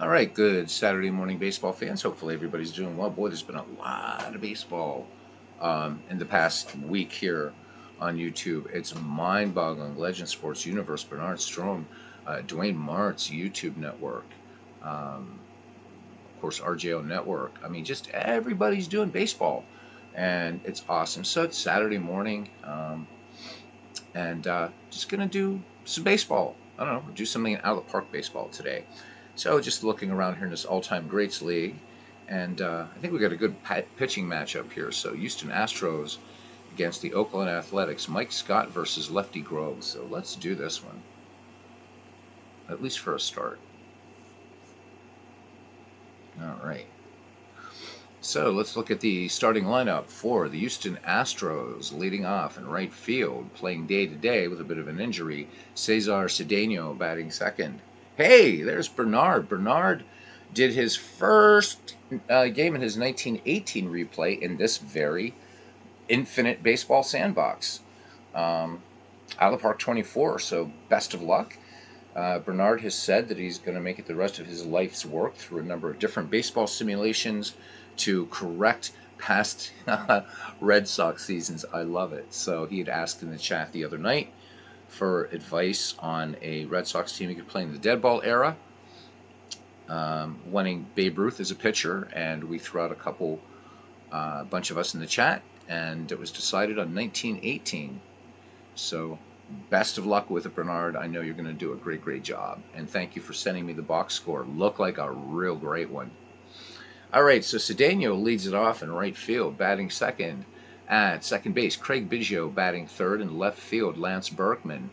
All right, good Saturday morning, baseball fans. Hopefully, everybody's doing well. Boy, there's been a lot of baseball in the past week here on YouTube. It's mind-boggling. Legend Sports Universe, Bernard Strom, Dwayne Martz, YouTube Network, of course, RJO Network. I mean, just everybody's doing baseball, and it's awesome. So it's Saturday morning, and just gonna do some baseball. I don't know, do something out of the park baseball today. So just looking around here in this all-time greats league, and I think we got a good pitching matchup here. So Houston Astros against the Oakland Athletics. Mike Scott versus Lefty Grove. So let's do this one, at least for a start. All right. So let's look at the starting lineup for the Houston Astros. Leading off in right field, playing day to day with a bit of an injury, Cesar Cedeno batting second. Hey, there's Bernard. Bernard did his first game in his 1918 replay in this very infinite baseball sandbox. Out of the Park 24, so best of luck. Bernard has said that he's going to make it the rest of his life's work through a number of different baseball simulations to correct past Red Sox seasons. I love it. So he had asked in the chat the other night for advice on a Red Sox team he could play in the dead ball era, wanting Babe Ruth as a pitcher, and we threw out a bunch of us in the chat, and it was decided on 1918. So best of luck with it, Bernard. I know you're going to do a great job. And thank you for sending me the box score. Looked like a real great one. All right, so Cedeno leads it off in right field, batting second. At second base, Craig Biggio batting third. In left field, Lance Berkman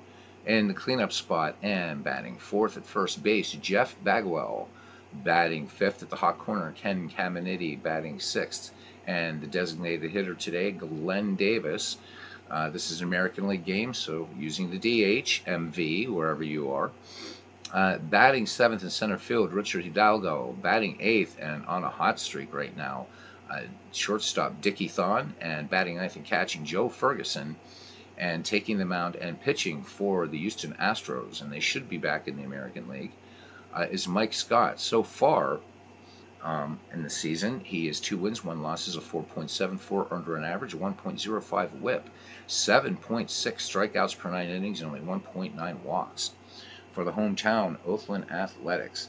in the cleanup spot. And batting fourth at first base, Jeff Bagwell. Batting fifth at the hot corner, Ken Caminiti batting sixth. And the designated hitter today, Glenn Davis. This is an American League game, so using the DH, MV, wherever you are. Batting seventh in center field, Richard Hidalgo. Batting eighth and on a hot streak right now, shortstop Dickie Thon. And batting ninth and catching, Joe Ferguson. And taking the mound and pitching for the Houston Astros, and they should be back in the American League, is Mike Scott. So far, in the season, he has 2 wins, 1 losses, a 4.74 earned run average, 1.05 whip, 7.6 strikeouts per 9 innings, and only 1.9 walks. For the hometown Oakland Athletics,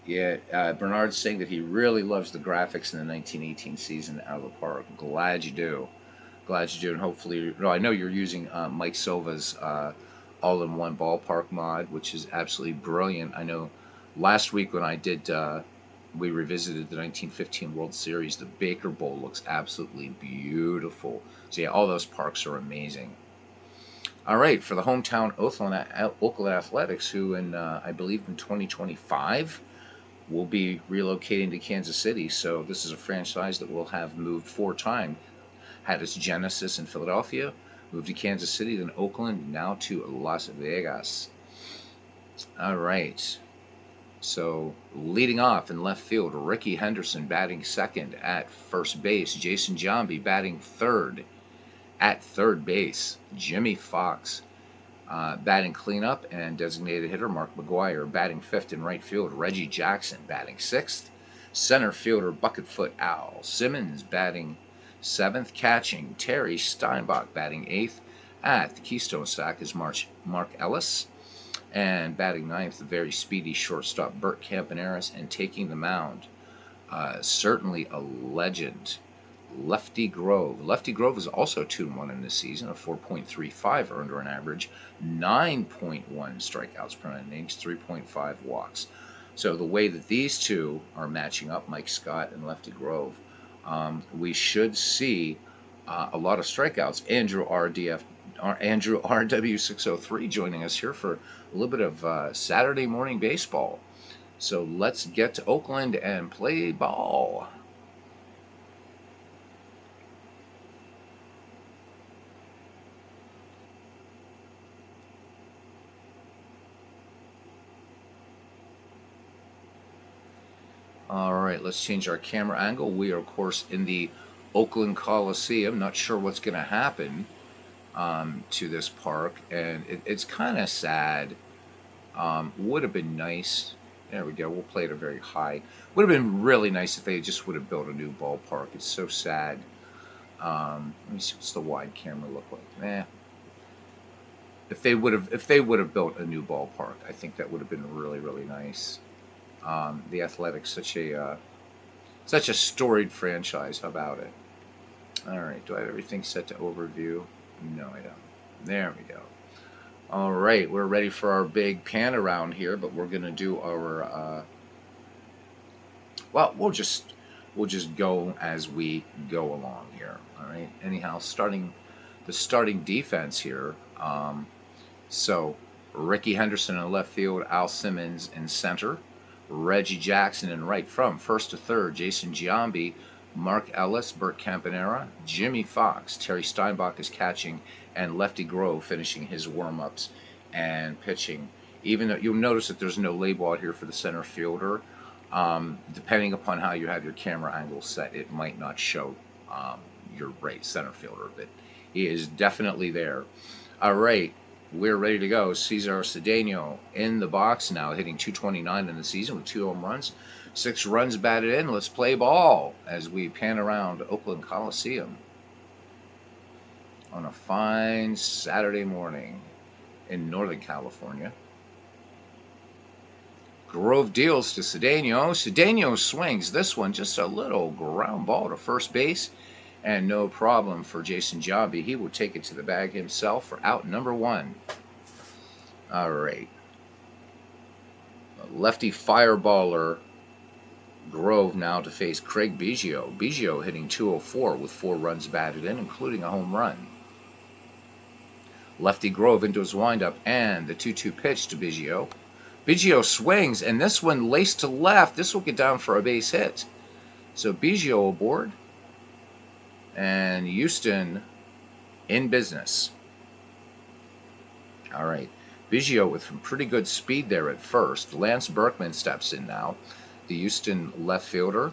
Bernard's saying that he really loves the graphics in the 1918 season out of the park. Glad you do. Glad you do, and hopefully, I know you're using Mike Silva's all-in-one ballpark mod, which is absolutely brilliant. I know last week when I did we revisited the 1915 World Series. The Baker Bowl looks absolutely beautiful. So yeah, all those parks are amazing. All right, for the hometown Oakland Athletics, who I believe in 2025 will be relocating to Kansas City. So this is a franchise that will have moved 4 times. Had its genesis in Philadelphia, moved to Kansas City, then Oakland, now to Las Vegas. All right. So leading off in left field, Ricky Henderson batting second. At first base, Jason Giambi batting third. At third base, Jimmy Fox batting cleanup, and designated hitter Mark McGuire batting fifth. In right field, Reggie Jackson batting sixth. Center fielder Bucketfoot Al Simmons batting seventh. Catching, Terry Steinbach batting eighth. At the Keystone Stack is Mark Ellis. And batting ninth, the very speedy shortstop Bert Campaneris. And taking the mound, certainly a legend, Lefty Grove. Lefty Grove is also 2-1 in this season, a 4.35 earned run average, 9.1 strikeouts per 9 innings, 3.5 walks. So the way that these two are matching up, Mike Scott and Lefty Grove, we should see a lot of strikeouts. Andrew RW603 joining us here for a little bit of Saturday morning baseball. So let's get to Oakland and play ball. All right, let's change our camera angle. We are, of course, in the Oakland Coliseum. Not sure what's going to happen to this park, and it's kind of sad. Would have been nice There we go. We'll play it a very high. Would have been really nice if they just would have built a new ballpark. It's so sad. Let me see what's the wide camera look like. If they would have built a new ballpark, I think that would have been really, really nice. The Athletics, such a storied franchise. How about it? All right. Do I have everything set to overview? No, I don't. There we go. All right, we're ready for our big pan around here, but we're gonna do our. Well, we'll just go as we go along here. All right. Anyhow, the starting defense here. So Ricky Henderson in left field, Al Simmons in center, Reggie Jackson in right from first to third, Jason Giambi, Mark Ellis, Bert Campanera, Jimmy Fox, Terry Steinbach is catching, and Lefty Grove finishing his warm-ups and pitching. Even though you'll notice that there's no label out here for the center fielder, depending upon how you have your camera angle set, it might not show your right center fielder, but he is definitely there. All right, we're ready to go. Cesar Cedeno in the box now, hitting .229 in the season with 2 home runs. 6 runs batted in. Let's play ball as we pan around Oakland Coliseum on a fine Saturday morning in Northern California. Grove deals to Cedeno. Cedeno swings this one, just a little ground ball to first base, and no problem for Jason Giambi. He will take it to the bag himself for out number 1. All right. A lefty fireballer Grove now to face Craig Biggio. Biggio hitting .204 with 4 runs batted in, including a home run. Lefty Grove into his windup, and the 2-2 pitch to Biggio. Biggio swings, and this one laced to left. This will get down for a base hit. So Biggio aboard, and Houston in business. All right. Biggio with some pretty good speed there at first. Lance Berkman steps in now, the Houston left fielder,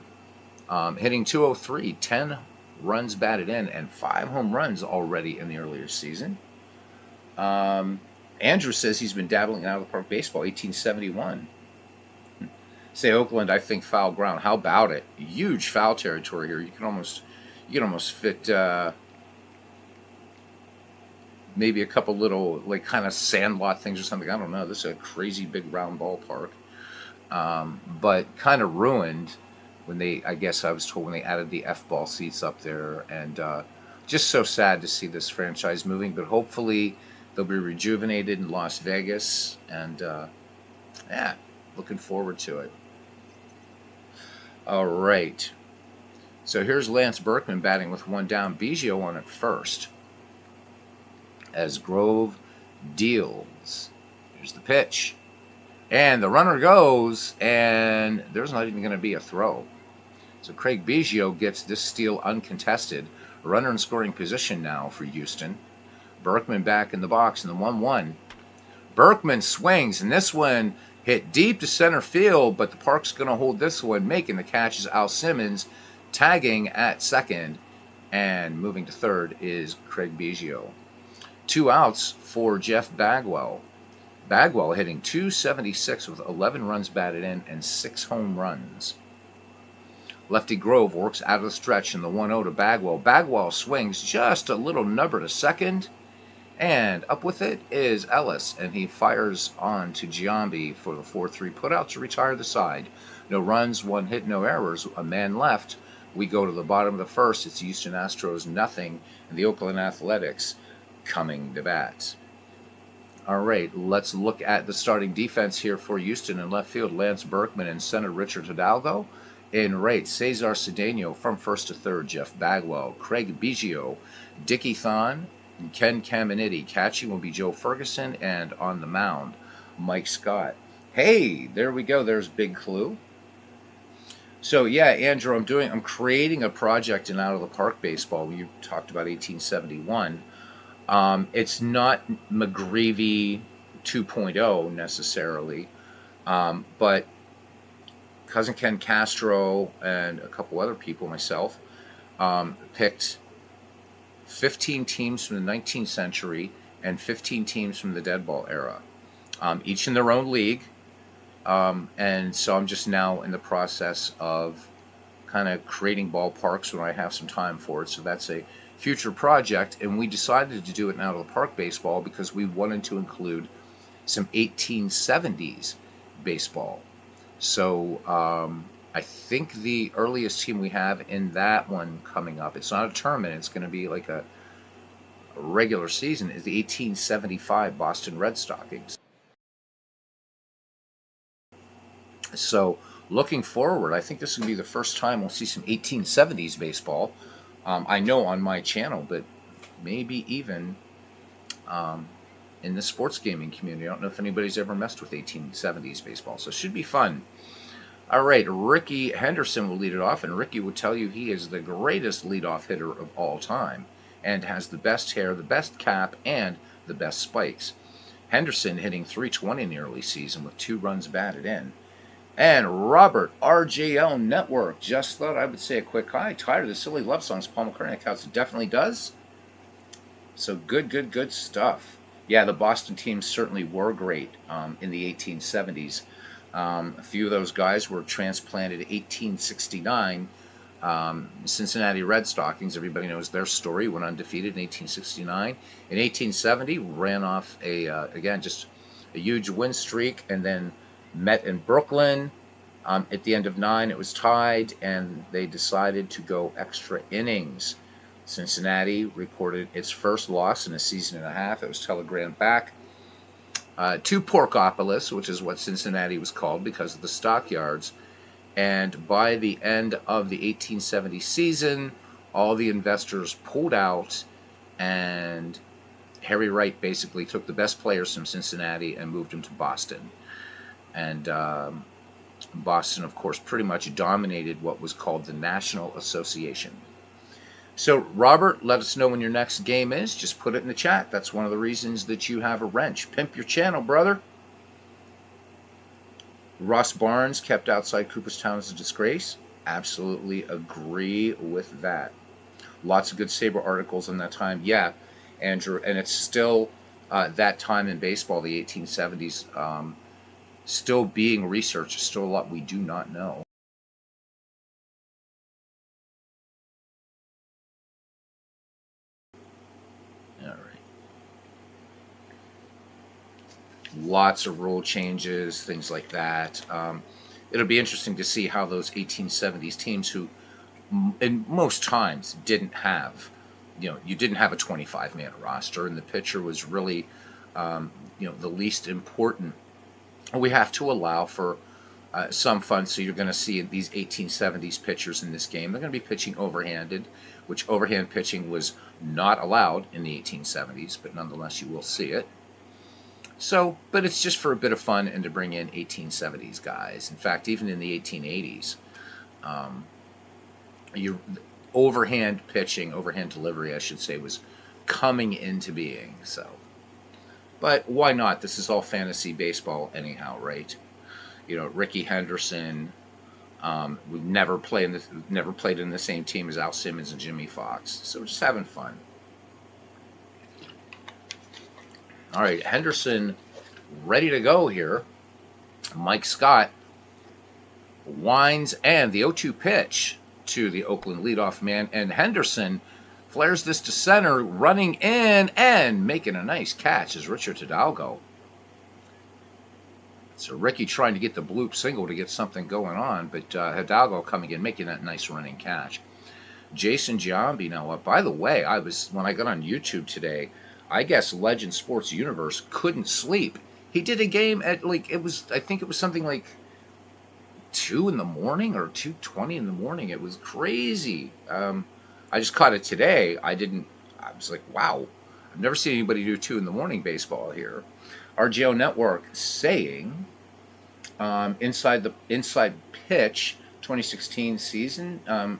hitting .203, 10 runs batted in, and 5 home runs already in the earlier season. Andrew says he's been dabbling in out-of-the-park baseball, 1871. Say Oakland, I think foul ground. How about it? Huge foul territory here. You can almost fit maybe a couple little like kind of sandlot things or something. I don't know. This is a crazy big round ballpark, but kind of ruined when I guess I was told when they added the F-ball seats up there, and just so sad to see this franchise moving. But hopefully they'll be rejuvenated in Las Vegas, and yeah, looking forward to it. All right. So here's Lance Berkman batting with 1 down. Biggio on at first as Grove deals. Here's the pitch. And the runner goes, and there's not even going to be a throw. So Craig Biggio gets this steal uncontested. Runner in scoring position now for Houston. Berkman back in the box in the 1-1. Berkman swings, and this one hit deep to center field, but the park's going to hold this one. Making the catch is Al Simmons, tagging at second, and moving to third is Craig Biggio. 2 outs for Jeff Bagwell. Bagwell hitting .276 with 11 runs batted in and 6 home runs. Lefty Grove works out of the stretch in the 1-0 to Bagwell. Bagwell swings just a little number to second, and up with it is Ellis, and he fires on to Giambi for the 4-3 putout to retire the side. No runs, 1 hit, no errors, a man left. We go to the bottom of the first. It's Houston Astros nothing, and the Oakland Athletics coming to bat. All right, let's look at the starting defense here for Houston in left field. Lance Berkman in center, Richard Hidalgo. In right, Cesar Cedeno from first to third, Jeff Bagwell, Craig Biggio, Dickie Thon, and Ken Caminiti. Catching will be Joe Ferguson, and on the mound, Mike Scott. Hey, there we go. There's Big Clue. So yeah, Andrew, I'm creating a project in Out of the Park baseball. You talked about 1871. It's not McGreevy 2.0 necessarily, but Cousin Ken Castro and a couple other people, myself, picked 15 teams from the 19th century and 15 teams from the dead ball era, each in their own league, And so I'm just now in the process of kind of creating ballparks when I have some time for it. So that's a future project, and we decided to do it now to the park baseball because we wanted to include some 1870s baseball. So I think the earliest team we have in that one coming up, it's not a tournament, it's going to be like a regular season, is the 1875 Boston Red Stockings. So looking forward, I think this will be the first time we'll see some 1870s baseball. I know on my channel, but maybe even in the sports gaming community. I don't know if anybody's ever messed with 1870s baseball, so it should be fun. All right, Ricky Henderson will lead it off, and Ricky will tell you he is the greatest leadoff hitter of all time and has the best hair, the best cap, and the best spikes. Henderson hitting .320 in the early season with 2 runs batted in. And Robert, RJL Network, just thought I would say a quick hi. Tired of the silly love songs Paul McCartney accounts definitely does. So good stuff. Yeah, the Boston teams certainly were great in the 1870s. A few of those guys were transplanted in 1869. Cincinnati Red Stockings, everybody knows their story, went undefeated in 1869. In 1870, ran off again, just a huge win streak, and then met in Brooklyn. At the end of 9, it was tied, and they decided to go extra innings. Cincinnati recorded its first loss in a season and a half. It was telegrammed back to Porkopolis, which is what Cincinnati was called because of the stockyards. And by the end of the 1870 season, all the investors pulled out, and Harry Wright basically took the best players from Cincinnati and moved them to Boston. And Boston, of course, pretty much dominated what was called the National Association. So, Robert, let us know when your next game is. Just put it in the chat. That's one of the reasons that you have a wrench. Pimp your channel, brother. Ross Barnes kept outside Cooperstown as a disgrace. Absolutely agree with that. Lots of good Sabre articles on that time. Yeah, Andrew, and it's still that time in baseball, the 1870s, still being researched. Still a lot we do not know. All right. Lots of rule changes, things like that. It'll be interesting to see how those 1870s teams, who in most times didn't have, you didn't have a 25-man roster, and the pitcher was really, the least important. We have to allow for some fun, so you're going to see these 1870s pitchers in this game. They're going to be pitching overhanded, which overhand pitching was not allowed in the 1870s, but nonetheless you will see it. So, but it's just for a bit of fun and to bring in 1870s guys. In fact, even in the 1880s, your overhand pitching, overhand delivery, I should say, was coming into being. So, but why not? This is all fantasy baseball anyhow, right? Ricky Henderson would never played in the same team as Al Simmons and Jimmy Fox. So we're just having fun. All right, Henderson ready to go here. Mike Scott winds, and the 0-2 pitch to the Oakland leadoff man, and Henderson flares this to center, running in and making a nice catch is Richard Hidalgo. So Ricky trying to get the bloop single to get something going on, but Hidalgo coming in, making that nice running catch. Jason Giambi now up. By the way, when I got on YouTube today, I guess Legend Sports Universe couldn't sleep. He did a game at I think it was something like 2 in the morning or 2:20 in the morning. It was crazy. I just caught it today. I was like, wow, I've never seen anybody do 2 in the morning baseball here. RGO Network saying inside pitch 2016 season.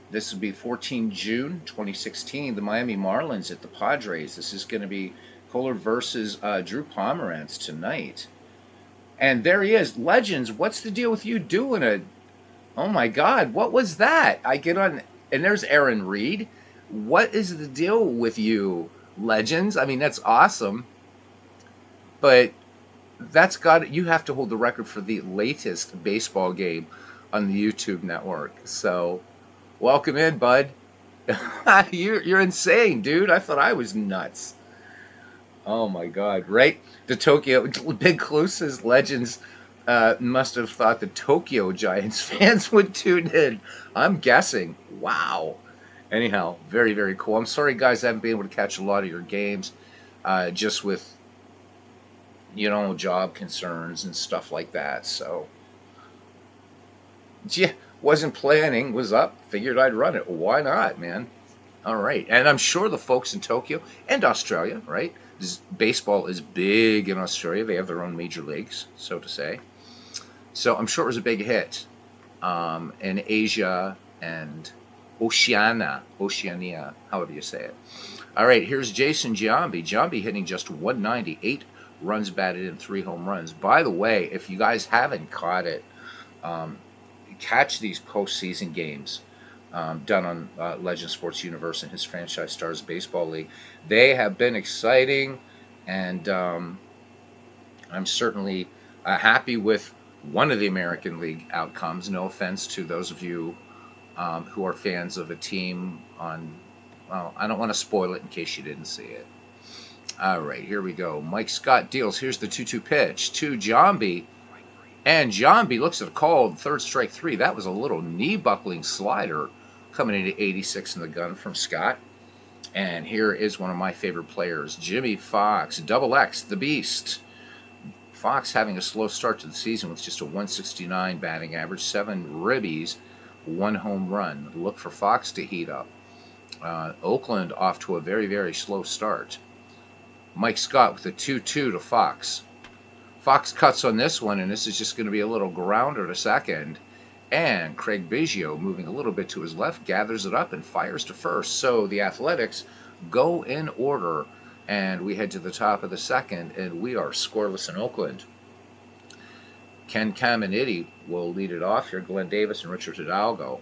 This would be 14 June 2016. The Miami Marlins at the Padres. This is going to be Kohler versus Drew Pomeranz tonight. And there he is. Legends, what's the deal with you doing it? Oh my God, what was that? I get on, and there's Aaron Reed. What is the deal with you, Legends? I mean, that's awesome. But That's got you have to hold the record for the latest baseball game on the YouTube network. So welcome in, bud. You're insane, dude. I thought I was nuts. Oh my God! Right? The Tokyo Big Clue says Legends must have thought the Tokyo Giants fans would tune in. I'm guessing. Wow. Anyhow, very very cool. I'm sorry, guys, I haven't been able to catch a lot of your games, just with job concerns and stuff like that. So yeah, wasn't planning. Was up. Figured I'd run it. Why not, man? All right, and I'm sure the folks in Tokyo and Australia, right? Baseball is big in Australia. They have their own major leagues, so to say. So I'm sure it was a big hit in Asia and Oceania, however you say it. All right, here's Jason Giambi. Giambi hitting just 198 runs batted in, 3 home runs. By the way, if you guys haven't caught it, um, catch these postseason games done on Legend Sports Universe and his Franchise Stars Baseball League. They have been exciting, and I'm certainly happy with one of the American League outcomes. No offense to those of you who are fans of a team on, well, I don't want to spoil it in case you didn't see it. All right, here we go. Mike Scott deals. Here's the 2-2 pitch to Giambi. And Giambi looks at a called 3rd strike 3. That was a little knee-buckling slider coming into 86 in the gun from Scott. And here is one of my favorite players, Jimmy Fox, Double X, the Beast. Fox having a slow start to the season with just a 169 batting average, 7 ribbies, 1 home run. Look for Fox to heat up. Oakland off to a very, very slow start. Mike Scott with a 2-2 to Fox. Fox cuts on this one, and this is just going to be a little grounder to second. And Craig Biggio, moving a little bit to his left, gathers it up and fires to first. So the Athletics go in order, and we head to the top of the second, and we are scoreless in Oakland. Ken Caminiti will lead it off here. Glenn Davis and Richard Hidalgo.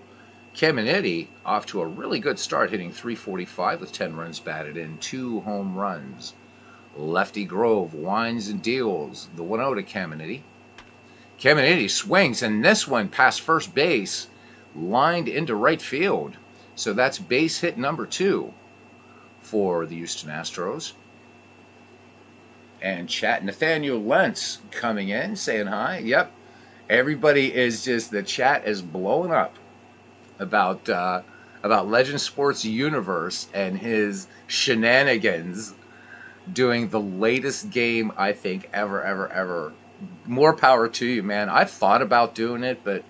Caminiti off to a really good start, hitting .345 with 10 runs batted in, 2 home runs. Lefty Grove winds and deals the 1-0 to Caminiti. Caminiti swings, and this one past first base, lined into right field. So that's base hit number 2 for the Houston Astros. And chat Nathaniel Lentz coming in, saying hi. Yep, everybody is just, the chat is blowing up about Legend Sports Universe and his shenanigans doing the latest game, I think, ever. More power to you, man. I've thought about doing it, but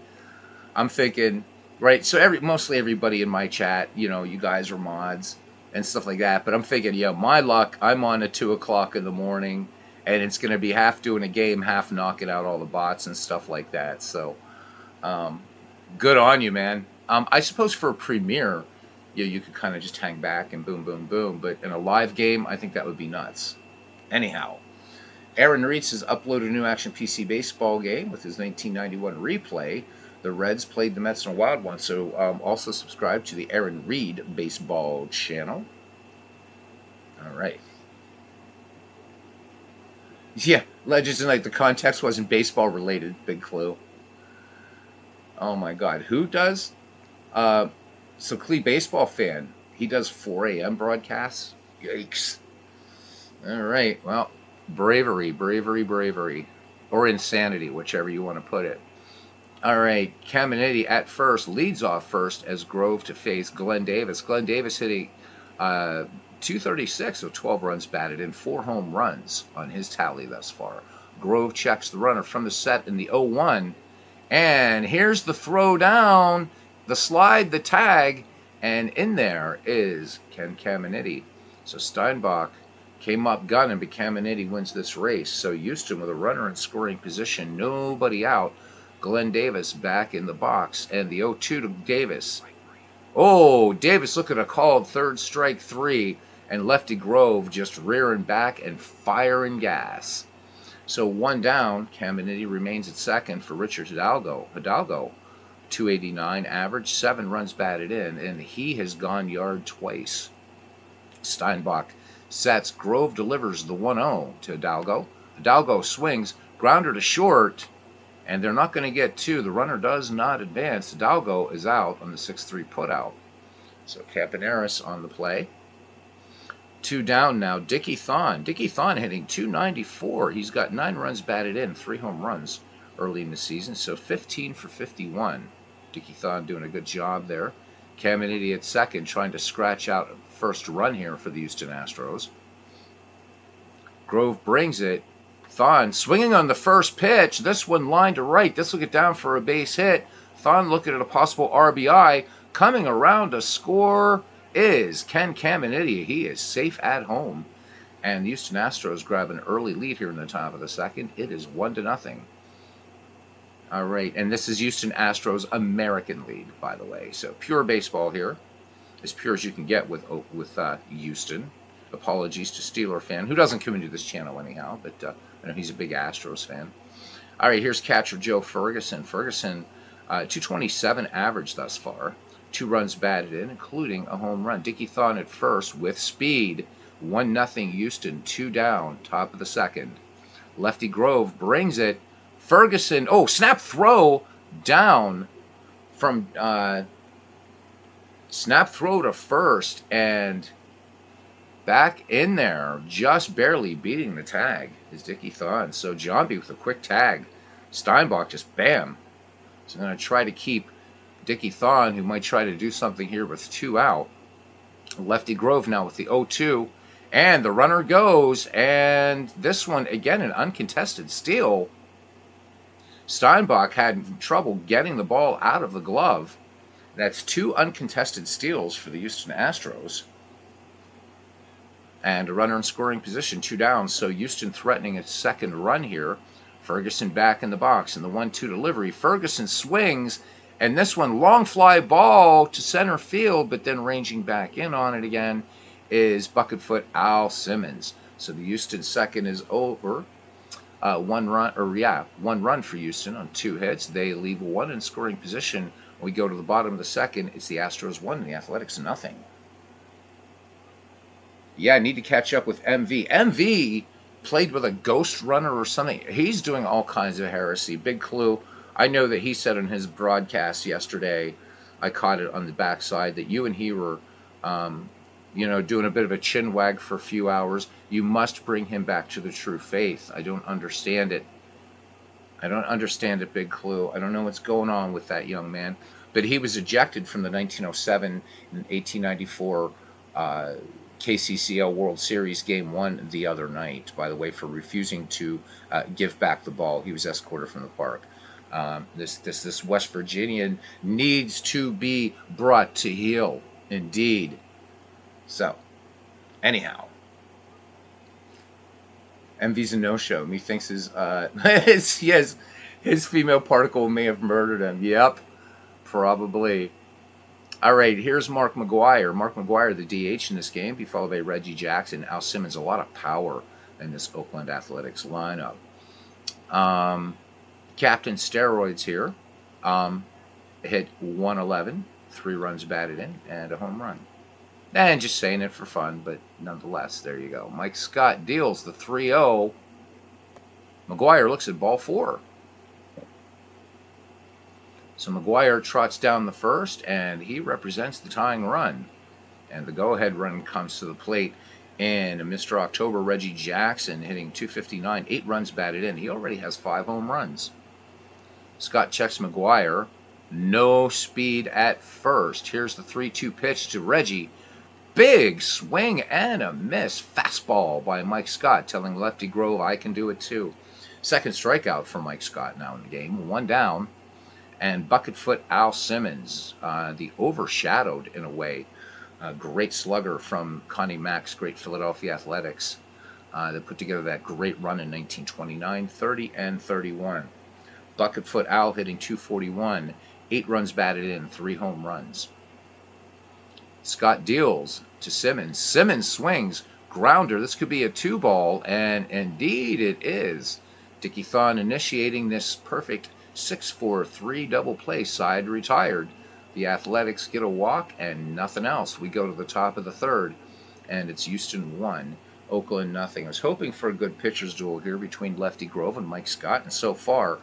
I'm thinking, right, so mostly everybody in my chat, you guys are mods and stuff like that, but I'm thinking, my luck, I'm on at 2 o'clock in the morning, and it's going to be half doing a game, half knocking out all the bots and stuff like that. So good on you, man. I suppose for a premiere, you could kind of just hang back and boom, boom, boom. But in a live game, I think that would be nuts. Anyhow, Aaron Reitz has uploaded a new Action PC baseball game with his 1991 replay. The Reds played the Mets in a wild one. So also subscribe to the Aaron Reed baseball channel. All right. Yeah, Legends and the context wasn't baseball related. Big clue. Oh my God, who does? So Clee baseball fan, he does 4 a.m. broadcasts. Yikes. All right, well, bravery, or insanity, whichever you want to put it. All right, Caminiti at first, leads off first as Grove to face Glenn Davis. Glenn Davis hitting .236 with 12 runs batted in, 4 home runs on his tally thus far. Grove checks the runner from the set in the 0-1, and here's the throw down, the slide, the tag, and in there is Ken Caminiti. So Steinbach came up gunning, but Caminiti wins this race. So Houston with a runner in scoring position, nobody out. Glenn Davis back in the box, and the 0-2 to Davis. Oh, Davis looking a called 3rd strike 3, and Lefty Grove just rearing back and firing gas. So 1 down, Caminiti remains at second for Richard Hidalgo. Hidalgo, .289 average, 7 runs batted in, and he has gone yard twice. Steinbach sets. Grove delivers the 1-0 to Hidalgo. Hidalgo swings, Grounder to short, and they're not going to get two. The runner does not advance. Hidalgo is out on the 6-3 putout. So Campaneris on the play. 2 down now. Dickie Thon. Dickie Thon hitting .294. He's got 9 runs batted in, 3 home runs early in the season. So 15 for 51. Dickie Thon doing a good job there. Caminiti at second, trying to scratch out a first run here for the Houston Astros. Grove brings it. Thon swinging on the first pitch. This one line to right. This will get down for a base hit. Thon looking at a possible RBI. Coming around to score is Ken Caminiti. He is safe at home. And the Houston Astros grab an early lead here in the top of the second. It is 1-0. All right, and this is Houston Astros American League, by the way. So pure baseball here, as pure as you can get with Houston. Apologies to Steeler fan, who doesn't come into this channel anyhow, but I know he's a big Astros fan. All right, here's catcher Joe Ferguson. Ferguson, 227 average thus far. 2 runs batted in, including a home run. Dickie Thon at first with speed. 1-0 Houston, 2 down, top of the second. Lefty Grove brings it. Ferguson, snap throw down from snap throw to first and back in there, just barely beating the tag is Dickie Thon. So Johnby with a quick tag. Steinbach just bam. So I'm going to try to keep Dickie Thon, who might try to do something here with 2 out. Lefty Grove now with the 0-2. And the runner goes, and this one, again, an uncontested steal. Steinbach had trouble getting the ball out of the glove. That's 2 uncontested steals for the Houston Astros. And a runner in scoring position, 2 down. So Houston threatening a second run here. Ferguson back in the box, and the 1-2 delivery. Ferguson swings, and this one, long fly ball to center field, but then ranging back in on it again is bucketfoot Al Simmons. So the Houston second is over. 1 run for Houston on 2 hits. They leave 1 in scoring position. When we go to the bottom of the second, it's the Astros 1 and the Athletics 0. Yeah, I need to catch up with MV. MV played with a ghost runner or something. He's doing all kinds of heresy. Big clue. I know that he said on his broadcast yesterday, I caught it on the backside, that you and he were, doing a bit of a chin wag for a few hours. You must bring him back to the true faith. I don't understand it. I don't understand it, Big Clue. I don't know what's going on with that young man. But he was ejected from the 1907 and 1894 KCCL World Series Game 1 the other night, by the way, for refusing to give back the ball. He was escorted from the park. This West Virginian needs to be brought to heel, indeed. So, anyhow, MV's a no-show. Methinks his female particle may have murdered him. Yep, probably. All right, here's Mark McGwire. Mark McGwire, the DH in this game, be followed by Reggie Jackson, Al Simmons. A lot of power in this Oakland Athletics lineup. Captain Steroids here. Hit 111, 3 runs batted in, and a home run. And just saying it for fun, but nonetheless, there you go. Mike Scott deals the 3-0. McGwire looks at ball 4. So McGwire trots down the first, and he represents the tying run. And the go-ahead run comes to the plate. And Mr. October, Reggie Jackson, hitting .259, 8 runs batted in. He already has 5 home runs. Scott checks McGwire. No speed at first. Here's the 3-2 pitch to Reggie. Big swing and a miss. Fastball by Mike Scott, telling Lefty Grove, I can do it too. Second strikeout for Mike Scott now in the game. 1 down. And bucketfoot Al Simmons, the overshadowed, in a way, great slugger from Connie Mack's great Philadelphia Athletics that put together that great run in 1929, 30 and 31. Bucketfoot Al hitting .241, 8 runs batted in, 3 home runs. Scott deals to Simmons. Simmons swings, grounder. This could be a 2-ball, and indeed it is. Dickie Thon initiating this perfect 6-4-3 double play. Side retired. The Athletics get a walk and nothing else. We go to the top of the third, and it's Houston 1, Oakland, nothing. I was hoping for a good pitcher's duel here between Lefty Grove and Mike Scott, and so far,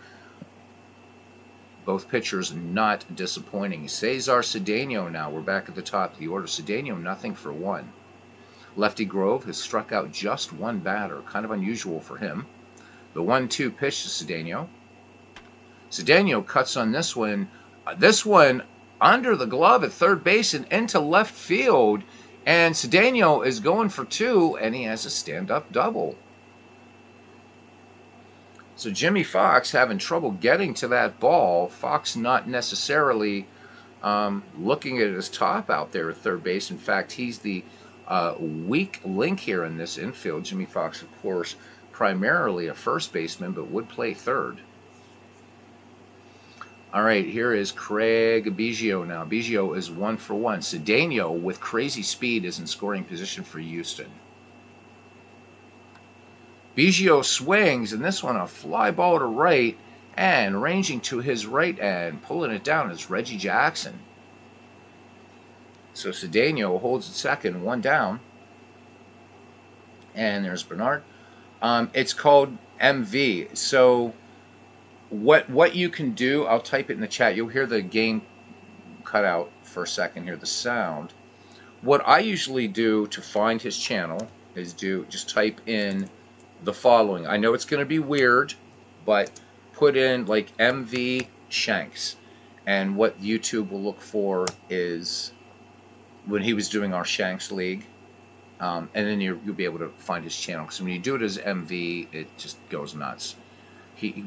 both pitchers not disappointing. Cesar Cedeno now. We're back at the top of the order. Cedeno, nothing for one. Lefty Grove has struck out just one batter. Kind of unusual for him. The 1-2 pitch to Cedeno. Cedeno cuts on this one. This one under the glove at third base and into left field. And Cedeno is going for two, and he has a stand-up double. So Jimmy Fox having trouble getting to that ball. Fox not necessarily looking at his top out there at third base. In fact, he's the weak link here in this infield. Jimmy Fox, of course, primarily a first baseman, but would play third. All right, here is Craig Biggio now. Biggio is 1 for 1. Cedeno, with crazy speed, is in scoring position for Houston. Biggio swings, and this one a fly ball to right, and ranging to his right and pulling it down is Reggie Jackson. So Cedeno holds at second, one down. And there's Bernard. It's called MV. So what you can do, I'll type it in the chat. You'll hear the game cut out for a second here, the sound. What I usually do to find his channel is just type in the following. I know it's going to be weird, but put in like MV Shanks. And what YouTube will look for is when he was doing our Shanks League. And then you'll be able to find his channel. Because when you do it as MV, it just goes nuts. He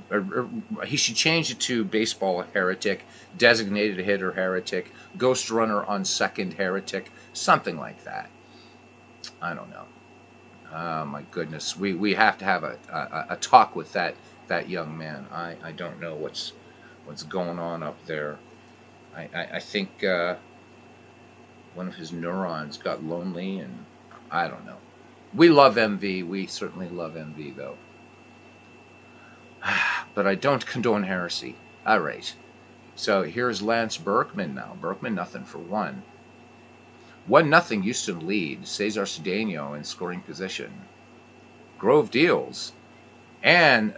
should change it to Baseball Heretic, Designated Hitter Heretic, Ghost Runner on Second Heretic, something like that. I don't know. Oh my goodness, we have to have a talk with that young man. I don't know what's going on up there. I think one of his neurons got lonely, and I don't know. We love MV. We certainly love MV though. But I don't condone heresy. All right. So here's Lance Berkman now. Berkman, nothing for one. 1-0 Houston lead. Cesar Cedeno in scoring position. Grove deals. And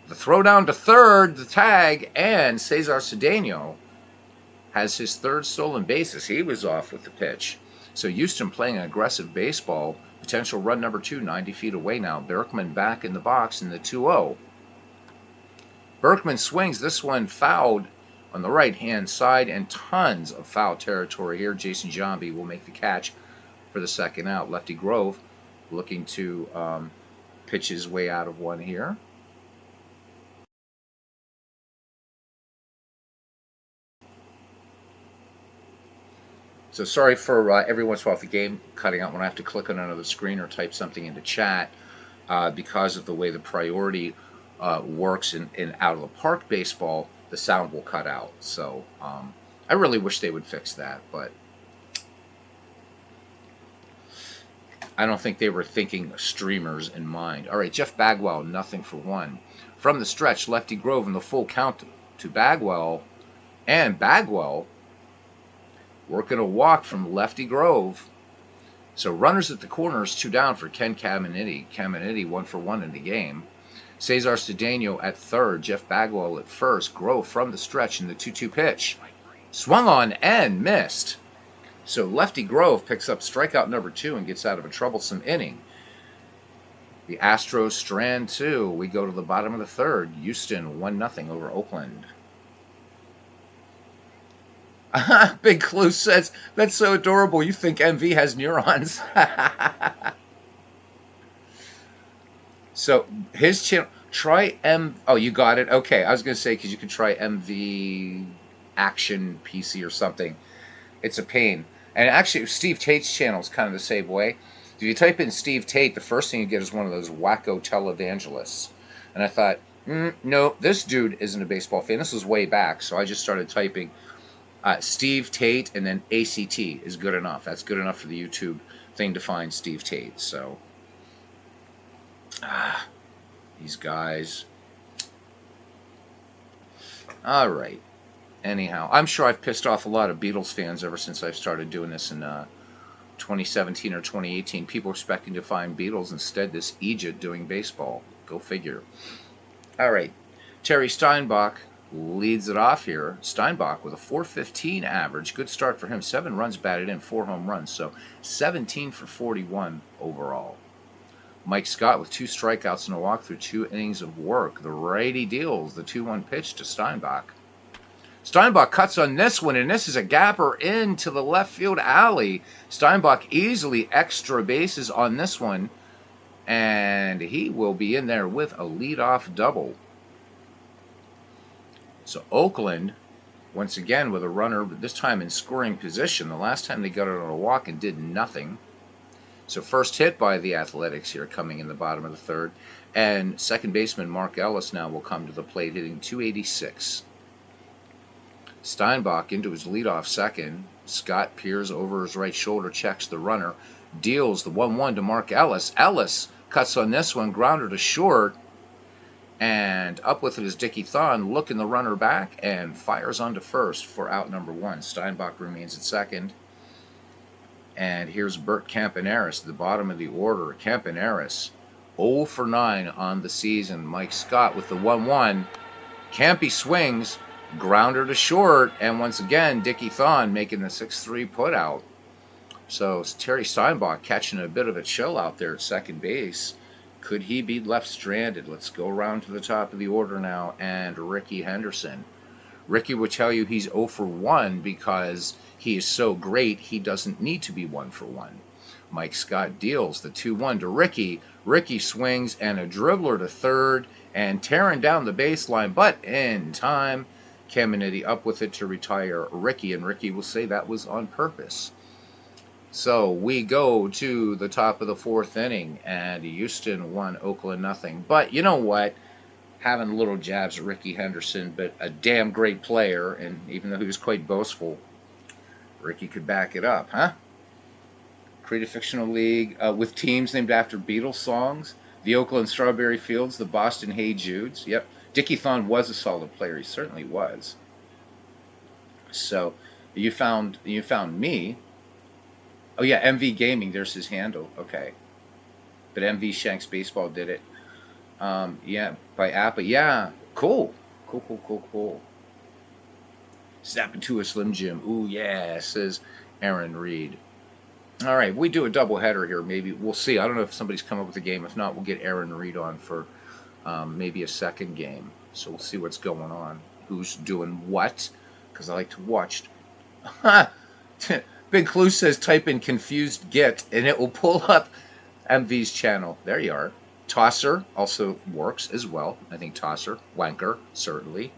the throw down to third, the tag, and Cesar Cedeno has his third stolen bases. He was off with the pitch. So Houston playing an aggressive baseball. Potential run number 2, 90 feet away now. Berkman back in the box in the 2-0. Berkman swings. This one fouled on the right-hand side, and tons of foul territory here. Jason Jambi will make the catch for the second out. Lefty Grove looking to pitch his way out of one here. So sorry for every once in a while the game cutting out when I have to click on another screen or type something into chat because of the way the priority works in out-of-the-park baseball. The sound will cut out. So I really wish they would fix that, but I don't think they were thinking streamers in mind. All right, Jeff Bagwell, 0 for 1. From the stretch, Lefty Grove in the full count to Bagwell, and Bagwell working a walk from Lefty Grove. So runners at the corners, 2 down for Ken Caminiti. Caminiti 1 for 1 in the game. Cesar Cedeno at third, Jeff Bagwell at first. Grove from the stretch in the 2-2 pitch. Swung on and missed. So Lefty Grove picks up strikeout number 2 and gets out of a troublesome inning. The Astros strand 2. We go to the bottom of the third. Houston 1-0 over Oakland. Big Clue says, that's so adorable. You think MV has neurons. So his channel, try oh, you got it? Okay, I was going to say, because you can try MV Action PC or something. It's a pain. And actually, Steve Tate's channel is kind of the same way. If you type in Steve Tate, the first thing you get is one of those wacko televangelists. And I thought, no, this dude isn't a baseball fan. This was way back, so I just started typing Steve Tate, and then ACT is good enough. That's good enough for the YouTube thing to find Steve Tate. So, these guys. All right. Anyhow, I'm sure I've pissed off a lot of Beatles fans ever since I've started doing this in 2017 or 2018. People expecting to find Beatles. Instead, this Egypt doing baseball. Go figure. All right. Terry Steinbach leads it off here. Steinbach with a 415 average. Good start for him. 7 runs batted in, 4 home runs. So 17 for 41 overall. Mike Scott with 2 strikeouts and a walk through 2 innings of work. The righty deals the 2-1 pitch to Steinbach. Steinbach cuts on this one, and this is a gapper into the left field alley. Steinbach easily extra bases on this one, and he will be in there with a leadoff double. So Oakland, once again with a runner, but this time in scoring position. The last time they got it on a walk and did nothing. So first hit by the Athletics here coming in the bottom of the 3rd. And second baseman Mark Ellis now will come to the plate hitting .286. Steinbach into his leadoff second. Scott peers over his right shoulder, checks the runner, deals the 1-1 to Mark Ellis. Ellis cuts on this one, grounder to short, and up with it is Dickie Thon, looking the runner back and fires onto first for out number 1. Steinbach remains at second. And here's Bert Campaneris, the bottom of the order. Campaneris 0 for 9 on the season. Mike Scott with the 1-1. Campy swings, grounder to short, and once again Dickie Thon making the 6-3 putout. So Terry Steinbach catching a bit of a chill out there at second base. Could he be left stranded? Let's go around to the top of the order now, and Rickey Henderson. Ricky will tell you he's 0 for 1 because he is so great he doesn't need to be 1 for 1. Mike Scott deals the 2-1 to Ricky. Ricky swings and a dribbler to third and tearing down the baseline, but in time, Caminiti up with it to retire Ricky, and Ricky will say that was on purpose. So we go to the top of the 4th inning, and Houston 1, Oakland nothing. But you know what? Having little jabs at Rickey Henderson, but a damn great player, and even though he was quite boastful, Ricky could back it up, huh? Create a fictional league with teams named after Beatles songs. The Oakland Strawberry Fields, the Boston Hey Judes. Yep, Dickie Thon was a solid player. He certainly was. So you found me. Oh yeah, MV Gaming. There's his handle. Okay, but MV Shanks Baseball did it. Yeah, by Appa. Yeah, cool. Cool. Snap into a Slim Jim. Ooh, yeah, says Aaron Reed. All right, we do a doubleheader here. Maybe we'll see. I don't know if somebody's come up with a game. If not, we'll get Aaron Reed on for maybe a second game. So we'll see what's going on. Who's doing what? Because I like to watch. Big Clue says type in confused get, and it will pull up MV's channel. There you are. Tosser also works as well. I think Tosser, Wanker, certainly.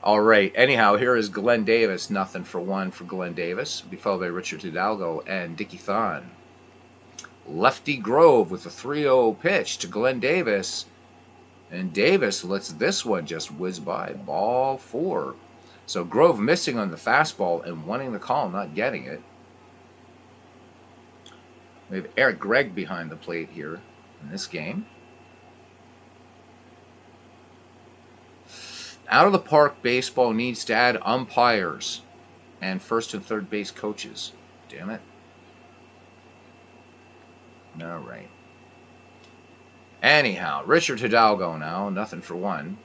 All right. Anyhow, here is Glenn Davis. Nothing for 1 for Glenn Davis. Be followed by Richard Hidalgo and Dickie Thon. Lefty Grove with a 3-0 pitch to Glenn Davis. And Davis lets this one just whiz by. Ball 4. So Grove missing on the fastball and wanting the call, not getting it. We have Eric Gregg behind the plate here in this game. Out of the park baseball needs to add umpires and first and third base coaches. Damn it. All right. Anyhow, Richard Hidalgo now, nothing for 1.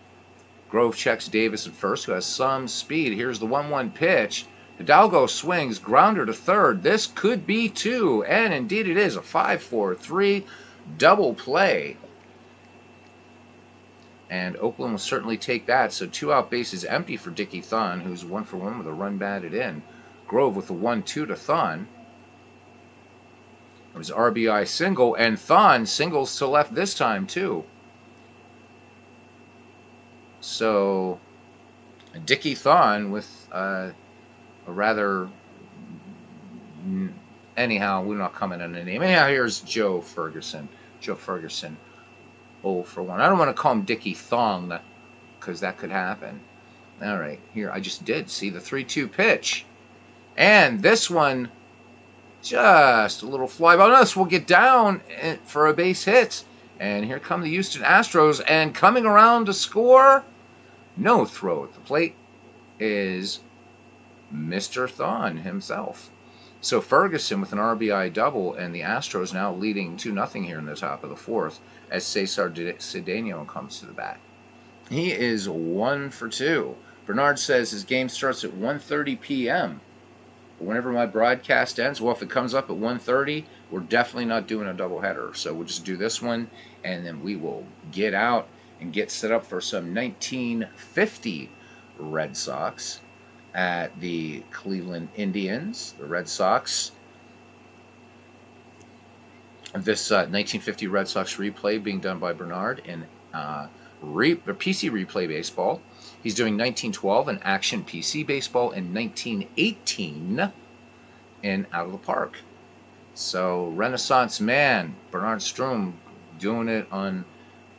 Grove checks Davis at first, who has some speed. Here's the 1-1 pitch. Hidalgo swings, grounder to third. This could be 2, and indeed it is a 5-4-3 double play. And Oakland will certainly take that. So 2 out bases empty for Dickie Thon, who's 1 for 1 with a run batted in. Grove with the 1-2 to Thon. It was RBI single, and Thon singles to left this time too. So Dickie Thon with a rather... Anyhow, we're not coming on a name. Anyhow, here's Joe Ferguson. Joe Ferguson, 0 for 1. I don't want to call him Dickie Thong, because that could happen. All right, here, I just did see the 3-2 pitch. And this one, just a little fly ball. Notice we'll get down for a base hit. And here come the Houston Astros. And coming around to score, no throw at the plate is Mr. Thon himself. So Ferguson with an RBI double, and the Astros now leading 2-0 here in the top of the fourth as Cesar Cedeno comes to the bat. He is 1 for 2. Bernard says his game starts at 1:30 p.m. Whenever my broadcast ends, well, if it comes up at 1:30, we're definitely not doing a doubleheader. So we'll just do this one, and then we will get out and get set up for some 1950 Red Sox at the Cleveland Indians. The Red Sox. This 1950 Red Sox replay being done by Bernard in PC Replay Baseball. He's doing 1912 in Action PC Baseball and 1918 in Out of the Park. So Renaissance man, Bernard Strom, doing it on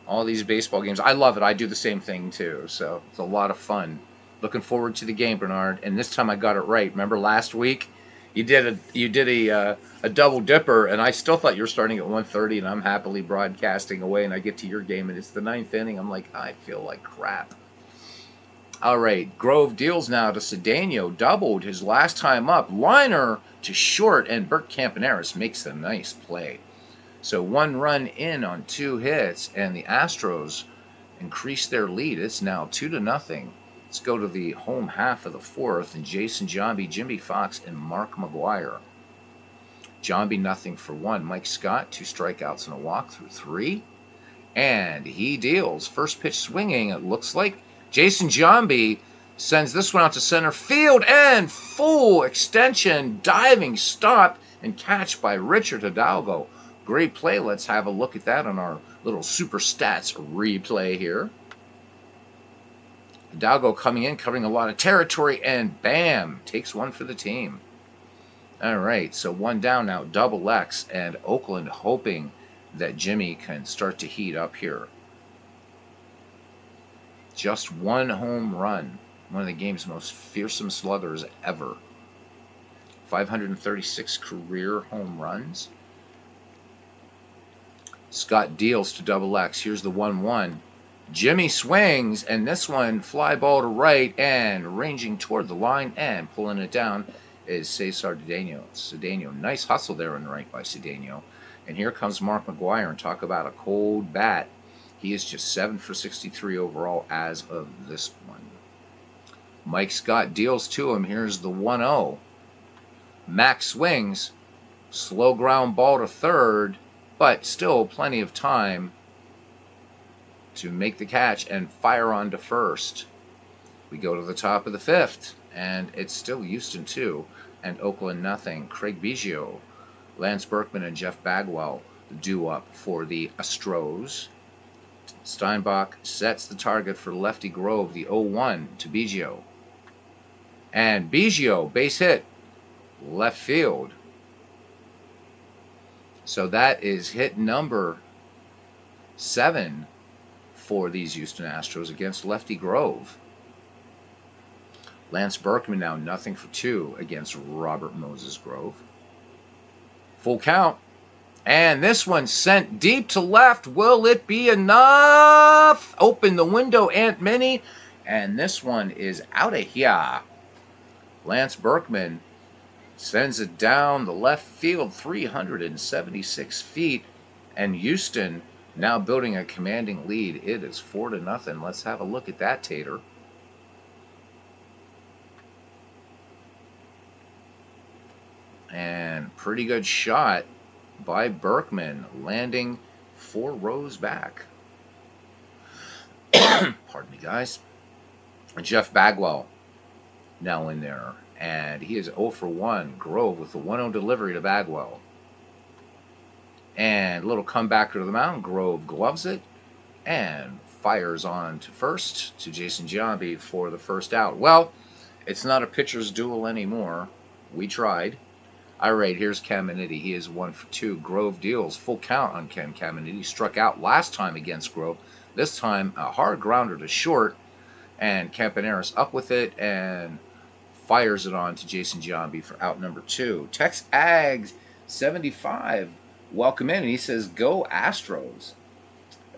all these baseball games. I love it. I do the same thing too. So it's a lot of fun. Looking forward to the game, Bernard. And this time I got it right. Remember last week? You did a double dipper, and I still thought you were starting at 1:30, and I'm happily broadcasting away, and I get to your game, and it's the 9th inning. I'm like, I feel like crap. All right, Grove deals now to Cedeno, doubled his last time up. Liner to short, and Bert Campaneris makes a nice play. So 1 run in on 2 hits, and the Astros increase their lead. It's now 2-0. Let's go to the home half of the fourth, and Jason Giambi, Jimmy Fox, and Mark McGuire. Giambi 0 for 1. Mike Scott 2 strikeouts and a walk through 3, and he deals. First pitch swinging. It looks like Jason Giambi sends this one out to center field, and full extension, diving stop and catch by Richard Hidalgo. Great play. Let's have a look at that on our little Super Stats replay here. Hidalgo coming in, covering a lot of territory, and bam, takes 1 for the team. All right, so 1 down now, double X, and Oakland hoping that Jimmy can start to heat up here. Just 1 home run, one of the game's most fearsome sluggers ever. 536 career home runs. Scott deals to double X. Here's the 1-1. Jimmy swings, and this one fly ball to right, and ranging toward the line and pulling it down is Cesar Cedeno. Nice hustle there on the right by Cedeno. And here comes Mark McGuire, and talk about a cold bat. He is just 7 for 63 overall as of this one. Mike Scott deals to him. Here's the 1-0. Max swings. Slow ground ball to third, but still plenty of time to make the catch and fire on to first. We go to the top of the 5th, and it's still Houston 2 and Oakland 0. Craig Biggio, Lance Berkman, and Jeff Bagwell do up for the Astros. Steinbach sets the target for lefty Grove, the 0-1 to Biggio. And Biggio, base hit, left field. So that is hit number 7 for these Houston Astros against lefty Grove. Lance Berkman now 0 for 2 against Robert Moses Grove. Full count. And this one sent deep to left. Will it be enough? Open the window, Aunt Minnie. And this one is out of here. Lance Berkman sends it down the left field 376 feet. And Houston now building a commanding lead. It is 4-0. Let's have a look at that, Tater. And pretty good shot by Berkman, landing 4 rows back. Pardon me, guys. Jeff Bagwell now in there, and he is 0 for 1. Grove with the 1-0 delivery to Bagwell. And a little comebacker to the mound. Grove gloves it and fires on to first to Jason Giambi for the first out. Well, it's not a pitcher's duel anymore. We tried. All right, here's Caminiti. He is 1 for 2. Grove deals. Full count on Ken Caminiti. Struck out last time against Grove. This time, a hard grounder to short. And Campaneris up with it and fires it on to Jason Giambi for out number 2. Tex Ags 75. Welcome in. And he says, go Astros.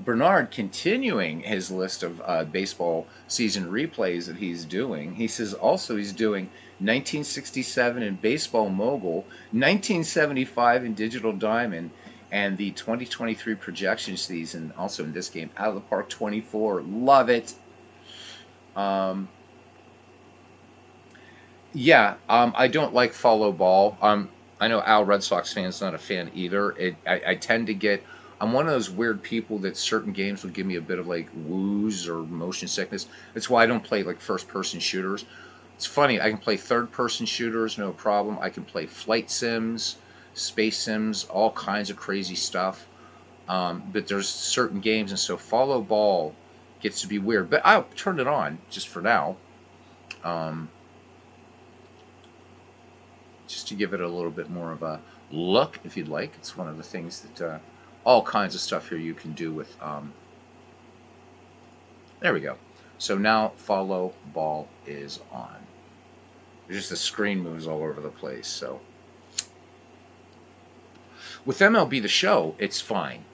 Bernard, continuing his list of baseball season replays that he's doing, he says also he's doing 1967 in Baseball Mogul, 1975 in Digital Diamond, and the 2023 projection season also in this game. Out of the Park 24. Love it. I don't like follow ball. I know Al, Red Sox fan's not a fan either. I tend to get. I'm one of those weird people that certain games will give me a bit of like wooze or motion sickness. That's why I don't play like first person shooters. It's funny. I can play third person shooters, no problem. I can play flight sims, space sims, all kinds of crazy stuff. But there's certain games, and so follow ball gets to be weird. But I'll turn it on just for now. Just to give it a little bit more of a look, if you'd like. It's one of the things that all kinds of stuff here you can do with. There we go. So now follow ball is on. Just the screen moves all over the place. So with MLB The Show, it's fine,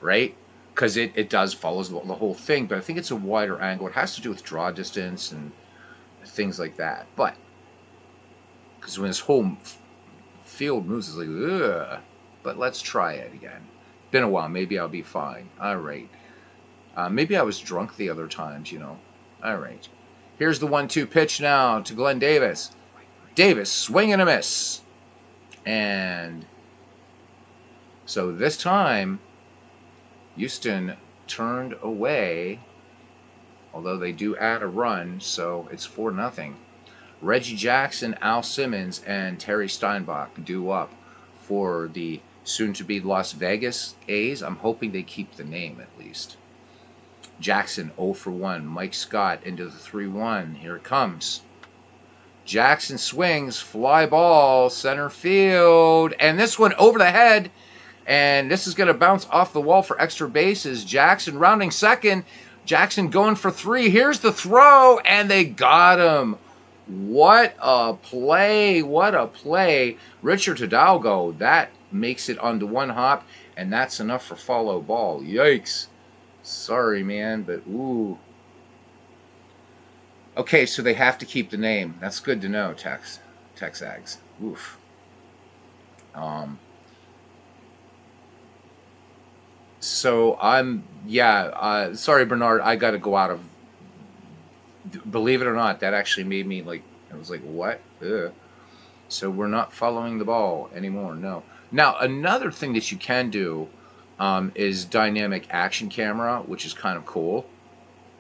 right? Because it does follows the whole thing, but I think it's a wider angle. It has to do with draw distance and things like that. But because when this whole field moves, it's like, ugh. But let's try it again. Been a while. Maybe I'll be fine. All right. Maybe I was drunk the other times, you know. All right. Here's the 1-2 pitch now to Glenn Davis. Davis, swing and a miss. And so this time, Houston turned away, although they do add a run, so it's 4-0. Reggie Jackson, Al Simmons, and Terry Steinbach due up for the soon-to-be Las Vegas A's. I'm hoping they keep the name at least. Jackson 0 for 1. Mike Scott into the 3-1. Here it comes. Jackson swings, fly ball, center field, and this one over the head, and this is going to bounce off the wall for extra bases. Jackson rounding second. Jackson going for 3. Here's the throw, and they got him. What a play. What a play. Richard Hidalgo, that makes it onto one hop, and that's enough for follow ball. Yikes. Sorry, man, but ooh. Okay, so they have to keep the name. That's good to know, Texags. Oof. So sorry, Bernard, I got to go out of. Believe it or not, that actually made me like, I was like, what? Ugh. So we're not following the ball anymore, no. Now, another thing that you can do is dynamic action camera, which is kind of cool.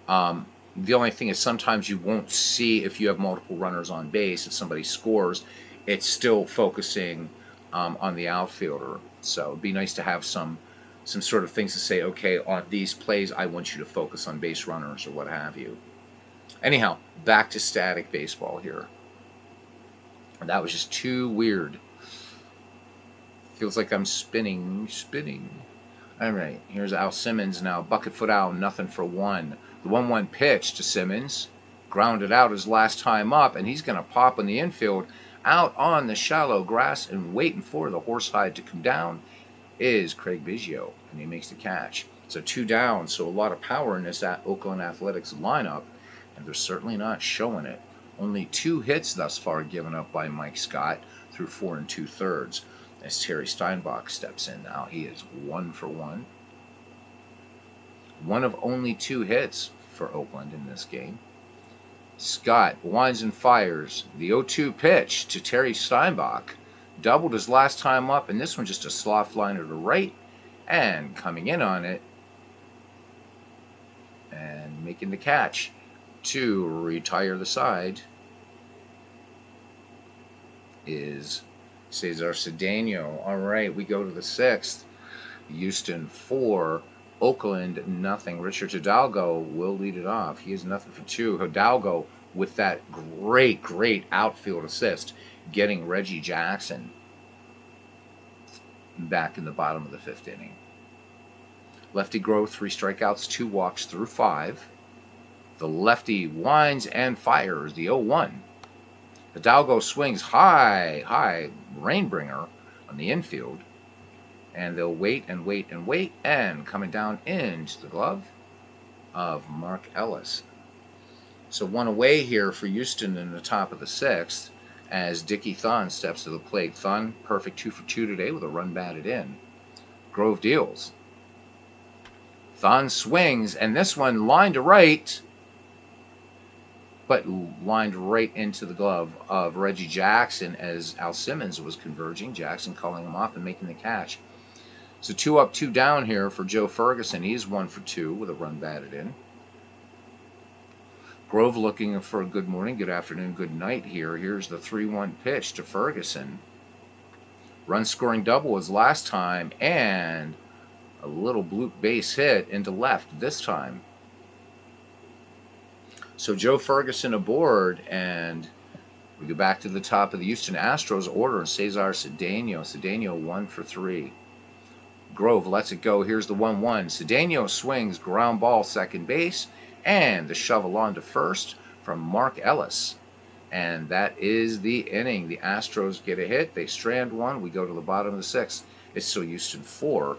The only thing is sometimes you won't see if you have multiple runners on base. If somebody scores, it's still focusing on the outfielder. So it'd be nice to have some sort of things to say, okay, on these plays, I want you to focus on base runners or what have you. Anyhow, back to static baseball here. That was just too weird. Feels like I'm spinning. All right, here's Al Simmons now. Bucket foot out, nothing for 1. The 1-1 pitch to Simmons. Grounded out his last time up, and he's going to pop in the infield. Out on the shallow grass and waiting for the horsehide to come down is Craig Biggio, and he makes the catch. So 2 down, so a lot of power in this Oakland Athletics lineup, and they're certainly not showing it. Only 2 hits thus far given up by Mike Scott through 4 2/3. As Terry Steinbach steps in now, he is 1 for 1. One of only 2 hits for Oakland in this game. Scott winds and fires. The 0-2 pitch to Terry Steinbach. Doubled his last time up, and this one just a slough liner to right. And coming in on it and making the catch to retire the side is Cesar Cedeno. All right, we go to the 6th. Houston 4, Oakland nothing. Richard Hidalgo will lead it off. He is nothing for 2. Hidalgo with that great outfield assist, getting Reggie Jackson back in the bottom of the 5th inning. Lefty Grove, 3 strikeouts, 2 walks through 5. The lefty winds and fires the 0-1. Hidalgo swings high, Rainbringer on the infield. And they'll wait and wait and wait, and coming down into the glove of Mark Ellis. So one away here for Houston in the top of the sixth as Dickie Thun steps to the plate. Thun, perfect 2 for 2 today with a run batted in. Grove deals. Thun swings, and this one lined to right, but lined right into the glove of Reggie Jackson as Al Simmons was converging. Jackson calling him off and making the catch. So 2 up, 2 down here for Joe Ferguson. He's 1 for 2 with a run batted in. Grove looking for a good morning, good afternoon, good night here. Here's the 3-1 pitch to Ferguson. Run scoring double as last time, and a little bloop base hit into left this time. So Joe Ferguson aboard, and we go back to the top of the Houston Astros order, and Cesar Cedeno. Cedeno 1 for 3. Grove lets it go. Here's the 1-1. Cedeno swings, ground ball, second base, and the shovel on to first from Mark Ellis. And that is the inning. The Astros get a hit. They strand one. We go to the bottom of the sixth. It's still Houston 4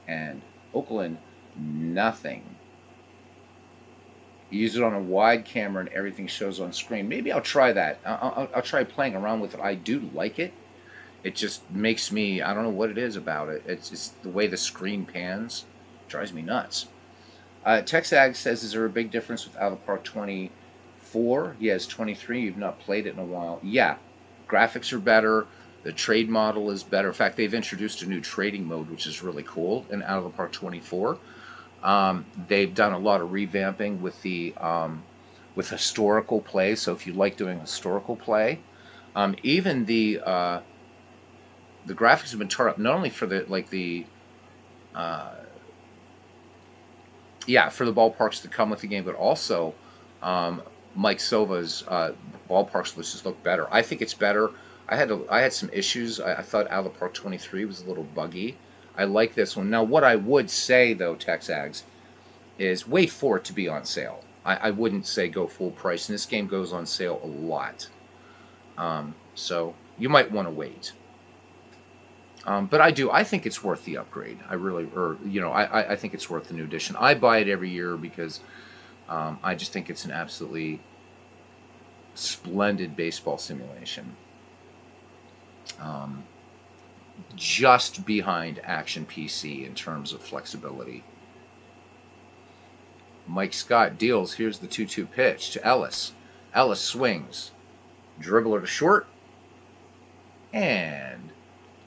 and Oakland nothing. You use it on a wide camera and everything shows on screen. Maybe I'll try that. I'll try playing around with it. I do like it. It just makes me, I don't know what it is about it. It's just the way the screen pans. It drives me nuts. Texag says, is there a big difference with Out of the Park 24? He has 23. You've not played it in a while. Yeah. Graphics are better. The trade model is better. In fact, they've introduced a new trading mode, which is really cool in Out of the Park 24. They've done a lot of revamping with the with historical play. So if you like doing historical play, even the graphics have been turned up not only for the for the ballparks that come with the game, but also Mike Silva's ballparks just look better. I think it's better. I had some issues. I thought Out of the Park 23 was a little buggy. I like this one. Now, what I would say, though, Texags, is wait for it to be on sale. I wouldn't say go full price. And this game goes on sale a lot. So you might want to wait. But I think it's worth the upgrade. I think it's worth the new edition. I buy it every year because I just think it's an absolutely splendid baseball simulation. Just behind Action PC in terms of flexibility. Mike Scott deals. Here's the 2-2 pitch to Ellis. Ellis swings. Dribbler to short. And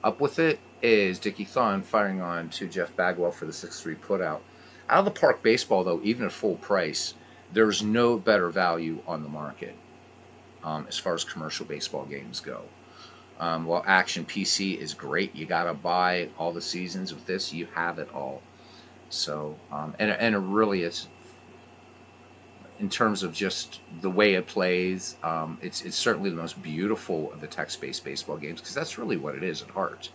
up with it is Dickie Thon firing on to Jeff Bagwell for the 6-3 putout. Out of the Park baseball, though, even at full price, there's no better value on the market as far as commercial baseball games go. While Action PC is great, you gotta buy all the seasons. With this, you have it all. So, and it really is, in terms of just the way it plays, it's certainly the most beautiful of the text-based baseball games, because that's really what it is at heart.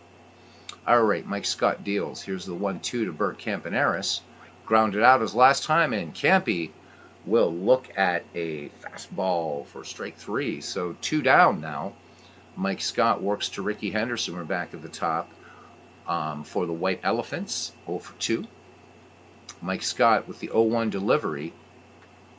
All right, Mike Scott deals. Here's the 1-2 to Bert Campaneris. Grounded out as last time, and Campy will look at a fastball for strike 3. So 2 down now. Mike Scott works to Ricky Henderson. We're back at the top for the White Elephants, 0 for 2. Mike Scott with the 0-1 delivery.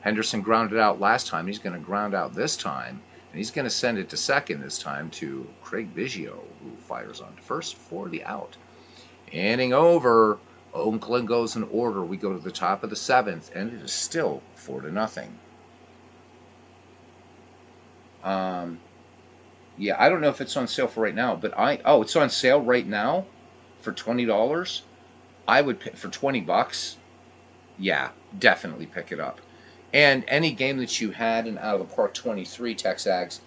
Henderson grounded out last time. He's going to ground out this time, and he's going to send it to second this time to Craig Biggio, who fires on to first for the out. Inning over. Oakland goes in order. We go to the top of the 7th, and it is still 4-0. Yeah, I don't know if it's on sale for right now, but it's on sale right now for $20. I would pick for $20. Yeah, definitely pick it up. And any game that you had in Out of the Park 23 Texags,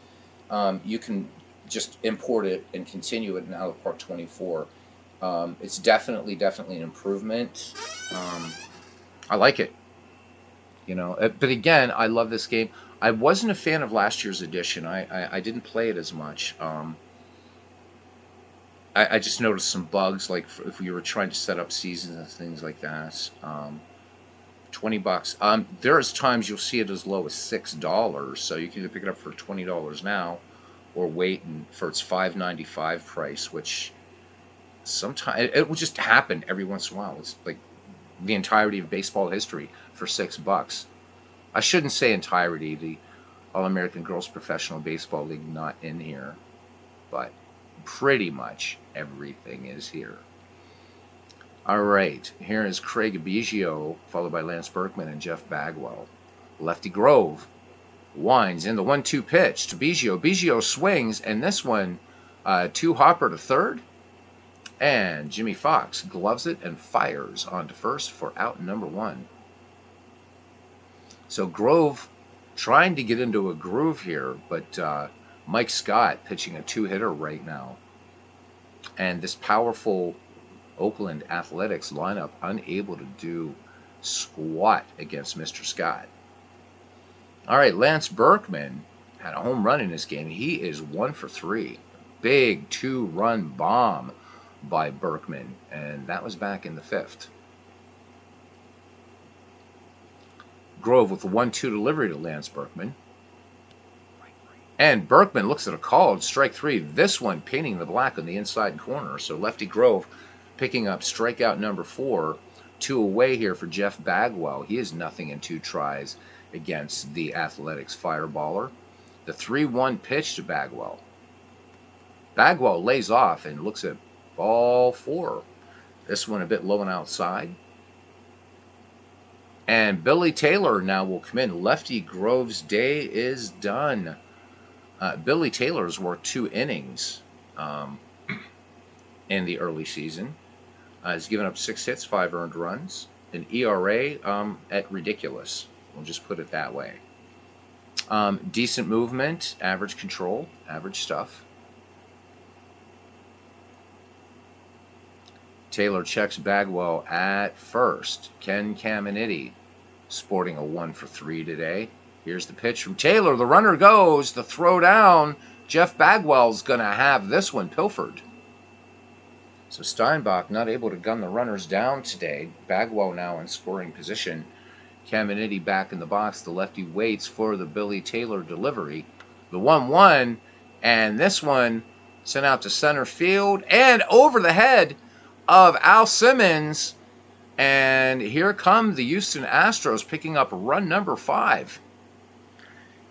you can just import it and continue it in Out of the Park 24. It's definitely an improvement. I like it. But again, I love this game. I wasn't a fan of last year's edition. I didn't play it as much. I just noticed some bugs, like if we were trying to set up seasons and things like that. $20. There's times you'll see it as low as $6, so you can either pick it up for $20 now, or wait for its $5.95 price, which sometimes it will just happen every once in a while. It's like the entirety of baseball history for $6. I shouldn't say entirety. The All-American Girls Professional Baseball League not in here, but pretty much everything is here. All right, here is Craig Biggio, followed by Lance Berkman and Jeff Bagwell. Lefty Grove winds in the 1-2 pitch to Biggio. Biggio swings, and this one, two hopper to third. And Jimmy Fox gloves it and fires onto first for out number 1. So Grove trying to get into a groove here, but Mike Scott pitching a 2-hitter right now. And this powerful Oakland Athletics lineup unable to do squat against Mr. Scott. All right, Lance Berkman had a home run in this game. He is 1 for 3. Big 2-run bomb by Berkman, and that was back in the 5th. Grove with the 1-2 delivery to Lance Berkman. And Berkman looks at a called strike 3. This one painting the black on the inside corner. So lefty Grove picking up strikeout number 4. 2 away here for Jeff Bagwell. He is nothing in 2 tries against the Athletics fireballer. The 3-1 pitch to Bagwell. Bagwell lays off and looks at ball 4. This one a bit low and outside. And Billy Taylor now will come in. Lefty Grove's day is done. Billy Taylor's worked 2 innings in the early season. He's given up 6 hits, 5 earned runs, an ERA at ridiculous. We'll just put it that way. Decent movement, average control, average stuff. Taylor checks Bagwell at first. Ken Caminiti sporting a 1 for 3 today. Here's the pitch from Taylor. The runner goes. The throw down. Jeff Bagwell's going to have this one pilfered. So Steinbach not able to gun the runners down today. Bagwell now in scoring position. Caminiti back in the box. The lefty waits for the Billy Taylor delivery. The 1-1. And this one sent out to center field and over the head of Al Simmons. And here come the Houston Astros picking up run number 5.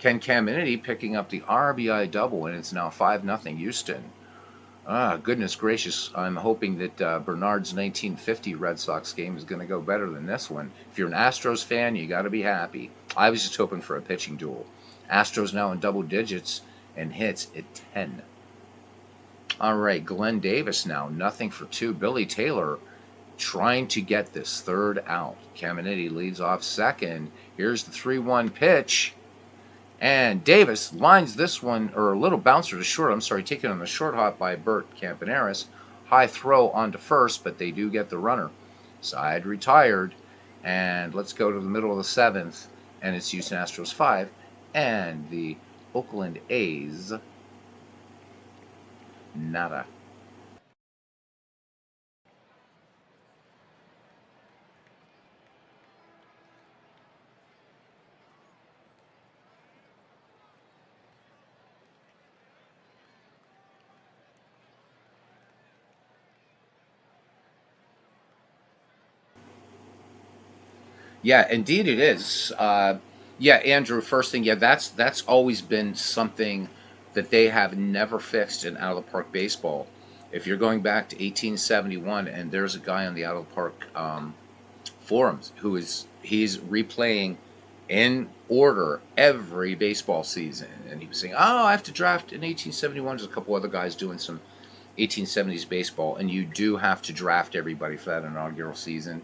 Ken Caminiti picking up the RBI double, and it's now 5-0 Houston. Goodness gracious, I'm hoping that Bernard's 1950 Red Sox game is going to go better than this one. If you're an Astros fan, you got to be happy. I was just hoping for a pitching duel. Astros now in double digits and hits at 10. All right, Glenn Davis now, 0 for 2. Billy Taylor trying to get this third out. Caminiti leads off second. Here's the 3-1 pitch. And Davis lines this one, or a little bouncer to short. I'm sorry, taken on the short hop by Bert Campaneris. High throw onto first, but they do get the runner. Side retired. And let's go to the middle of the 7th. And it's Houston Astros 5. And the Oakland A's nada. Yeah, indeed it is. Yeah, Andrew, first thing, yeah, that's always been something that they have never fixed in out of the park baseball. If you're going back to 1871, and there's a guy on the out of the park forums he's replaying in order every baseball season, and he was saying, "Oh, I have to draft in 1871." There's a couple other guys doing some 1870s baseball, and you do have to draft everybody for that inaugural season.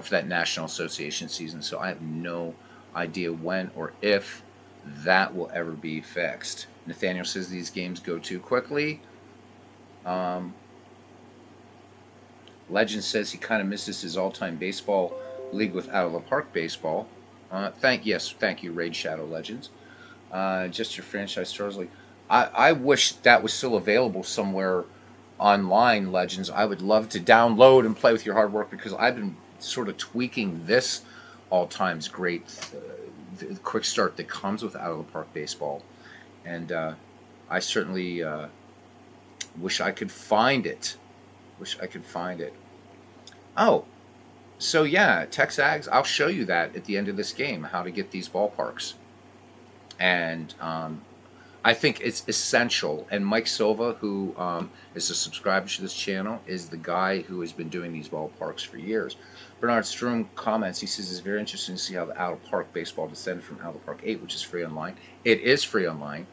For that National Association season. So I have no idea when or if that will ever be fixed. Nathaniel says these games go too quickly. Legend says he kind of misses his all-time baseball league with out of the park baseball. Thank you, Raid Shadow Legends. Just your franchise stars league. I wish that was still available somewhere online, Legends. I would love to download and play with your hard work, because I've been sort of tweaking this all-times great the quick start that comes with out of the park baseball, and I certainly Wish I could find it. Wish I could find it. Oh, so yeah, Texags. I'll show you that at the end of this game, how to get these ballparks. And I think it's essential. And Mike Silva, who is a subscriber to this channel, is the guy who has been doing these ballparks for years. Bernard Strom comments, he says it's very interesting to see how the out-of-park baseball descended from out-of-park 8, which is free online. It is free online.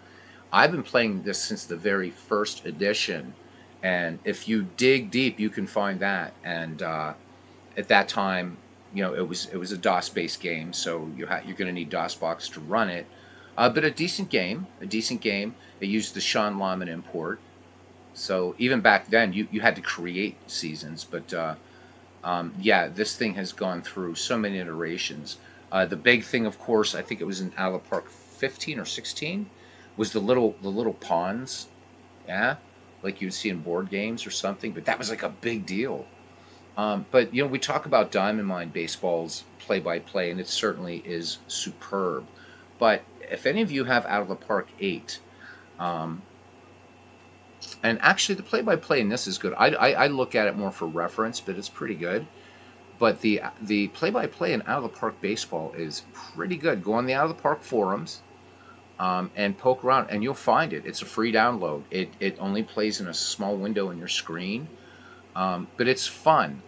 I've been playing this since the very first edition, and if you dig deep, you can find that. And at that time, you know, it was a DOS-based game, so you're going to need DOSBox to run it. But a decent game, It used the Sean Lahman import. So even back then, you had to create seasons. But yeah, this thing has gone through so many iterations. The big thing, of course, I think it was in Out of the Park 15 or 16, was the little pawns. Yeah, like you'd see in board games or something. But that was like a big deal. But you know, we talk about Diamond Mine Baseball's play-by-play, and it certainly is superb. But if any of you have Out of the Park 8, and actually the play-by-play in this is good. I look at it more for reference, but it's pretty good. But the play-by-play in Out of the Park Baseball is pretty good. Go on the Out of the Park forums and poke around, and you'll find it. It's a free download. It only plays in a small window in your screen, but it's fun.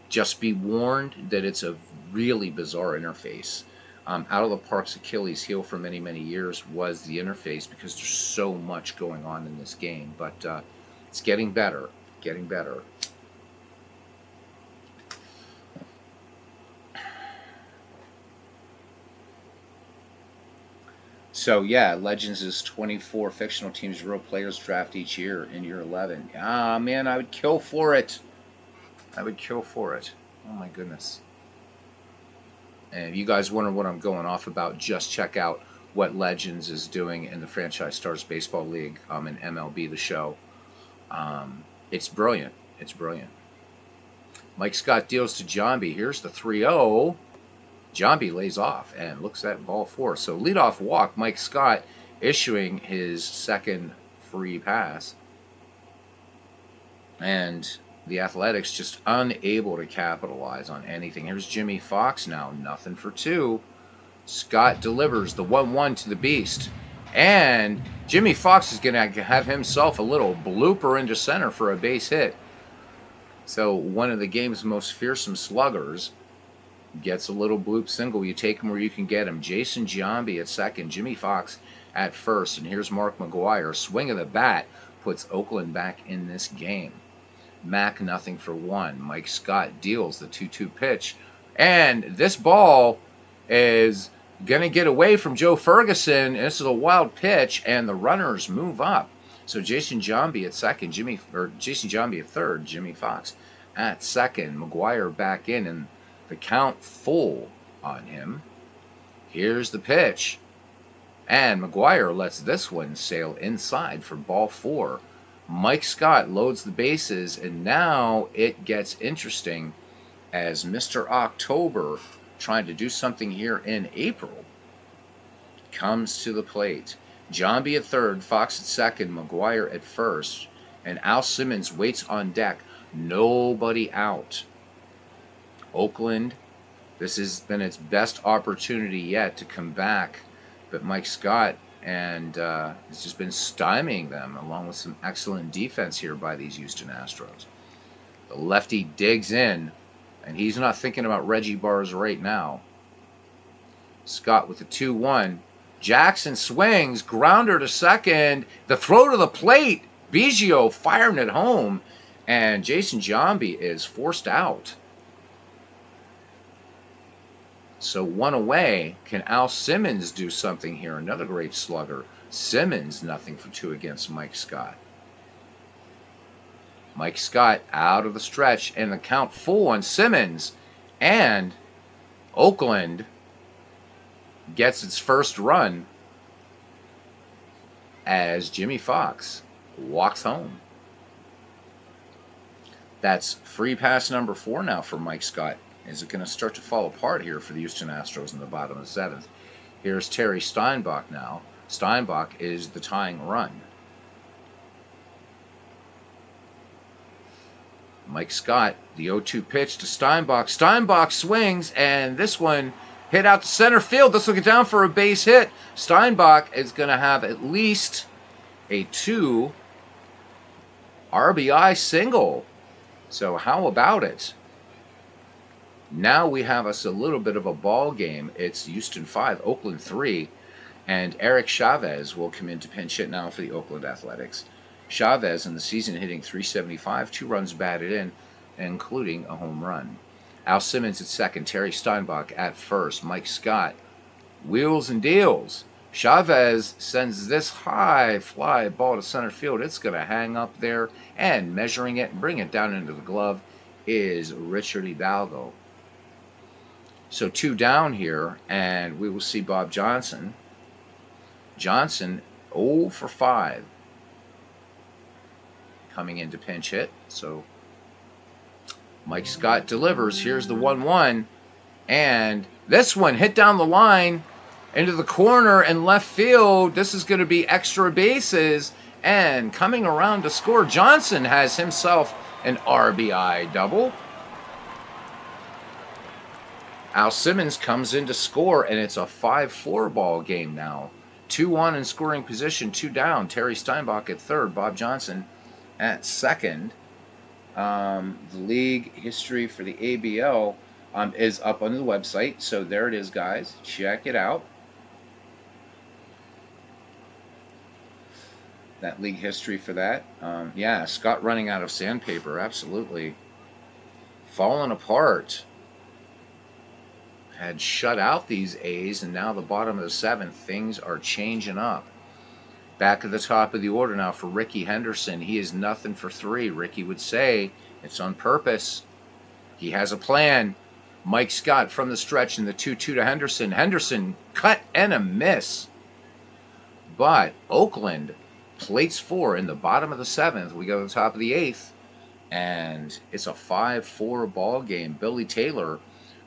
Just be warned that it's a really bizarre interface. Out of the Park's Achilles heel for many, many years was the interface, because there's so much going on in this game. But it's getting better, getting better. So yeah, Legends is 24 fictional teams, real players draft each year in year 11. Ah, man, I would kill for it. I would kill for it. Oh my goodness. And if you guys wonder what I'm going off about, just check out what Legends is doing in the Franchise Stars Baseball League in MLB The Show. It's brilliant. It's brilliant. Mike Scott deals to Jambi. Here's the 3-0. Jambi lays off and looks at ball 4. So leadoff walk, Mike Scott issuing his second free pass. And the Athletics just unable to capitalize on anything. Here's Jimmy Fox now, nothing for 2. Scott delivers the 1-1 to the Beast. And Jimmy Fox is going to have himself a little blooper into center for a base hit. So one of the game's most fearsome sluggers gets a little bloop single. You take him where you can get him. Jason Giambi at second, Jimmy Fox at first. And here's Mark McGuire. Swing of the bat puts Oakland back in this game. Mac nothing for 1. Mike Scott deals the 2-2 pitch. And this ball is going to get away from Joe Ferguson. And this is a wild pitch, and the runners move up. So Jason Giambi at second, Jason Giambi at third, Jimmy Fox at second. McGuire back in, and the count full on him. Here's the pitch. And McGuire lets this one sail inside for ball 4. Mike Scott loads the bases, and now it gets interesting as Mr. October, trying to do something here in April, comes to the plate. Giambi at third, Fox at second, McGuire at first, and Al Simmons waits on deck. Nobody out. Oakland, this has been its best opportunity yet to come back, but Mike Scott and has just been stymieing them, along with some excellent defense here by these Houston Astros. The lefty digs in, and he's not thinking about Reggie Bars right now. Scott with the 2-1. Jackson swings, grounder to second. The throw to the plate. Biggio firing it home, and Jason Giambi is forced out. So 1 away. Can Al Simmons do something here? Another great slugger. Simmons nothing for 2 against Mike Scott. Mike Scott out of the stretch, and the count full on Simmons. And Oakland gets its first run as Jimmy Fox walks home. That's free pass number 4 now for Mike Scott. Is it going to start to fall apart here for the Houston Astros in the bottom of the 7th? Here's Terry Steinbach now. Steinbach is the tying run. Mike Scott, the 0-2 pitch to Steinbach. Steinbach swings, and this one hit out to center field. This will get down for a base hit. Steinbach is going to have at least a 2 RBI single. So how about it? Now we have us a little bit of a ball game. It's Houston 5, Oakland 3, and Eric Chavez will come in to pinch hit now for the Oakland Athletics. Chavez in the season hitting .375, 2 runs batted in, including a home run. Al Simmons at second, Terry Steinbach at first, Mike Scott wheels and deals. Chavez sends this high fly ball to center field. It's going to hang up there, and measuring it and bring it down into the glove is Richard Hidalgo. So 2 down here, and we will see Bob Johnson. Johnson 0 for 5. Coming in to pinch hit. So Mike Scott delivers. Here's the 1-1. And this one hit down the line into the corner and left field. This is going to be extra bases. And coming around to score, Johnson has himself an RBI double. Al Simmons comes in to score, and it's a 5-4 ball game now. 2 on in scoring position, 2 down. Terry Steinbach at third, Bob Johnson at second. The league history for the ABL is up on the website, so there it is, guys. Check it out. That league history for that. Yeah, Scott running out of sandpaper, absolutely. Falling apart. Had shut out these A's, and now the bottom of the 7th, things are changing up. Back at the top of the order now for Ricky Henderson. He is nothing for 3. Ricky would say it's on purpose. He has a plan. Mike Scott from the stretch in the 2-2 to Henderson. Henderson cut and a miss. But Oakland plates 4 in the bottom of the 7th. We go to the top of the 8th, and it's a 5-4 ball game. Billy Taylor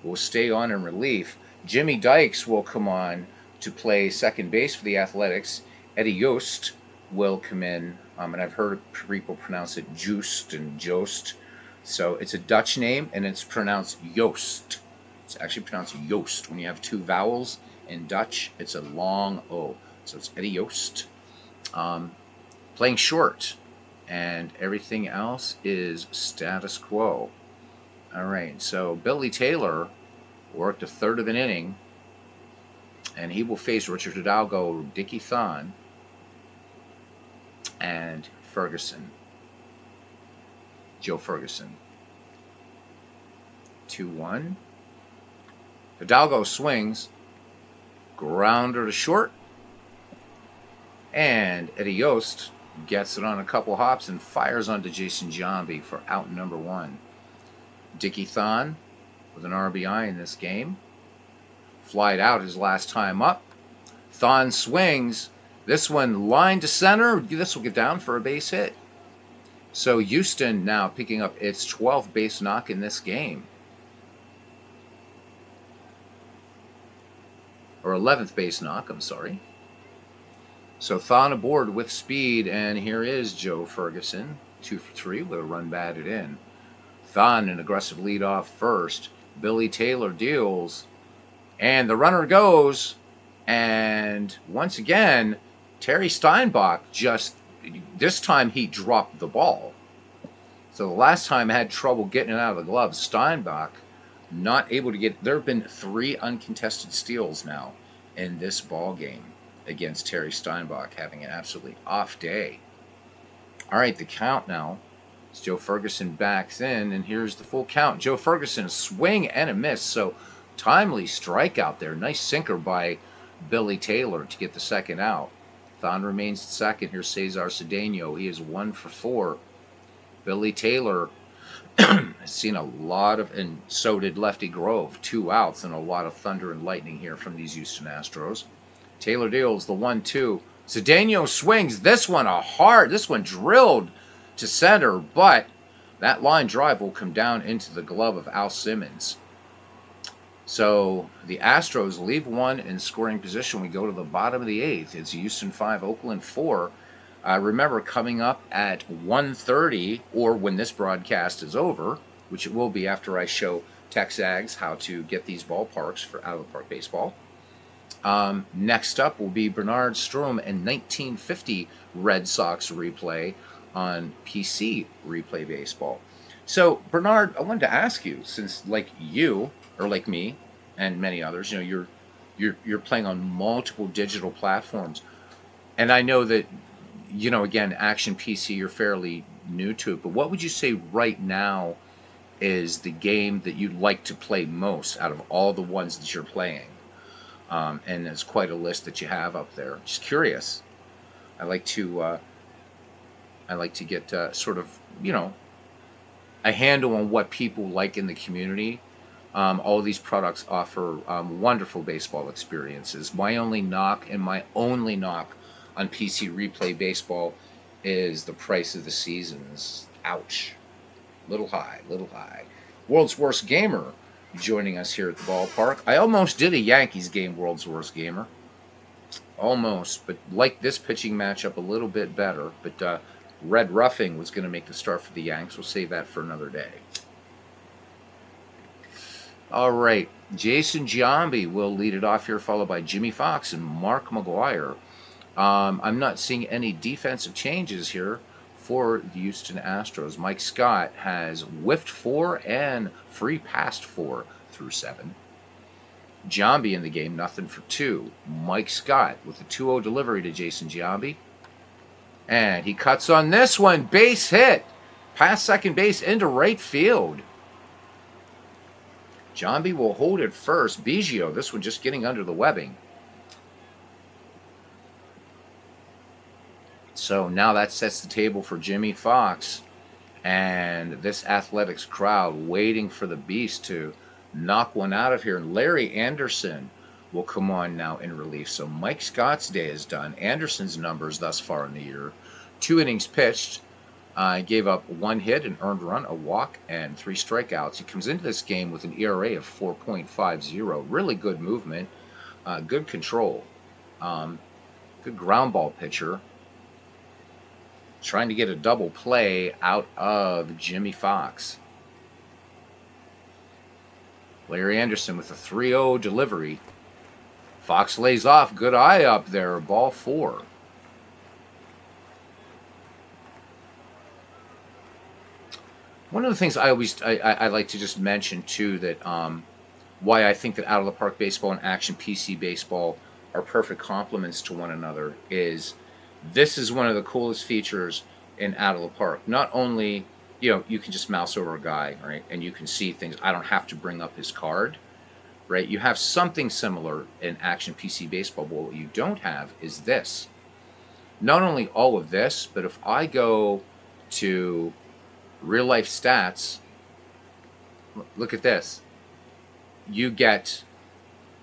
will stay on in relief. Jimmy Dykes will come on to play second base for the Athletics. Eddie Yost will come in, and I've heard people pronounce it Joost and Joost. So it's a Dutch name, and it's pronounced Joost. It's actually pronounced Joost. When you have 2 vowels in Dutch, it's a long O. So it's Eddie Yost. Playing short, and everything else is status quo. All right, so Billy Taylor worked a third of an inning, and he will face Richard Hidalgo, Dickie Thon, and Ferguson. Joe Ferguson. 2-1. Hidalgo swings. Grounder to short. And Eddie Yost gets it on a couple hops and fires onto Jason Giambi for out number 1. Dickie Thon with an RBI in this game. Flied out his last time up. Thon swings. This one line to center. This will get down for a base hit. So Houston now picking up its 12th base knock in this game. Or 11th base knock, I'm sorry. So Thon aboard with speed, and here is Joe Ferguson. 2 for 3 with a run batted in. Thon an aggressive lead off first. Billy Taylor deals, and the runner goes, and once again Terry Steinbach this time he dropped the ball. So the last time had trouble getting it out of the glove. Steinbach not able to get. There have been 3 uncontested steals now in this ball game against Terry Steinbach, having an absolutely off day. All right, the count now. Joe Ferguson backs in, and here's the full count. Joe Ferguson, a swing and a miss. So timely strikeout there. Nice sinker by Billy Taylor to get the second out. Thon remains at second. Here's Cesar Cedeno. He is 1 for 4. Billy Taylor has seen a lot of, and so did Lefty Grove, 2 outs, and a lot of thunder and lightning here from these Houston Astros. Taylor deals the 1-2. Cedeno swings. This one drilled to center, but that line drive will come down into the glove of Al Simmons. So the Astros leave 1 in scoring position. We go to the bottom of the 8th. It's Houston 5, Oakland 4. Remember, coming up at 1:30, or when this broadcast is over, which it will be after I show Texags how to get these ballparks for out of the park baseball. Next up will be Bernard Strom and 1950 Red Sox replay on PC Replay Baseball. So, Bernard, I wanted to ask you, since like you or like me and many others, you're playing on multiple digital platforms, and I know that again, Action PC, you're fairly new to it. But what would you say right now is the game that you'd like to play most out of all the ones that you're playing? And it's quite a list that you have up there. Just curious. I like to get sort of a handle on what people like in the community. All of these products offer wonderful baseball experiences. My only knock on PC Replay Baseball is the price of the seasons. Ouch. Little high, little high. World's Worst Gamer joining us here at the ballpark. I almost did a Yankees game, World's Worst Gamer. Almost, but like this pitching matchup a little bit better. But Red Ruffing was going to make the start for the Yanks. We'll save that for another day. All right, Jason Giambi will lead it off here, followed by Jimmy Fox and Mark McGuire. I'm not seeing any defensive changes here for the Houston Astros. Mike Scott has whiffed 4 and free passed 4 through 7. Giambi in the game, nothing for 2. Mike Scott with a 2-0 delivery to Jason Giambi. And he cuts on this one. Base hit. Past second base into right field. Giambi will hold it first. Biggio, this one just getting under the webbing. So now that sets the table for Jimmy Fox. And this Athletics crowd waiting for the Beast to knock one out of here. And Larry Anderson will come on now in relief. So Mike Scott's day is done. Anderson's numbers thus far in the year: 2 innings pitched, gave up 1 hit, an earned run, a walk, and 3 strikeouts. He comes into this game with an ERA of 4.50. Really good movement, good control, good ground ball pitcher. Trying to get a double play out of Jimmy Fox. Larry Anderson with a 3-0 delivery. Fox lays off. Good eye up there. Ball 4. One of the things I like to just mention too, that why I think that out of the park baseball and Action PC baseball are perfect complements to one another is this is one of the coolest features in out of the park. Not only you can just mouse over a guy, right, and you can see things. I don't have to bring up his card, right? You have something similar in Action PC baseball, but what you don't have is this. Not only all of this, but if I go to real life stats, look at this. You get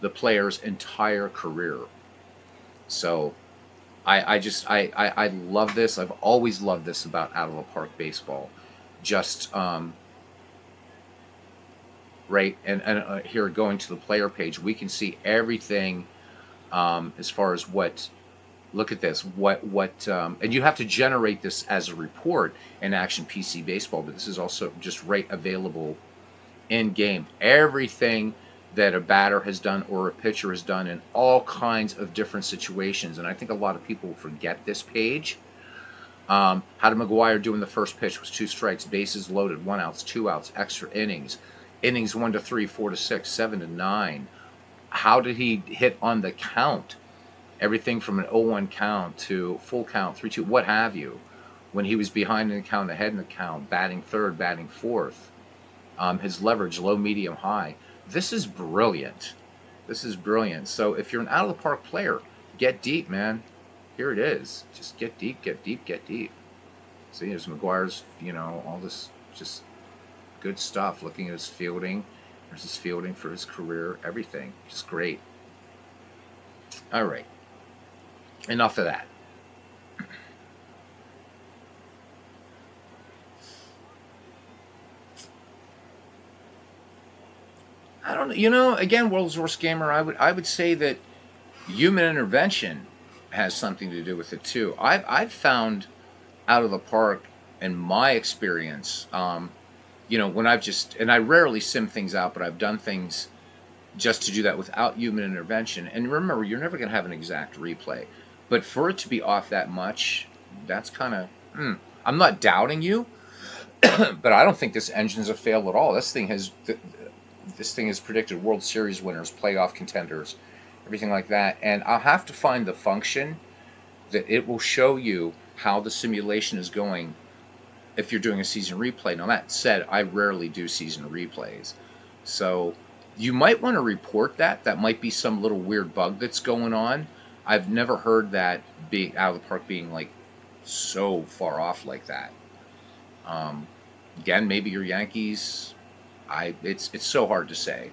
the player's entire career. So I love this. I've always loved this about out of the park baseball. Just right, and here going to the player page, we can see everything as far as what. Look at this. And you have to generate this as a report in Action PC Baseball, but this is also just right available in game. Everything that a batter has done or a pitcher has done in all kinds of different situations. And I think a lot of people forget this page. How did McGuire do in the first pitch? Was 2 strikes, bases loaded, 1 out, 2 outs, extra innings, 1 to 3, 4 to 6, 7 to 9. How did he hit on the count? Everything from an 0-1 count to full count, 3-2, what have you. When he was behind in the count, ahead in the count, batting third, batting fourth. His leverage, low, medium, high. This is brilliant. This is brilliant. So if you're an out-of-the-park player, get deep, man. Here it is. Just get deep, get deep, get deep. See, there's McGuire's, all this just good stuff. Looking at his fielding. There's his fielding for his career. Everything. Just great. All right. Enough of that. I don't, again, World's Worst Gamer, I would say that human intervention has something to do with it too. I've found out of the park, in my experience, when I've just, and I rarely sim things out, but I've done things just to do that without human intervention. And remember, you're never going to have an exact replay, but for it to be off that much, that's kind of. I'm not doubting you, but I don't think this engine's a fail at all. This thing has predicted World Series winners, playoff contenders, everything like that. And I'll have to find the function that it will show you how the simulation is going if you're doing a season replay. Now, that said, I rarely do season replays. So you might want to report that. That might be some little weird bug that's going on. I've never heard that being out of the park being like so far off like that. Again, maybe your Yankees. It's so hard to say.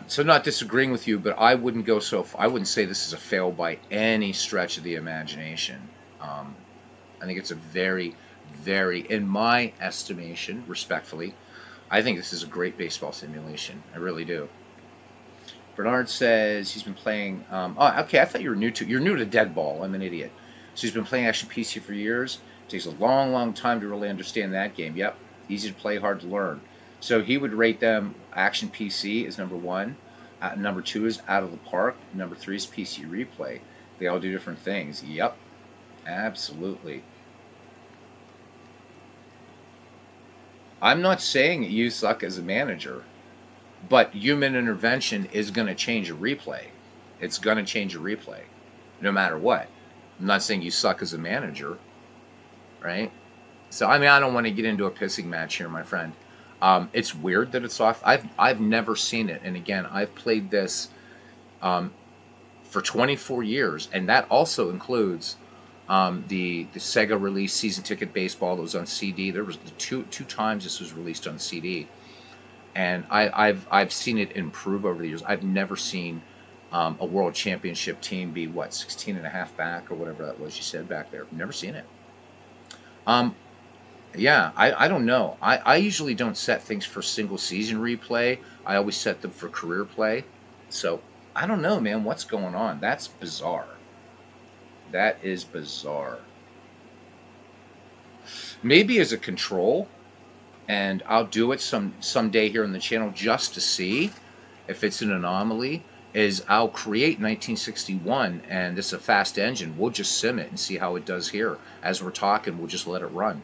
So not disagreeing with you, but I wouldn't go I wouldn't say this is a fail by any stretch of the imagination. I think it's a very, very, in my estimation, respectfully, I think this is a great baseball simulation. I really do. Bernard says he's been playing. Okay, I thought you're new to Dead Ball. I'm an idiot. So he's been playing Action PC for years. It takes a long, long time to really understand that game. Yep, easy to play, hard to learn. So he would rate them. Action PC is number 1. Number 2 is Out of the Park. Number 3 is PC Replay. They all do different things. Yep, absolutely. I'm not saying you suck as a manager, but human intervention is going to change a replay. It's going to change a replay, no matter what. I'm not saying you suck as a manager, right? So, I mean, I don't want to get into a pissing match here, my friend. It's weird that it's off. I've never seen it, and again, I've played this for 24 years, and that also includes the Sega release Season Ticket Baseball that was on CD. There was two times this was released on CD, and I've seen it improve over the years. I've never seen a World Championship team be 16 and a half back or whatever that was you said back there. Never seen it. Yeah, I don't know. I usually don't set things for single season replay. I always set them for career play. So, I don't know, man. What's going on? That's bizarre. That is bizarre. Maybe as a control, and I'll do it someday here on the channel just to see if it's an anomaly, is I'll create 1961, and this is a fast engine. We'll just sim it and see how it does here. As we're talking, we'll just let it run.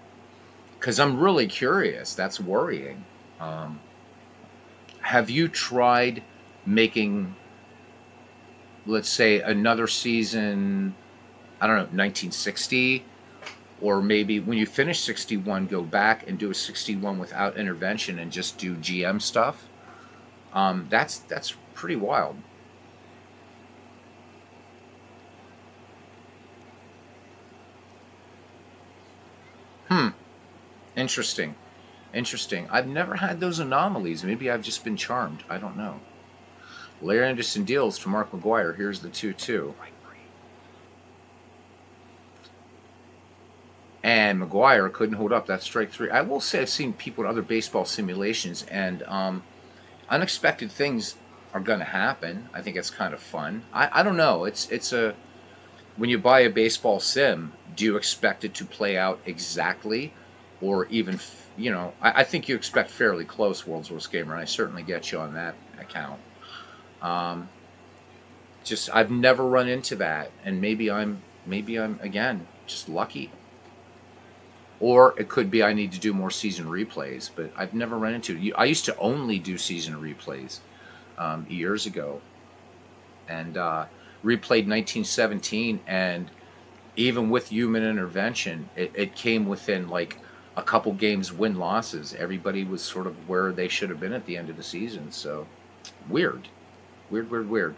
Because I'm really curious. That's worrying. Have you tried making, let's say, another season, I don't know, 1960? Or maybe when you finish 61, go back and do a 61 without intervention and just do GM stuff? That's pretty wild. Interesting. Interesting. I've never had those anomalies. Maybe I've just been charmed. I don't know. Larry Anderson deals to Mark McGwire. Here's the 2-2. And McGwire couldn't hold up. That's strike 3. I will say I've seen people in other baseball simulations, and unexpected things are going to happen. I think it's kind of fun. I don't know. It's a... When you buy a baseball sim, do you expect it to play out exactly? Or even, I think you expect fairly close, World's Worst Gamer, and I certainly get you on that account. I've never run into that, and maybe I'm again just lucky. Or it could be I need to do more season replays, but I've never run into it. I used to only do season replays years ago, and replayed 1917, and even with human intervention, it came within like a couple games win-losses. Everybody was sort of where they should have been at the end of the season. So, weird. Weird.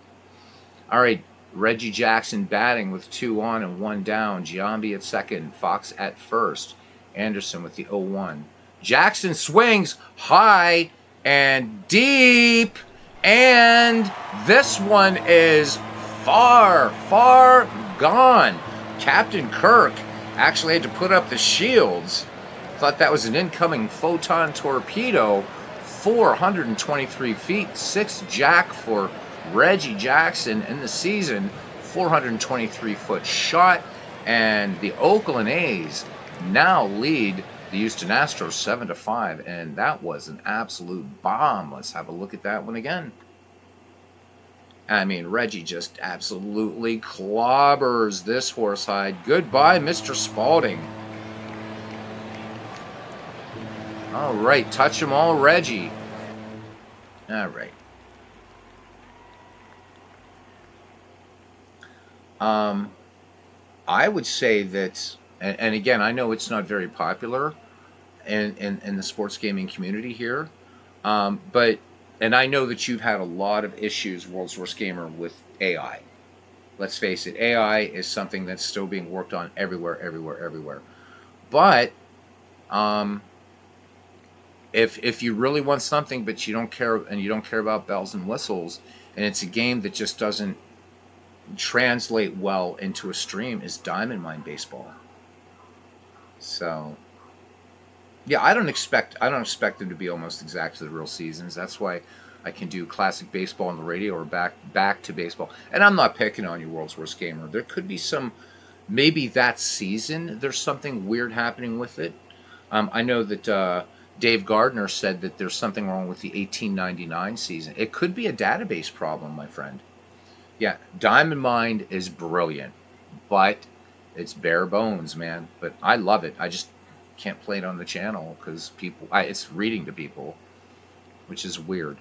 All right, Reggie Jackson batting with 2 on and 1 down. Giambi at second. Fox at first. Anderson with the 0-1. Jackson swings high and deep. And this one is far, far gone. Captain Kirk actually had to put up the shields. Thought that was an incoming photon torpedo. 423 feet, 6 jack for Reggie Jackson in the season. 423-foot shot, and the Oakland A's now lead the Houston Astros 7-5, and that was an absolute bomb. Let's have a look at that one again. I mean, Reggie just absolutely clobbers this horsehide. Goodbye, Mr. Spalding. All right, touch 'em all, Reggie. All right. I would say that, and again, I know it's not very popular in the sports gaming community here, but, and I know that you've had a lot of issues, World's Worst Gamer, with AI. Let's face it, AI is something that's still being worked on everywhere. But if you really want something, but you don't care, and you don't care about bells and whistles, and it's a game that just doesn't translate well into a stream, is Diamond Mine Baseball. So yeah, I don't expect them to be almost exact to the real seasons. That's why I can do classic baseball on the radio, or back to baseball. And I'm not picking on you, World's Worst Gamer. There could be some, maybe that season there's something weird happening with it. I know that Dave Gardner said that there's something wrong with the 1899 season. It could be a database problem, my friend. Yeah, Diamond Mine is brilliant, but it's bare bones, man. But I love it. I just can't play it on the channel because it's reading to people, which is weird.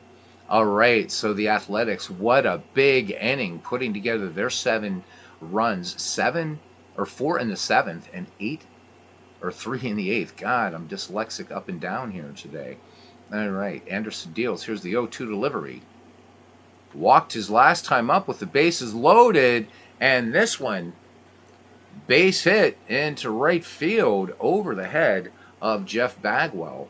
All right, so the Athletics, what a big inning, putting together their 7 runs, 4 in the 7th and 3 in the 8th. God, I'm dyslexic up and down here today. All right, Anderson deals. Here's the 0-2 delivery. Walked his last time up with the bases loaded, and this one, base hit into right field over the head of Jeff Bagwell.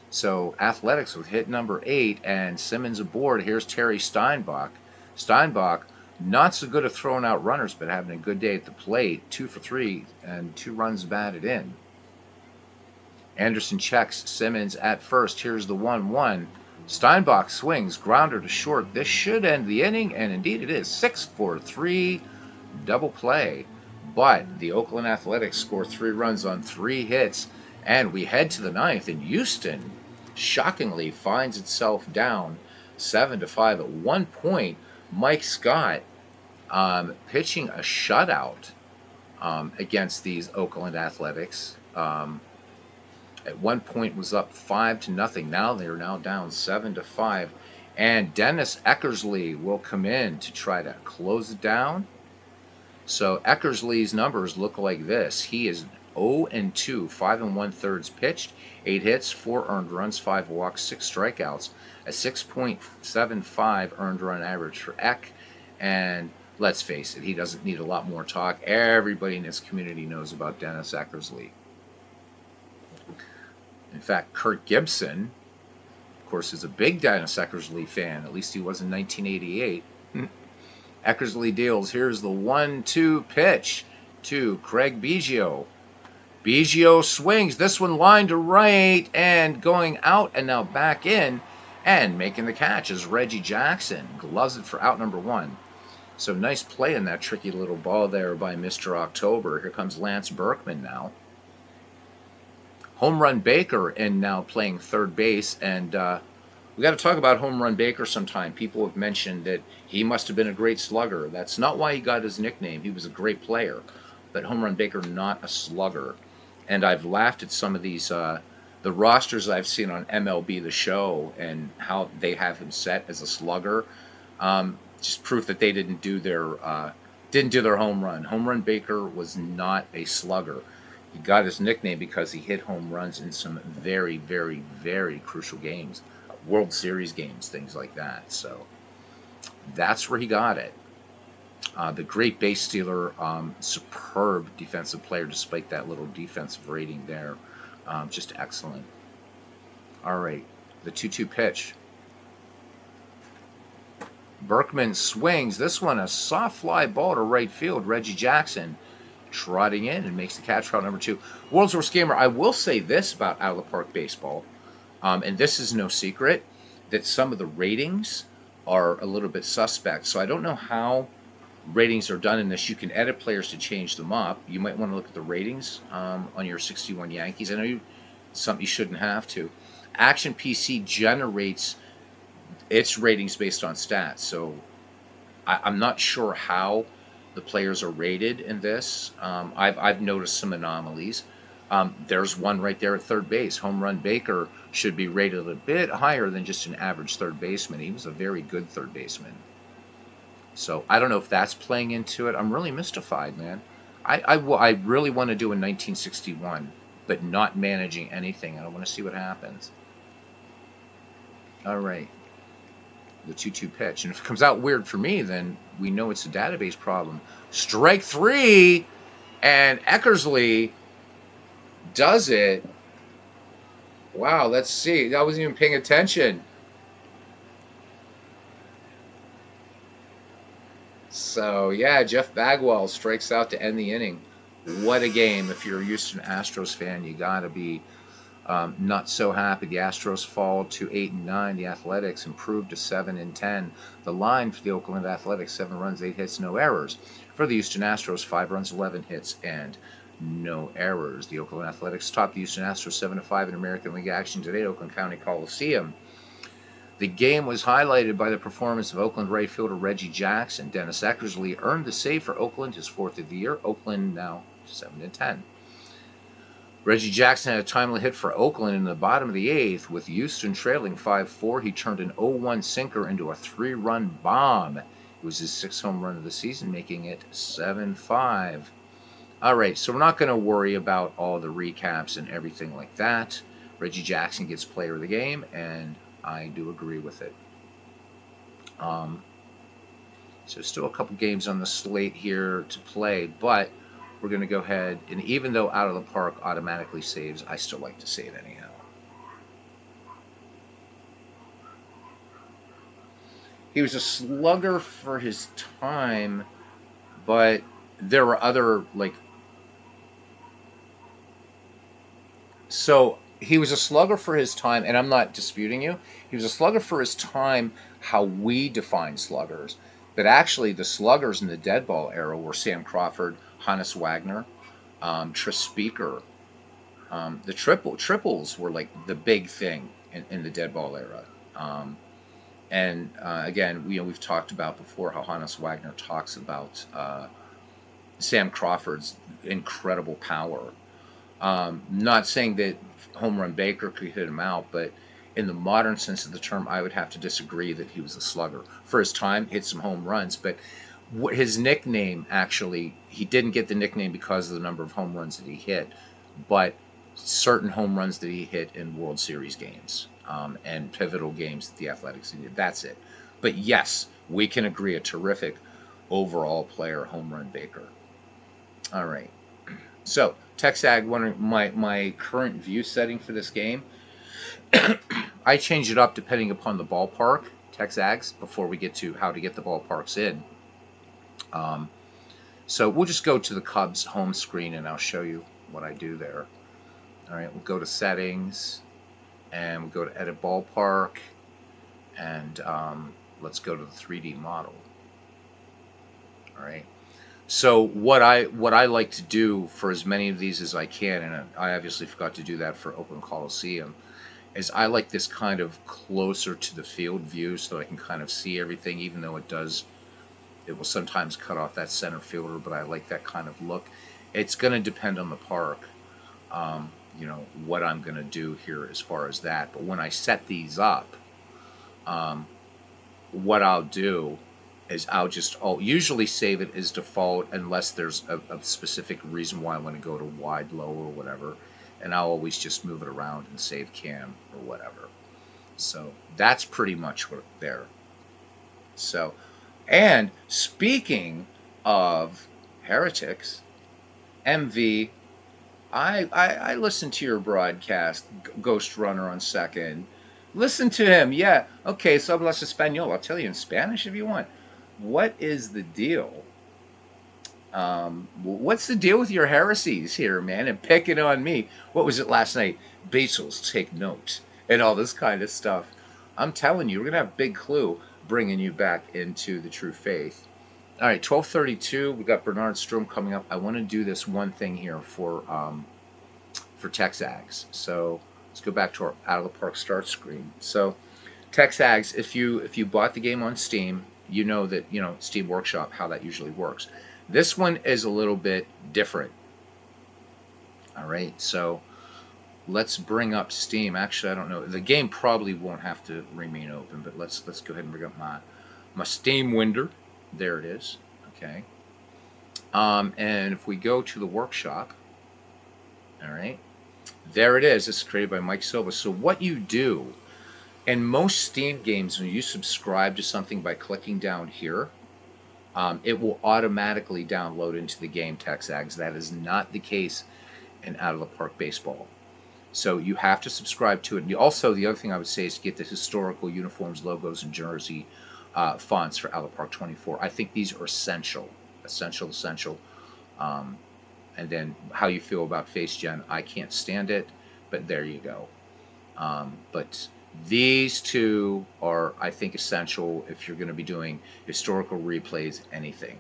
So Athletics with hit number 8, and Simmons aboard. Here's Terry Steinbach. Steinbach, not so good at throwing out runners, but having a good day at the plate. 2 for 3 and 2 runs batted in. Anderson checks Simmons at first. Here's the 1-1. Steinbach swings, grounder to short. This should end the inning, and indeed it is. 6-4-3, double play. But the Oakland Athletics score 3 runs on 3 hits, and we head to the 9th, and Houston shockingly finds itself down 7-5. At one point, Mike Scott pitching a shutout against these Oakland Athletics. At one point was up 5-0. Now they are down 7-5, and Dennis Eckersley will come in to try to close it down. So Eckersley's numbers look like this. He is 0-2, 5 1/3 pitched, 8 hits, 4 earned runs, 5 walks, 6 strikeouts, a 6.75 earned run average for Eck. And let's face it, he doesn't need a lot more talk. Everybody in this community knows about Dennis Eckersley. In fact, Kurt Gibson, of course, is a big Dennis Eckersley fan. At least he was in 1988. Eckersley deals. Here's the 1-2 pitch to Craig Biggio. Biggio swings. This one lined to right and going out, and now back in, and making the catch is Reggie Jackson. Gloves it for out number 1. So nice play in that tricky little ball there by Mr. October. Here comes Lance Berkman now. Home Run Baker in now playing third base, and we got to talk about Home Run Baker sometime. People have mentioned that he must have been a great slugger. That's not why he got his nickname. He was a great player, but Home Run Baker, not a slugger. And I've laughed at some of these the rosters I've seen on MLB The Show and how they have him set as a slugger. Just proof that they didn't do their home run. Home Run Baker was not a slugger. He got his nickname because he hit home runs in some very, very, very crucial games. World Series games, things like that. So that's where he got it. The great base stealer, superb defensive player despite that little defensive rating there. Just excellent. All right, the 2-2 pitch. Berkman swings. This one a soft fly ball to right field. Reggie Jackson trotting in and makes the catch for out number 2. World's Worst Gamer, I will say this about Out of the Park Baseball, and this is no secret, that some of the ratings are a little bit suspect. So I don't know how ratings are done in this, you can edit players to change them up. You might want to look at the ratings on your 61 Yankees. I know something you shouldn't have to. Action PC generates its ratings based on stats, so I'm not sure how the players are rated in this. I've noticed some anomalies. There's one right there at third base. Home Run Baker should be rated a bit higher than just an average third baseman. He was a very good third baseman. So I don't know if that's playing into it. I'm really mystified, man. I really want to do a 1961, but not managing anything. I want to see what happens. All right. The 2-2 pitch. And if it comes out weird for me, then we know it's a database problem. Strike three, and Eckersley does it. Wow, let's see. I wasn't even paying attention. So, yeah, Jeff Bagwell strikes out to end the inning. What a game. If you're a Houston Astros fan, you got to be not so happy. The Astros fall to 8-9. The Athletics improved to 7-10. The line for the Oakland Athletics: 7 runs, 8 hits, no errors. For the Houston Astros: 5 runs, 11 hits, and no errors. The Oakland Athletics topped the Houston Astros 7-5 in American League action today at Oakland County Coliseum. The game was highlighted by the performance of Oakland right fielder Reggie Jackson. Dennis Eckersley earned the save for Oakland, his 4th of the year. Oakland now 7-10. Reggie Jackson had a timely hit for Oakland in the bottom of the 8th. With Houston trailing 5-4, he turned an 0-1 sinker into a 3-run bomb. It was his 6th home run of the season, making it 7-5. All right, so we're not going to worry about all the recaps and everything like that. Reggie Jackson gets player of the game, and I do agree with it. So still a couple games on the slate here to play, but we're going to go ahead, and even though Out of the Park automatically saves, I still like to save anyhow. He was a slugger for his time, but there were other, like... So he was a slugger for his time, and I'm not disputing you. He was a slugger for his time, how we define sluggers. But actually, the sluggers in the dead ball era were Sam Crawford, Hannes Wagner, Tris Speaker. The triples were like the big thing in the dead ball era. Again, we've talked about before how Hannes Wagner talks about Sam Crawford's incredible power. Not saying that Home Run Baker could hit him out, but in the modern sense of the term, I would have to disagree that he was a slugger. For his time, hit some home runs, but his nickname, actually, he didn't get the nickname because of the number of home runs that he hit, but certain home runs that he hit in World Series games and pivotal games that the Athletics needed. That's it. But yes, we can agree, a terrific overall player, Home Run Baker. All right. So, TexAg, my current view setting for this game, I change it up depending upon the ballpark, TexAgs, before we get to how to get the ballparks in. So we'll just go to the Cubs home screen and I'll show you what I do there. All right, we'll go to settings and we'll go to edit ballpark, and let's go to the 3D model. All right. So what I like to do for as many of these as I can, and I obviously forgot to do that for Oakland Coliseum, is I like this kind of closer to the field view so that I can kind of see everything, even though it will sometimes cut off that center fielder, but I like that kind of look. It's going to depend on the park, what I'm going to do here as far as that. But when I set these up, what I'll do is I'll usually save it as default unless there's a specific reason why I want to go to wide, low, or whatever. And I'll always just move it around and save cam or whatever. So that's pretty much what there. So, and speaking of heretics, MV, I listened to your broadcast, Ghost Runner on Second. Listen to him, yeah. Okay, so hablas español. I'll tell you in Spanish if you want. What is the deal? What's the deal with your heresies here, man? And picking on me. What was it last night? Bezos, take note. And all this kind of stuff. I'm telling you, we're going to have Big Clue bringing you back into the true faith. All right, 12:32. We got Bernard Strom coming up. I want to do this one thing here for Texags. So let's go back to our out of the park start screen. So Texags, if you bought the game on Steam, you know that Steam Workshop, how that usually works. This one is a little bit different. All right, so let's bring up Steam. Actually, I don't know. The game probably won't have to remain open, but let's go ahead and bring up my Steam window. There it is. Okay. And if we go to the workshop, all right, there it is. It's created by Mike Silva. So what you do in most Steam games, when you subscribe to something by clicking down here, it will automatically download into the game Texags. That is not the case in Out of the Park Baseball. So you have to subscribe to it. And also, the other thing I would say is to get the historical uniforms, logos, and jersey fonts for Out of the Park 24. I think these are essential. Essential. And then how you feel about Face Gen, I can't stand it, but there you go. But these two are, I think, essential if you're going to be doing historical replays, anything.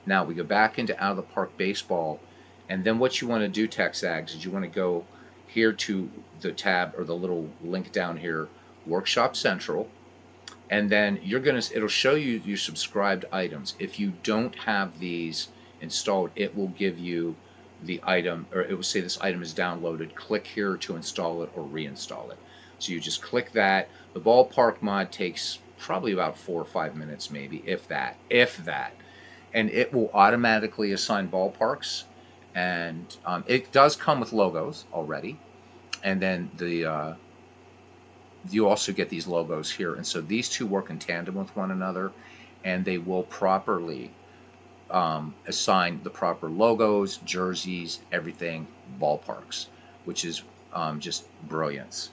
Now we go back into Out of the Park Baseball, and then what you want to do, Texags, is you want to go here to the tab or the little link down here, Workshop Central, and then it'll show you your subscribed items. If you don't have these installed, it will give you the item, or it will say this item is downloaded. Click here to install it or reinstall it. So you just click that. The ballpark mod takes probably about 4 or 5 minutes, maybe, if that. And it will automatically assign ballparks. And it does come with logos already. And then you also get these logos here. And so these two work in tandem with one another, and they will properly assign the proper logos, jerseys, everything, ballparks, which is just brilliance.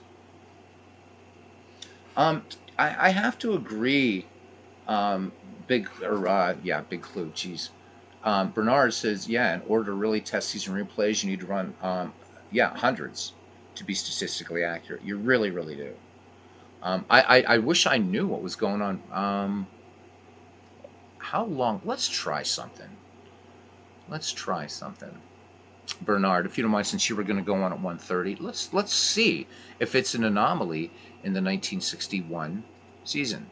I have to agree. Big Clue. Jeez. Bernard says, yeah, in order to really test season replays, you need to run, hundreds to be statistically accurate. You really, really do. I wish I knew what was going on. How long? Let's try something. Bernard, if you don't mind, since you were going to go on at 1:30, let's see if it's an anomaly in the 1961 season.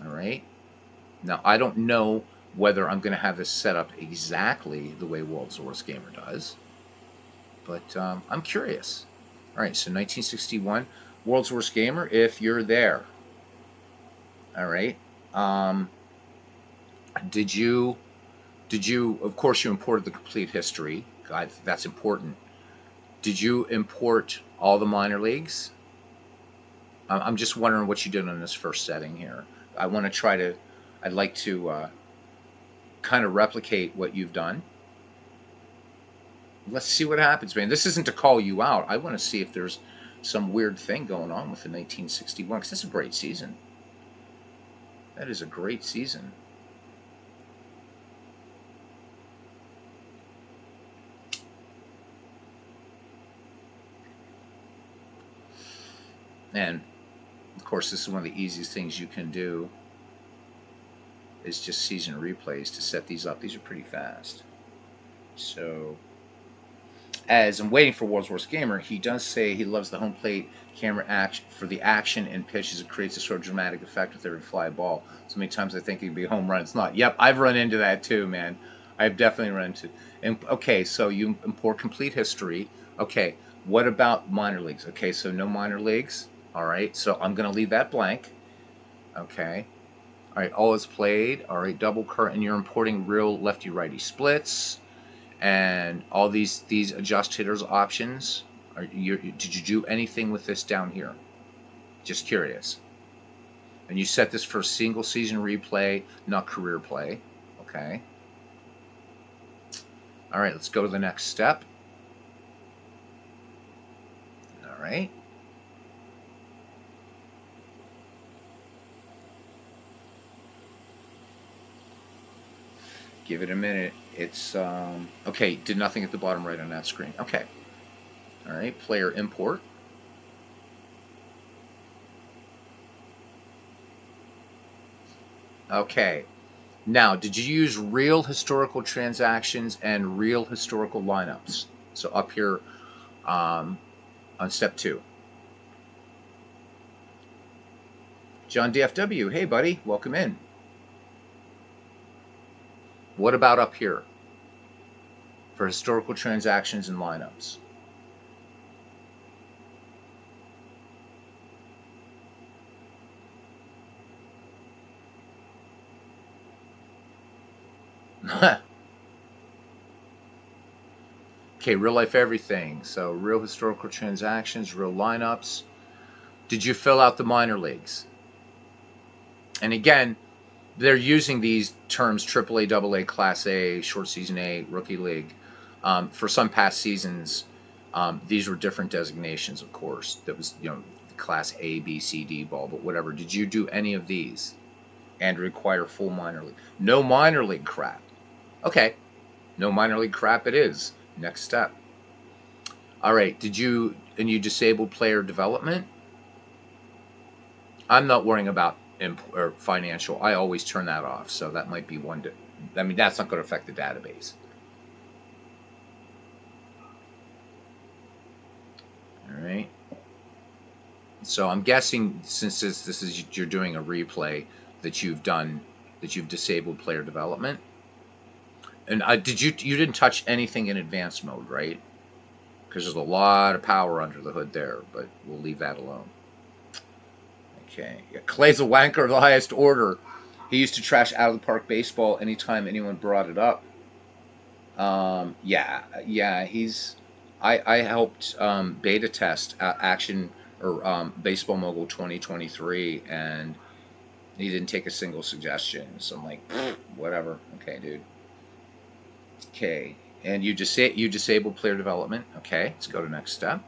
All right. Now, I don't know whether I'm going to have this set up exactly the way World's Worst Gamer does, but I'm curious. All right, so 1961, World's Worst Gamer, if you're there. All right. Did you, of course, you imported the complete history. God, that's important. Did you import all the minor leagues? I'm just wondering what you did on this first setting here. I'd like to kind of replicate what you've done. Let's see what happens, man. This isn't to call you out. I want to see if there's some weird thing going on with the 1961, because that's a great season. That is a great season. And, of course, this is one of the easiest things you can do is just season replays to set these up. These are pretty fast. So, as I'm waiting for World's Worst Gamer, he does say he loves the home plate camera action for the action and pitches. It creates a sort of dramatic effect with every fly ball. So many times I think it'd be a home run. It's not. Yep, I've run into that too, man. I've definitely run into. And okay, so you import complete history. Okay, what about minor leagues? Okay, so no minor leagues. All right, so I'm going to leave that blank. Okay. All right, all is played. All right, double current, and you're importing real lefty-righty splits, and all these adjust hitters options. Did you do anything with this down here? Just curious. And you set this for single season replay, not career play. Okay. All right, let's go to the next step. All right. Give it a minute. It's okay. Did nothing at the bottom right on that screen. Okay. All right. Player import. Okay. Now, did you use real historical transactions and real historical lineups? So up here on step 2. John DFW, hey buddy, welcome in. What about up here for historical transactions and lineups? Okay, real life everything. So real historical transactions, real lineups. Did you fill out the minor leagues? And again, they're using these terms AAA, AA, Class A, Short Season A, Rookie League. For some past seasons, these were different designations, of course. That was, Class A, B, C, D ball, but whatever. Did you do any of these and require full minor league? No minor league crap. Okay, no minor league crap it is. Next step. All right, you disabled player development? I'm not worrying about or financial. I always turn that off, so that might be one. That's not going to affect the database. All right. So I'm guessing since this is you're doing a replay that you've disabled player development. And you didn't touch anything in advanced mode, right? Because there's a lot of power under the hood there, but we'll leave that alone. Okay. Yeah, Clay's a wanker of the highest order. He used to trash out of the park baseball anytime anyone brought it up. Yeah. I helped beta test Action or Baseball Mogul 2023, and he didn't take a single suggestion. So I'm like, whatever. Okay, dude. Okay, and you disabled player development. Okay, let's go to next step.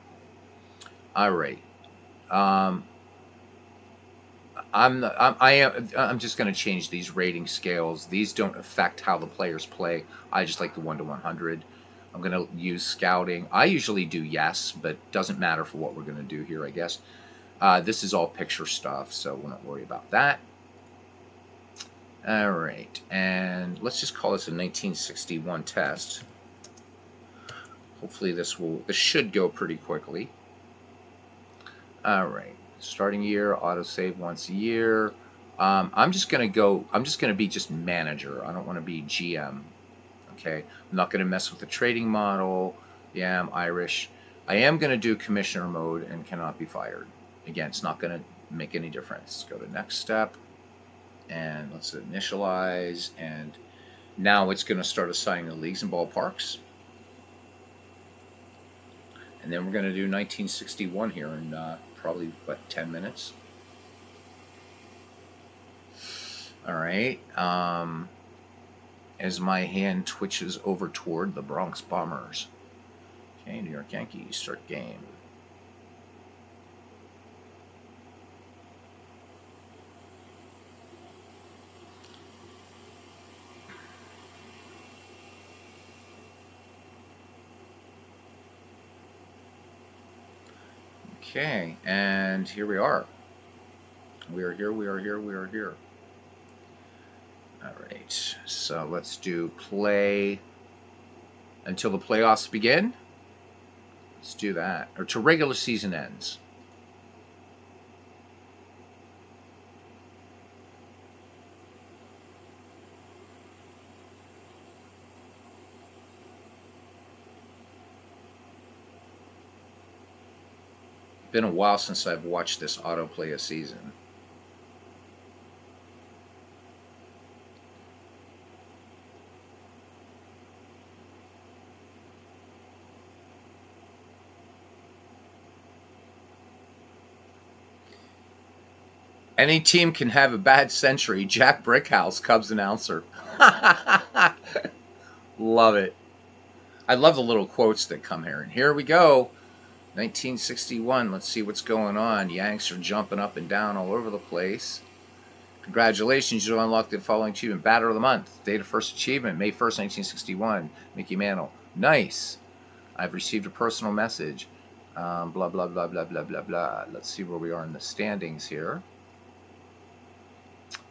All right. I'm just going to change these rating scales. These don't affect how the players play. I just like the 1 to 100. I'm going to use scouting. I usually do yes, but doesn't matter for what we're going to do here, I guess. This is all picture stuff, so we'll not worry about that. All right, and let's just call this a 1961 test. Hopefully this should go pretty quickly. All right. Starting year, autosave once a year. I'm just gonna be just manager. I don't want to be GM. Okay. I'm not gonna mess with the trading model. Yeah, I'm Irish. I am gonna do commissioner mode and cannot be fired. Again, it's not gonna make any difference. Go to next step, and let's initialize. And now it's gonna start assigning the leagues and ballparks. And then we're gonna do 1961 here in probably 10 minutes. All right. As my hand twitches over toward the Bronx Bombers. Okay, New York Yankees start game. Okay, and here we are. We are here. All right, so let's do play until the playoffs begin. Let's do that, or till regular season ends. Been a while since I've watched this autoplay a season. Any team can have a bad century. Jack Brickhouse, Cubs announcer. Love it. I love the little quotes that come here. And here we go. 1961. Let's see what's going on. Yanks are jumping up and down all over the place. Congratulations, you unlocked the following achievement. Batter of the month. Date of first achievement, May 1st, 1961. Mickey Mantle. Nice. I've received a personal message. Blah, blah, blah, blah, blah, blah, blah. Let's see where we are in the standings here.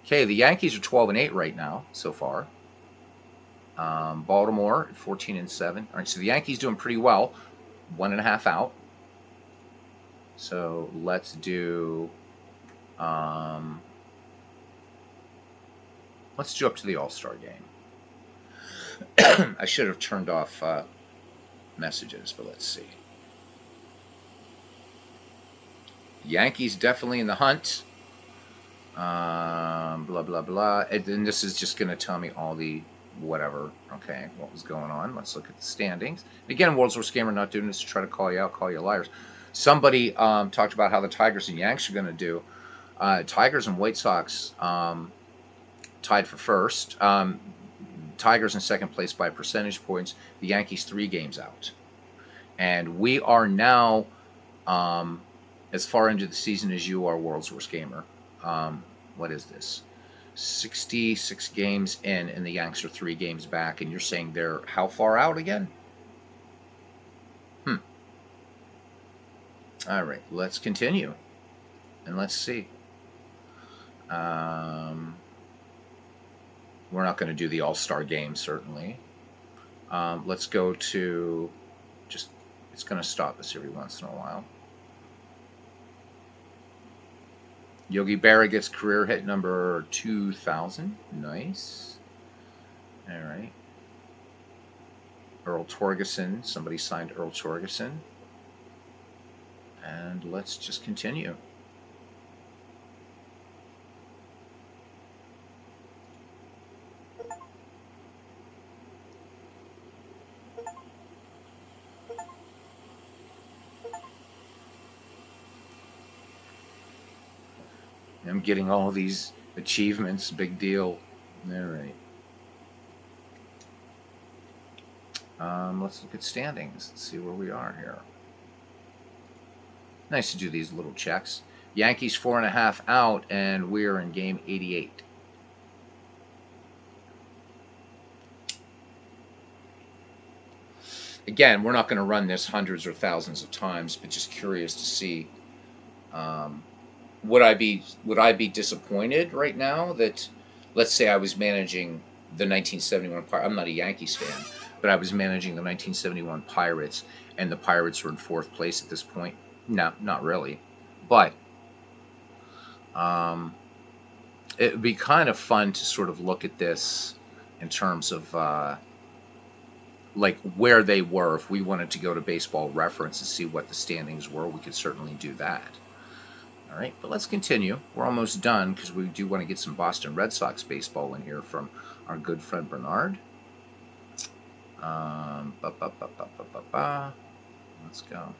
Okay, the Yankees are 12-8 right now so far. Baltimore 14-7. All right, so the Yankees doing pretty well. 1.5 out. So let's do let's do up to the All-Star game. I should have turned off messages, but let's see. Yankees definitely in the hunt. Blah blah blah. And then this is just going to tell me all the whatever. Okay, what was going on? Let's look at the standings. Again, World's Worst Gamer not doing this to try to call you out, call you liars. Somebody talked about how the Tigers and Yanks are going to do. Tigers and White Sox tied for first. Tigers in second place by percentage points. The Yankees 3 games out. And we are now as far into the season as you are, World's Worst Gamer. What is this? 66 games in, and the Yanks are 3 games back. And you're saying they're how far out again? All right, let's continue. And let's see. We're not going to do the All-Star game, certainly. Let's go to just, it's going to stop us every once in a while. Yogi Berra gets career hit number 2,000. Nice. All right. Earl Torgeson. Somebody signed Earl Torgeson. And let's just continue. I'm getting all these achievements. Big deal. All right. Let's look at standings. Let's see where we are here. Nice to do these little checks. Yankees 4.5 out, and we're in game 88. Again, we're not going to run this hundreds or thousands of times, but just curious to see. Would I be disappointed right now that, let's say, I was managing the 1971 Pirates? I'm not a Yankees fan, but I was managing the 1971 Pirates, and the Pirates were in 4th place at this point. No, not really, but it would be kind of fun to sort of look at this in terms of like where they were. If we wanted to go to Baseball Reference and see what the standings were, we could certainly do that. All right, but let's continue. We're almost done because we do want to get some Boston Red Sox baseball in here from our good friend Bernard. Let's go.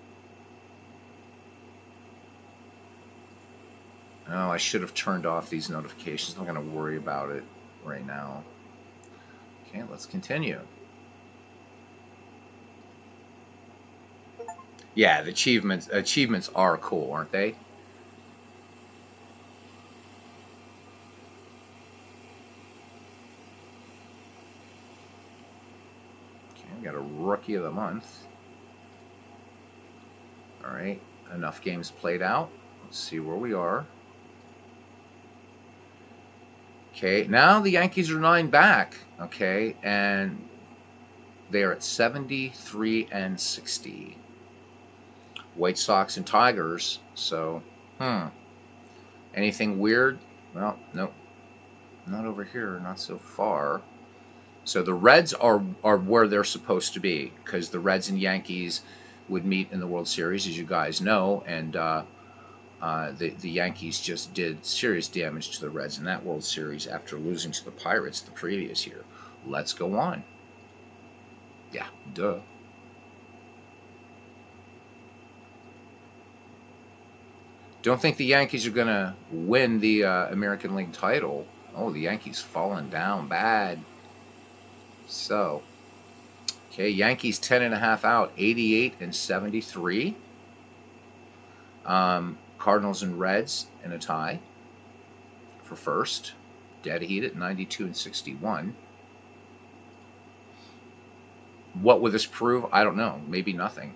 Oh, I should have turned off these notifications. I'm not going to worry about it right now. Okay, let's continue. Yeah, the achievements are cool, aren't they? Okay, we got a Rookie of the Month. All right, enough games played out. Let's see where we are. Okay, now the Yankees are 9 back. Okay, and they are at 73-60. White Sox and Tigers. So, anything weird? Well, nope. Not over here. Not so far. So the Reds are where they're supposed to be, because the Reds and Yankees would meet in the World Series, as you guys know, and the Yankees just did serious damage to the Reds in that World Series after losing to the Pirates the previous year. Let's go on. Yeah, duh. Don't think the Yankees are going to win the American League title. Oh, the Yankees falling down bad. So, okay, Yankees 10.5 out, 88-73. Cardinals and Reds in a tie for first. Dead heat at 92-61. What would this prove? I don't know. Maybe nothing.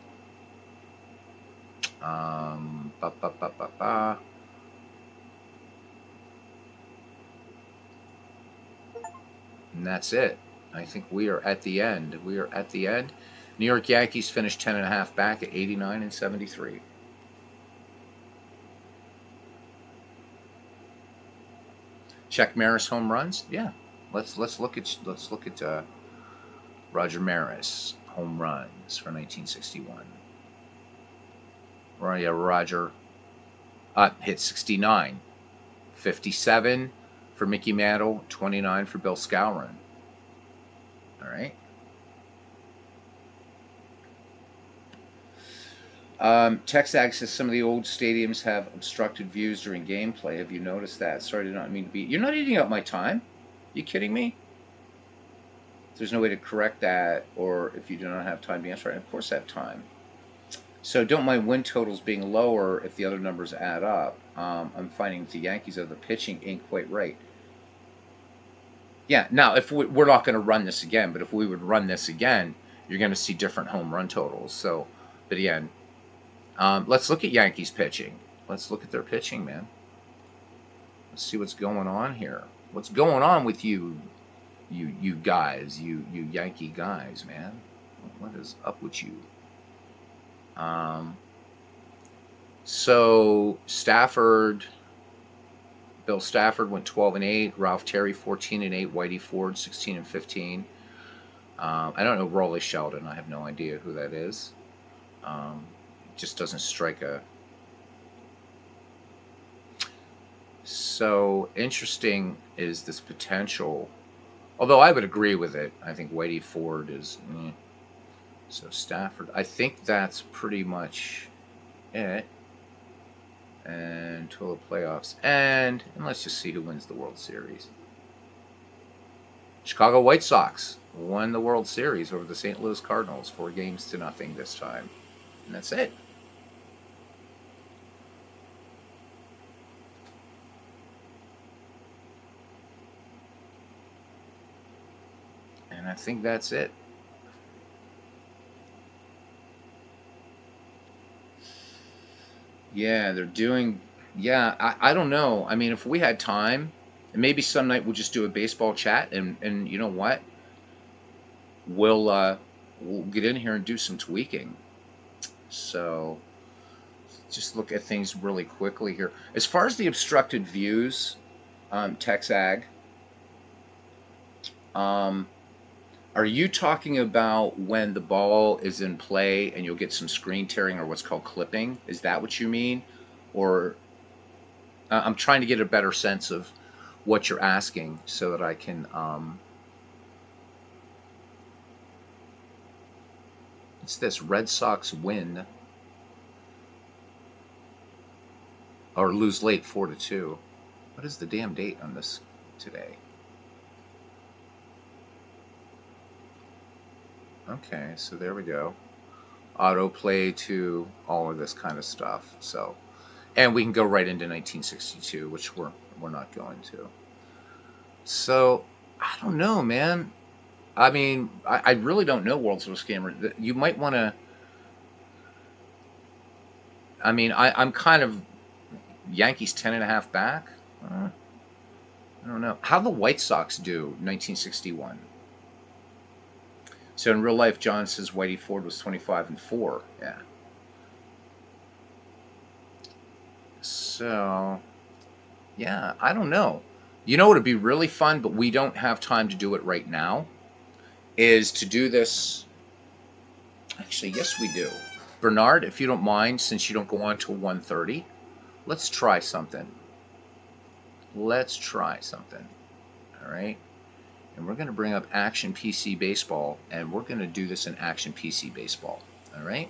And that's it. I think we are at the end. We are at the end. New York Yankees finished 10.5 back at 89 and 73. Check Maris home runs. Yeah, let's look at Roger Maris home runs for 1961. Yeah, Roger hit 69, 57 for Mickey Mantle, 29 for Bill Skowron. All right. Texag says some of the old stadiums have obstructed views during gameplay. Have you noticed that? Sorry, did not mean to be. You're not eating up my time. You kidding me? There's no way to correct that, or if you do not have time to answer it. Of course, I have time. So don't mind win totals being lower if the other numbers add up. I'm finding the Yankees of the pitching ain't quite right. Yeah. Now, if we're not going to run this again, but if we would run this again, you're going to see different home run totals. So, but again. Let's look at Yankees pitching. Let's look at their pitching, man. Let's see what's going on here. What's going on with you guys, you Yankee guys, man? What is up with you? So Stafford, Bill Stafford went 12-8. Ralph Terry 14-8. Whitey Ford 16-15. I don't know Raleigh Sheldon. I have no idea who that is. Just doesn't strike a. So interesting is this potential, although I would agree with it. I think Whitey Ford is. So Stafford, I think that's pretty much it. And total playoffs, and let's just see who wins the World Series. Chicago White Sox won the World Series over the St. Louis Cardinals, 4-0 this time, and that's it. And I think that's it. Yeah, they're doing. Yeah, I don't know. I mean, if we had time, and maybe some night we'll just do a baseball chat, and you know what? We'll get in here and do some tweaking. So just look at things really quickly here. As far as the obstructed views, TexAg, are you talking about when the ball is in play and you'll get some screen tearing or what's called clipping? Is that what you mean? Or I'm trying to get a better sense of what you're asking so that I can. It's this Red Sox win or lose late 4-2. What is the damn date on this today? Okay, so there we go. Autoplay to all of this kind of stuff. So, and we can go right into 1962, which we're not going to. So, I don't know, man. I mean, I really don't know World Series Scammer. You might want to. I mean, I'm kind of Yankees 10.5 back. I don't know how the White Sox do 1961. So in real life, John says Whitey Ford was 25-4. Yeah. So, yeah, I don't know. You know what would be really fun, but we don't have time to do it right now, is to do this. Actually, yes, we do. Bernard, if you don't mind, since you don't go on till 1:30, let's try something. Let's try something. All right? And we're going to bring up Action PC Baseball, and we're going to do this in Action PC Baseball. All right?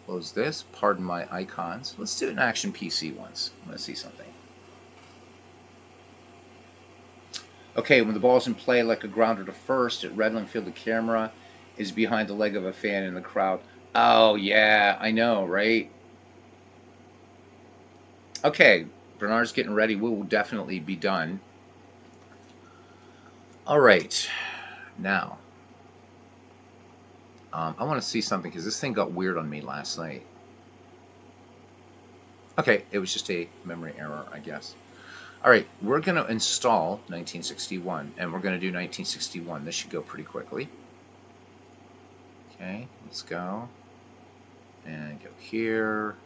Close this. Pardon my icons. Let's do it in Action PC once. I want to see something. Okay, when the ball's in play like a grounder to first at Redland Field, the camera is behind the leg of a fan in the crowd. Oh, yeah, I know, right? Okay, Bernard's getting ready. We will definitely be done. All right, now, I want to see something because this thing got weird on me last night. Okay, it was just a memory error, I guess. All right, we're going to install 1961, and we're going to do 1961. This should go pretty quickly. Okay, let's go. And go here.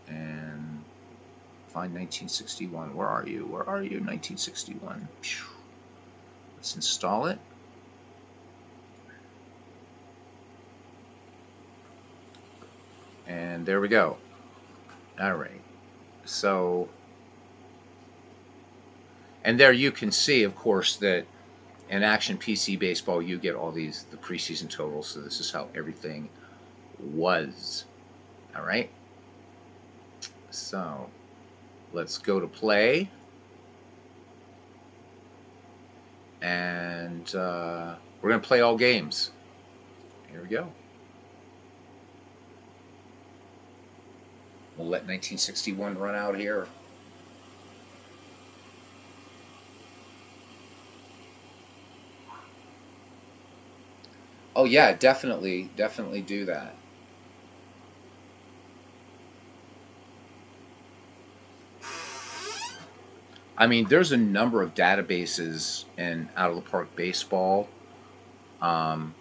And find 1961. Where are you? Where are you? 1961. Let's install it. And there we go. All right. So, and there you can see, of course, that in Action PC Baseball, you get all the preseason totals. So this is how everything was. All right. So let's go to play. And we're going to play all games. Here we go. We'll let 1961 run out here. Oh yeah, definitely do that. I mean, there's a number of databases in Out of the Park Baseball. Um,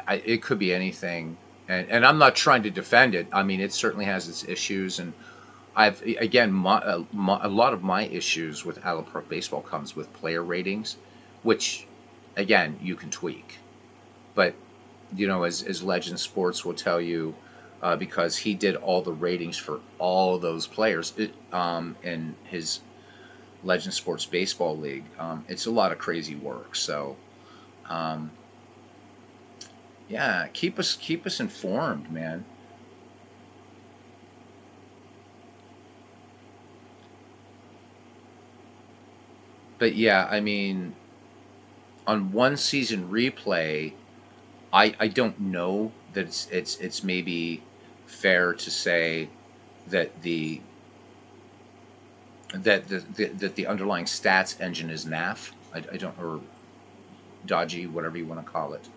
it could be anything, and I'm not trying to defend it. I mean, it certainly has its issues, and I've again a lot of my issues with Out of the Park Baseball comes with player ratings, which again you can tweak, but you know, as Legend Sports will tell you, because he did all the ratings for all those players in his Legend Sports Baseball League. It's a lot of crazy work. So, um, yeah, keep us informed, man. But yeah, I mean, on one season replay, I don't know that it's maybe fair to say that the underlying stats engine is NAF. I don't, or dodgy, whatever you want to call it.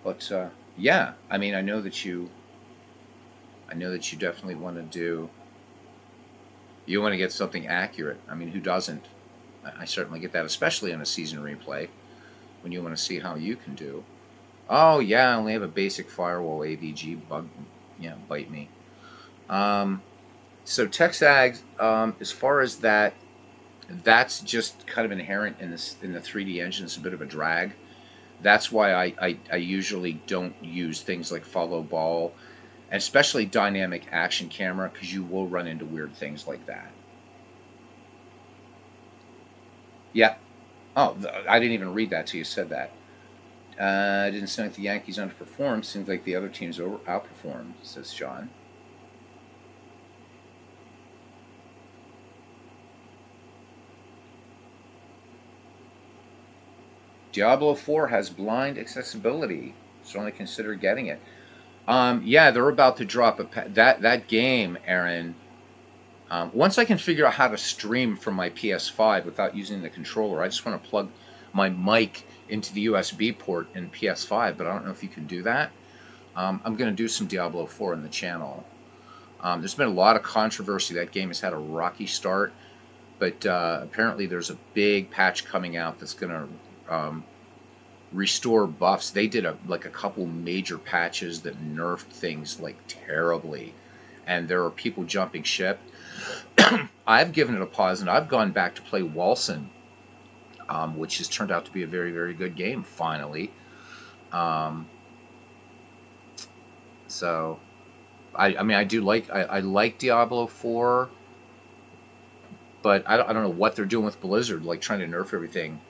But yeah, I mean, I know that you definitely want to do. You want to get something accurate. I mean, who doesn't? I certainly get that, especially on a season replay when you want to see how you can do. Oh yeah, I only have a basic firewall AVG bug. Yeah, bite me. Um, so TexAgs, as far as that, that's just kind of inherent in this in the 3D engine. It's a bit of a drag. That's why I usually don't use things like follow ball, and especially dynamic action camera, because you will run into weird things like that. Yeah. Oh, I didn't even read that till you said that. It didn't seem like the Yankees underperformed. Seems like the other teams outperformed, says John. Diablo 4 has blind accessibility. Certainly consider getting it. Yeah, they're about to drop that game, Aaron. Once I can figure out how to stream from my PS5 without using the controller, I just want to plug my mic into the USB port in PS5, but I don't know if you can do that. I'm going to do some Diablo 4 in the channel. There's been a lot of controversy. That game has had a rocky start, but apparently there's a big patch coming out that's going to restore buffs. They did like a couple major patches that nerfed things like terribly, and there are people jumping ship. I've given it a pause, and I've gone back to play Walson, which has turned out to be a very, very good game, finally. Um, so, I mean, I like Diablo 4, but I don't know what they're doing with Blizzard, like trying to nerf everything.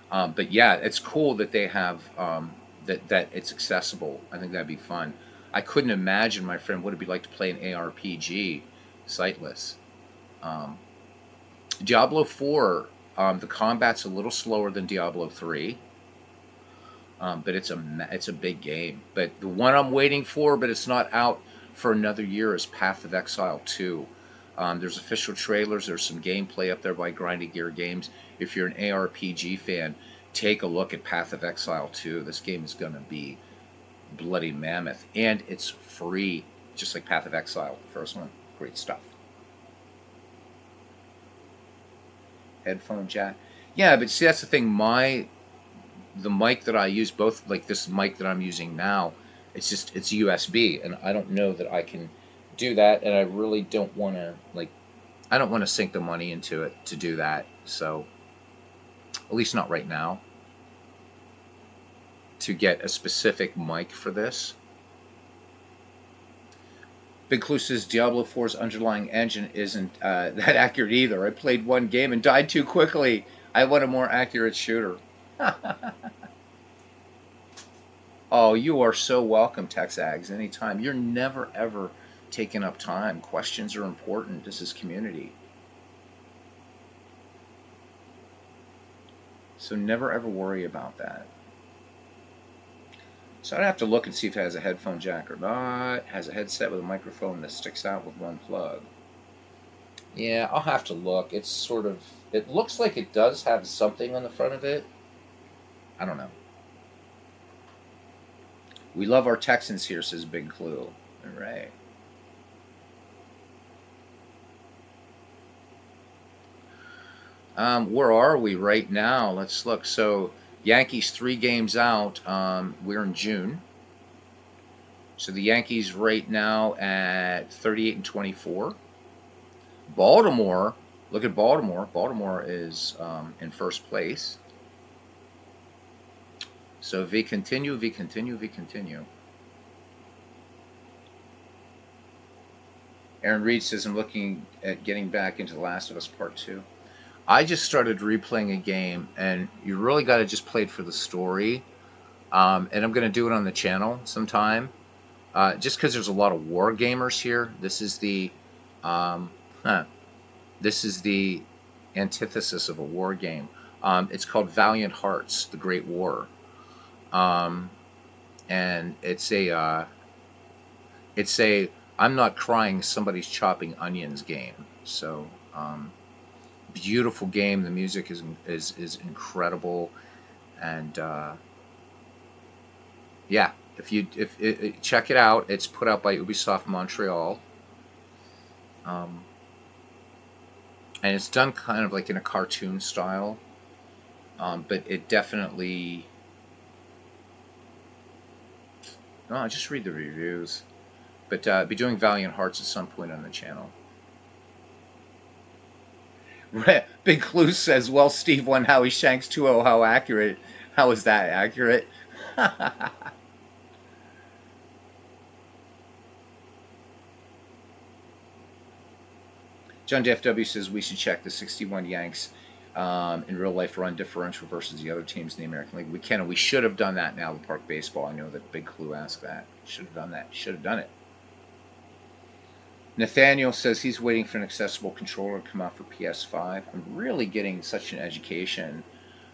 But yeah, it's cool that they have that it's accessible. I think that'd be fun. I couldn't imagine, my friend, what it'd be like to play an ARPG sightless. Um, Diablo 4, the combat's a little slower than Diablo 3, but it's a big game. But the one I'm waiting for, but it's not out for another year, is Path of Exile 2. There's official trailers. There's some gameplay up there by Grinding Gear Games. If you're an ARPG fan, take a look at Path of Exile 2. This game is going to be bloody mammoth, and it's free, just like Path of Exile, the first one. Great stuff. headphone jack. Yeah, but see, that's the thing. The mic that I use, both like this mic that I'm using now, it's USB, and I don't know that I can do that, and I really don't want to I don't want to sink the money into it to do that. So at least not right now. To get a specific mic for this. Big Clue says Diablo 4's underlying engine isn't that accurate either. I played one game and died too quickly. I want a more accurate shooter. Oh, you are so welcome, Texags, anytime. You're never, ever taking up time. Questions are important. This is community. So never, ever worry about that. So I'd have to look and see if it has a headphone jack or not. It has a headset with a microphone that sticks out with one plug. Yeah, I'll have to look. It's sort of... It looks like it does have something on the front of it. I don't know. We love our Texans here, says Big Clue. All right. Where are we right now? Let's look. So Yankees 3 games out. We're in June. So the Yankees right now at 38-24. Baltimore, look at Baltimore. Baltimore is in first place. So we continue. Aaron Reed says, I'm looking at getting back into The Last of Us Part 2. I just started replaying a game, and you really got to just play it for the story. And I'm going to do it on the channel sometime. Just because there's a lot of war gamers here. This is the this is the antithesis of a war game. It's called Valiant Hearts: The Great War, and it's a I'm not crying, somebody's chopping onions game. So beautiful game. The music is incredible, and yeah. If check it out, it's put out by Ubisoft Montreal, and it's done kind of like in a cartoon style, but it definitely. Oh, just read the reviews, but be doing Valiant Hearts at some point on the channel. Big Clue says, "Well, Steve won Howie Shanks 2-0. How accurate? How is that accurate?" John DFW says we should check the 61 Yanks in real life run differential versus the other teams in the American League. We can, and we should have done that in Allen Park Baseball. I know that Big Clue asked that. Should have done that. Should have done it. Nathaniel says he's waiting for an accessible controller to come out for PS5. I'm really getting such an education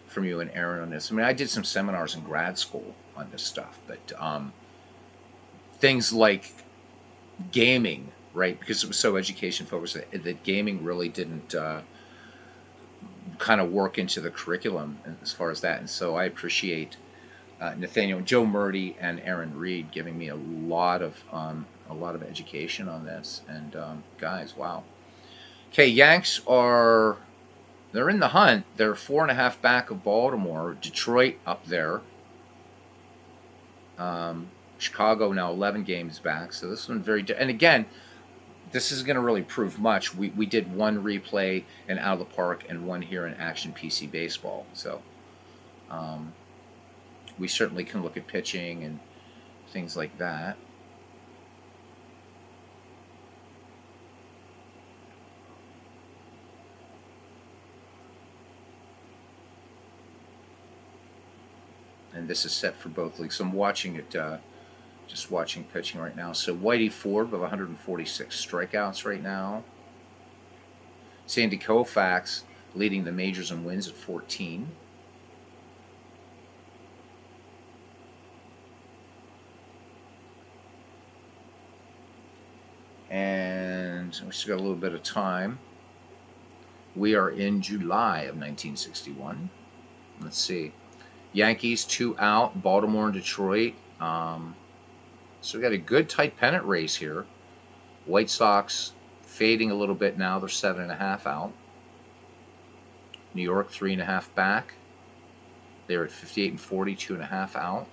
from you and Aaron on this. I mean, I did some seminars in grad school on this stuff, but things like gaming, right? Because it was so education focused that gaming really didn't kind of work into the curriculum as far as that. And so I appreciate Nathaniel, Joe Murdy, and Aaron Reed giving me a lot of education on this. And guys, wow. Okay, Yanks they're in the hunt. They're 4.5 back of Baltimore. Detroit up there. Chicago now 11 games back. So this one and again, this isn't going to really prove much. We did one replay in Out of the Park and one here in Action PC Baseball. So we certainly can look at pitching and things like that. And this is set for both leagues. So I'm watching it, just watching pitching right now. So Whitey Ford with 146 strikeouts right now. Sandy Koufax leading the majors in wins at 14. And we still got a little bit of time. We are in July of 1961. Let's see. Yankees 2 out, Baltimore and Detroit. So we got a good tight pennant race here. White Sox fading a little bit now. They're 7.5 out. New York 3.5 back. They're at 58 and 40, 2.5 out.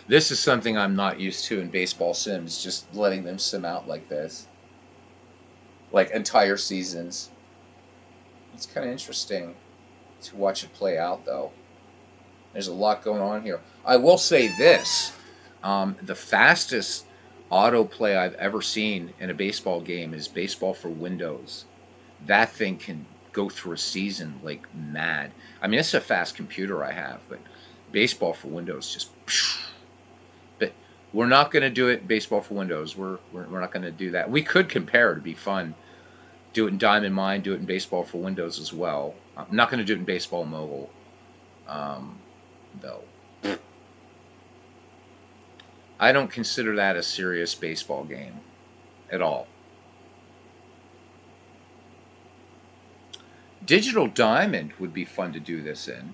This is something I'm not used to in baseball sims, just letting them sim out like this. Like entire seasons. It's kind of interesting to watch it play out, though. There's a lot going on here. I will say this. The fastest autoplay I've ever seen in a baseball game is Baseball for Windows. That thing can go through a season like mad. I mean, it's a fast computer I have, but Baseball for Windows just... But we're not going to do it Baseball for Windows. We're not going to do that. We could compare. It'd be fun. Do it in Diamond Mine. Do it in Baseball for Windows as well. I'm not going to do it in Baseball Mobile, though. I don't consider that a serious baseball game at all. Digital Diamond would be fun to do this in.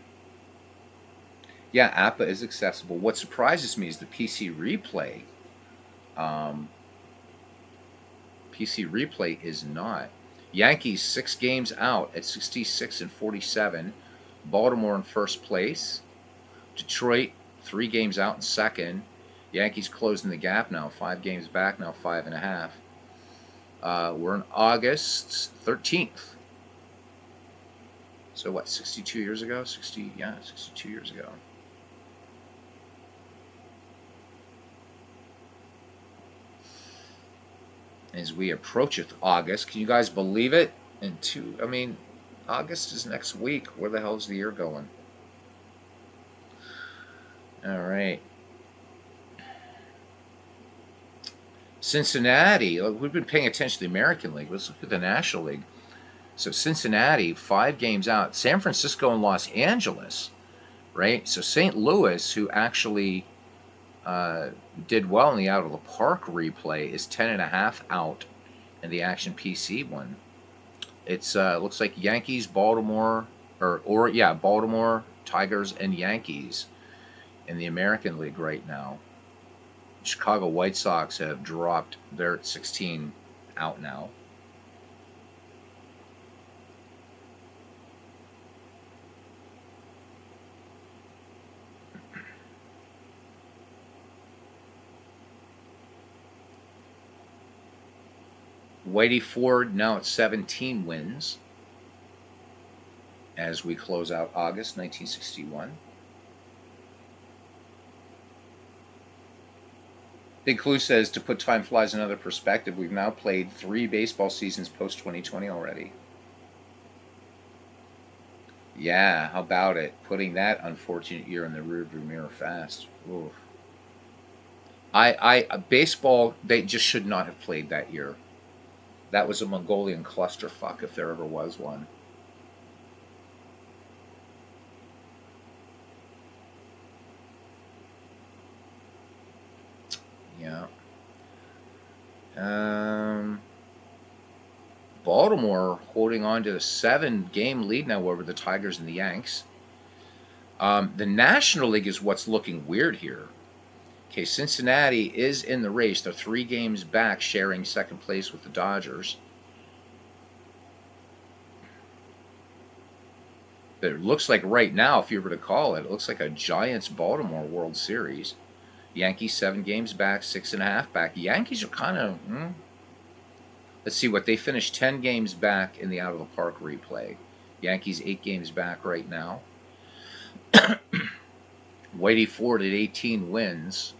Yeah, APA is accessible. What surprises me is the PC Replay. PC Replay is not. Yankees 6 games out at 66 and 47. Baltimore in first place. Detroit 3 games out in second. Yankees closing the gap now, 5 games back now, 5.5. We're in August 13th. So what, 62 years ago? 62 years ago. As we approach it, August, can you guys believe it? I mean, August is next week. Where the hell's the year going? All right. Cincinnati, we've been paying attention to the American League. Let's look at the National League. So Cincinnati, 5 games out. San Francisco and Los Angeles, right? So St. Louis, who actually did well in the out of the park replay, is 10.5 out in the Action PC one. It's looks like Yankees, Baltimore, Baltimore, Tigers, and Yankees in the American League right now. Chicago White Sox have dropped. They're at 16 out now. Whitey Ford now at 17 wins as we close out August 1961. Big Clue says, to put Time Flies in another perspective, we've now played 3 baseball seasons post-2020 already. Yeah, how about it? Putting that unfortunate year in the rearview mirror fast. Oof. Baseball, they just should not have played that year. That was a Mongolian clusterfuck if there ever was one. Yeah. Baltimore holding on to a 7-game lead now over the Tigers and the Yanks. The National League is what's looking weird here. Okay, Cincinnati is in the race. They're 3 games back, sharing second place with the Dodgers. But it looks like right now, if you were to call it, it looks like a Giants-Baltimore World Series. Yankees 7 games back, 6.5 back. Yankees are kind of... Let's see what they finished 10 games back in the out of the park replay. Yankees 8 games back right now. Whitey Ford at 18 wins.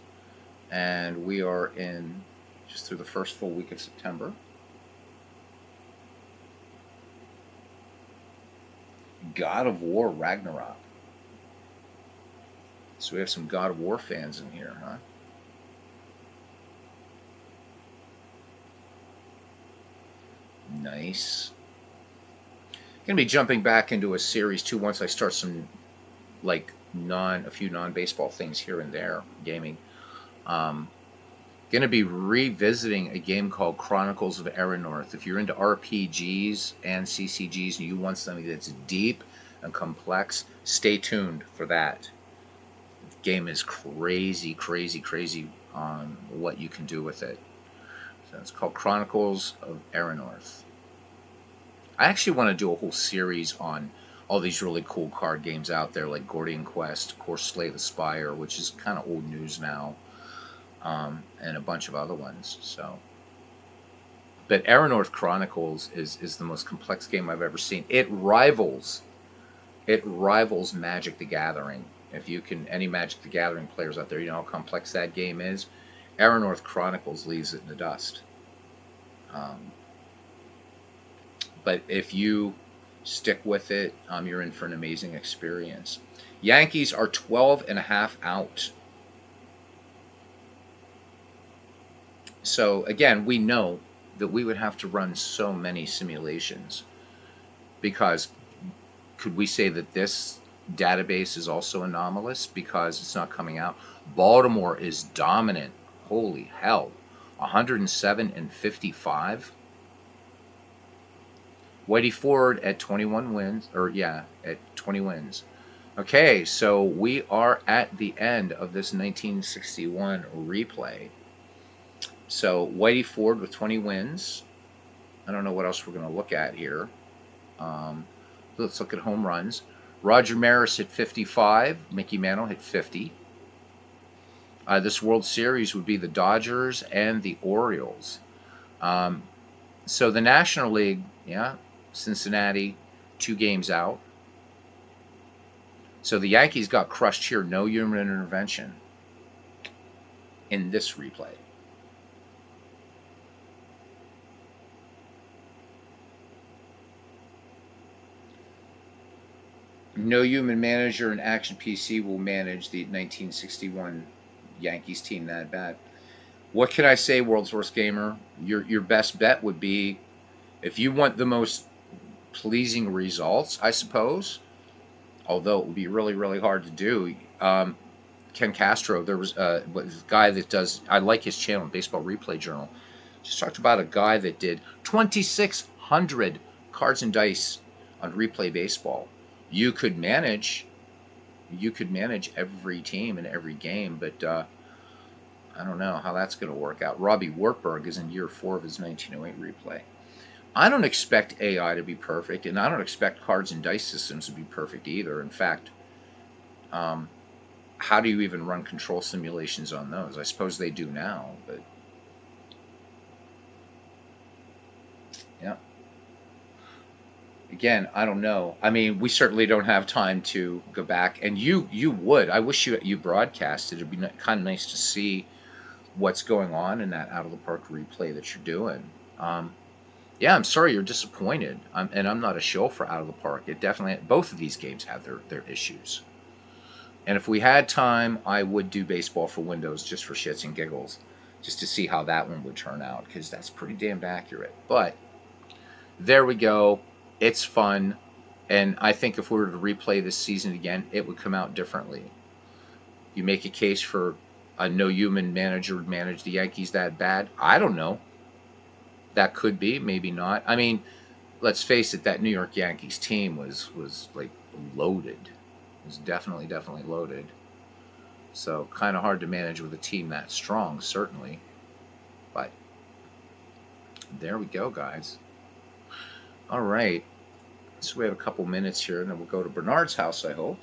And we are in just through the first full week of September. God of War Ragnarok. So we have some God of War fans in here, huh? Nice. Gonna be jumping back into a series too once I start some a few non-baseball things here and there gaming. Going to be revisiting a game called Chronicles of Aranorth. If you're into RPGs and CCGs and you want something that's deep and complex, stay tuned for that. The game is crazy, crazy, crazy on what you can do with it. So it's called Chronicles of Aranorth. I actually want to do a whole series on all these really cool card games out there, like Gordian Quest, of course, Slay the Spire, which is kind of old news now, and a bunch of other ones. So, but Aranorth Chronicles is the most complex game I've ever seen. It rivals Magic the Gathering. If you can, any Magic the Gathering players out there, you know how complex that game is. Aranorth Chronicles leaves it in the dust. But if you stick with it, you're in for an amazing experience. Yankees are 12.5 out. So again, we know that we would have to run so many simulations, because could we say that this database is also anomalous because it's not coming out? Baltimore is dominant. Holy hell. 107 and 55. Whitey Ford at 21 wins, at 20 wins. Okay, so we are at the end of this 1961 replay. So Whitey Ford with 20 wins. I don't know what else we're going to look at here. Let's look at home runs. Roger Maris hit 55. Mickey Mantle hit 50. This World Series would be the Dodgers and the Orioles. So the National League, Cincinnati, 2 games out. So the Yankees got crushed here. No human intervention in this replay. No human manager and Action PC will manage the 1961 Yankees team that bad. What can I say, World's Worst Gamer? Your best bet would be, if you want the most pleasing results, I suppose, although it would be really, really hard to do. Ken Castro, there was a guy that does, I like his channel, Baseball Replay Journal, just talked about a guy that did 2,600 cards and dice on Replay Baseball. You could manage every team in every game, but I don't know how that's going to work out. Robbie Wartburg is in year 4 of his 1908 replay. I don't expect AI to be perfect, and I don't expect cards and dice systems to be perfect either. In fact, how do you even run control simulations on those? I suppose they do now, but yeah. Again, I don't know. I mean, we certainly don't have time to go back, and you would. I wish you broadcasted. It'd be kind of nice to see what's going on in that out of the park replay that you're doing. Yeah, I'm sorry you're disappointed, and I'm not a shill for out of the park. It definitely, both of these games have their issues. And if we had time, I would do Baseball for Windows just for shits and giggles, just to see how that one would turn out, because that's pretty damn accurate. But there we go. It's fun, and I think if we were to replay this season again, it would come out differently. You make a case for a no human manager would manage the Yankees that bad. I don't know. That could be, maybe not. I mean, let's face it, that New York Yankees team was like loaded. It was definitely loaded. So kind of hard to manage with a team that strong, certainly. But there we go, guys. All right. So we have a couple minutes here, and then we'll go to Bernard's house, I hope.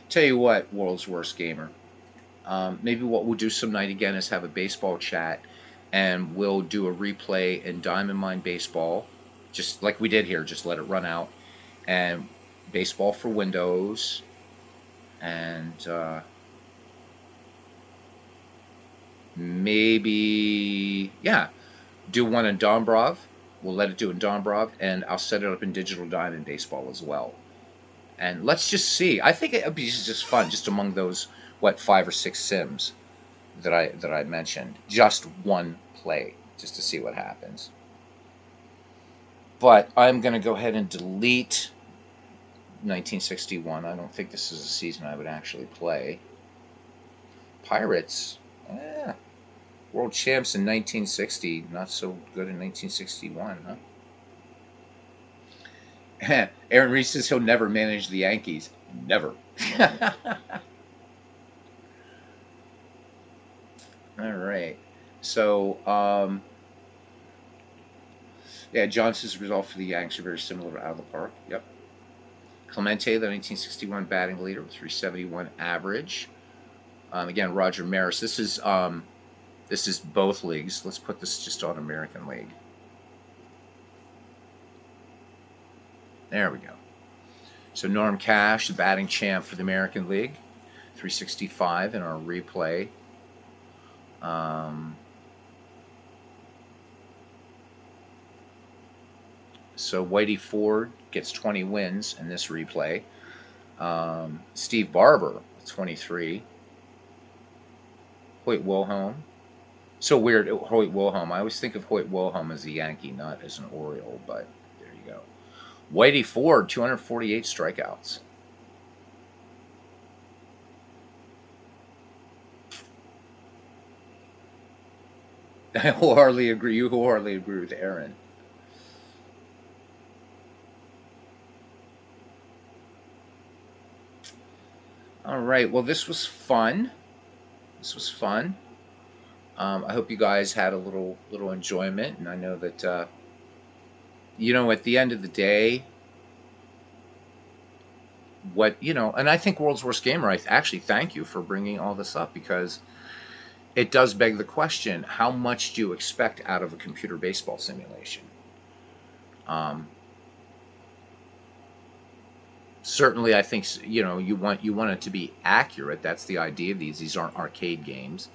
Tell you what, World's Worst Gamer. Maybe what we'll do some night again is have a baseball chat, and we'll do a replay in Diamond Mine Baseball, just like we did here. Just let it run out, and Baseball for Windows, and maybe, do one in Dombrov. We'll let it do in Dombrov, and I'll set it up in Digital Diamond Baseball as well. And let's just see. I think it would be just fun, just among those, 5 or 6 sims that I mentioned. Just one play, just to see what happens. But I'm going to go ahead and delete 1961. I don't think this is a season I would actually play. Pirates, world champs in 1960, not so good in 1961, huh? Aaron Reese says he'll never manage the Yankees. Never. All right. So, yeah, Johnson's result for the Yanks are very similar to out of the park. Yep. Clemente, the 1961 batting leader, 371 average. Again, Roger Maris. This is both leagues. Let's put this just on American League. There we go. So Norm Cash, the batting champ for the American League, 365 in our replay. So Whitey Ford gets 20 wins in this replay. Steve Barber, 23. Hoyt Wilhelm. So weird, Hoyt Wilhelm. I always think of Hoyt Wilhelm as a Yankee, not as an Oriole, but there you go. Whitey Ford, 248 strikeouts. I wholeheartedly agree. You wholeheartedly agree with Aaron. All right. Well, this was fun. This was fun. I hope you guys had a little enjoyment, and I know that at the end of the day, and I think World's Worst Gamer. I actually thank you for bringing all this up because it does beg the question: how much do you expect out of a computer baseball simulation? Um, Certainly, I think you want it to be accurate. That's the idea of these. These aren't arcade games.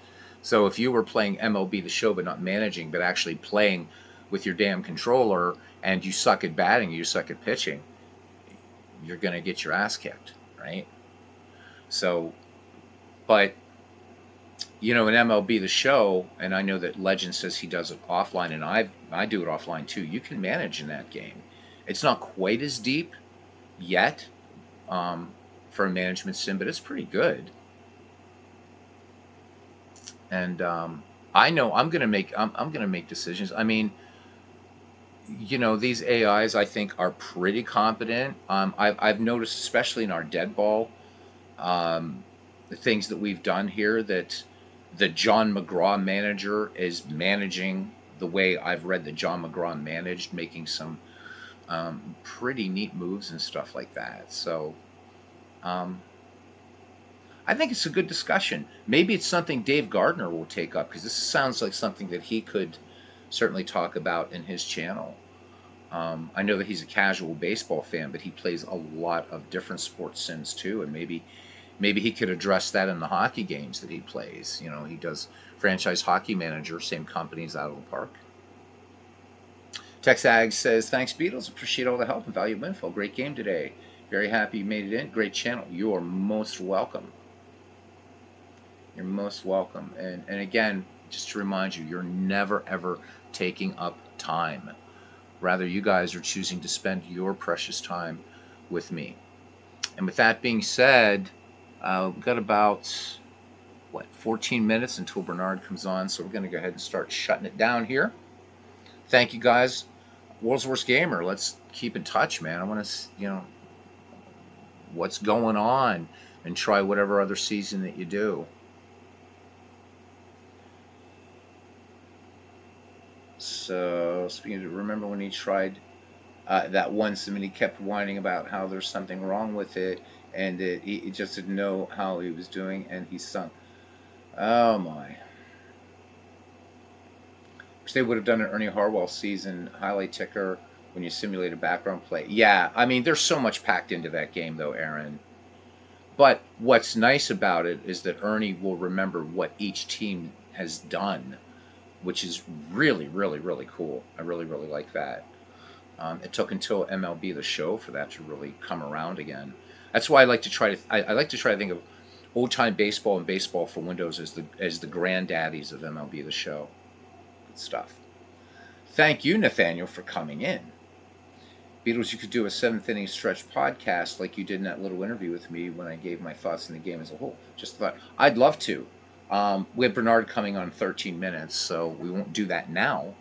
So if you were playing MLB The Show but not managing, but actually playing with your damn controller, and you suck at batting, you suck at pitching, you're gonna get your ass kicked, right? So, but in MLB The Show, and I know that Legend says he does it offline, and I do it offline too. You can manage in that game. It's not quite as deep yet, um, for a management sim, but it's pretty good. And I know I'm gonna make decisions. I mean, these AIs I think are pretty competent. I've noticed, especially in our dead ball, the things that we've done here, that the John McGraw manager is managing the way I've read that John McGraw managed, making some pretty neat moves and stuff like that. So um, I think it's a good discussion. Maybe it's something Dave Gardner will take up because this sounds like something that he could certainly talk about in his channel. I know that he's a casual baseball fan, but he plays a lot of different sports sims too, and maybe he could address that in the hockey games that he plays. He does franchise hockey manager, same companies out of the park. Texag says, "Thanks, Beatles. Appreciate all the help and valuable info. Great game today. Very happy you made it in. Great channel. You are most welcome." You're most welcome. And again, just to remind you, you're never ever taking up time. Rather, you guys are choosing to spend your precious time with me. And with that being said, we've got about 14 minutes until Bernard comes on, so we're going to go ahead and start shutting it down here. Thank you guys. World's Worst Gamer, let's keep in touch, man. I want to, what's going on, and try whatever other season that you do. So, speaking of, remember when he tried that once, and he kept whining about how there's something wrong with it, and he just didn't know how he was doing, and he sunk. Oh my. Wish they would have done an Ernie Harwell season highlight ticker when you simulate a background play. Yeah, I mean, there's so much packed into that game, though, Aaron. But what's nice about it is that Ernie will remember what each team has done, which is really, really, really cool. I really, really like that. It took until MLB The Show for that to really come around again. That's why I like to try to. I like to try to think of old time baseball and baseball for Windows as the granddaddies of MLB The Show. Good stuff. Thank you, Nathaniel, for coming in. Beatles, you could do a seventh inning stretch podcast like you did in that little interview with me when I gave my thoughts on the game as a whole. Just thought I'd love to. We have Bernard coming on 13 minutes, so we won't do that now.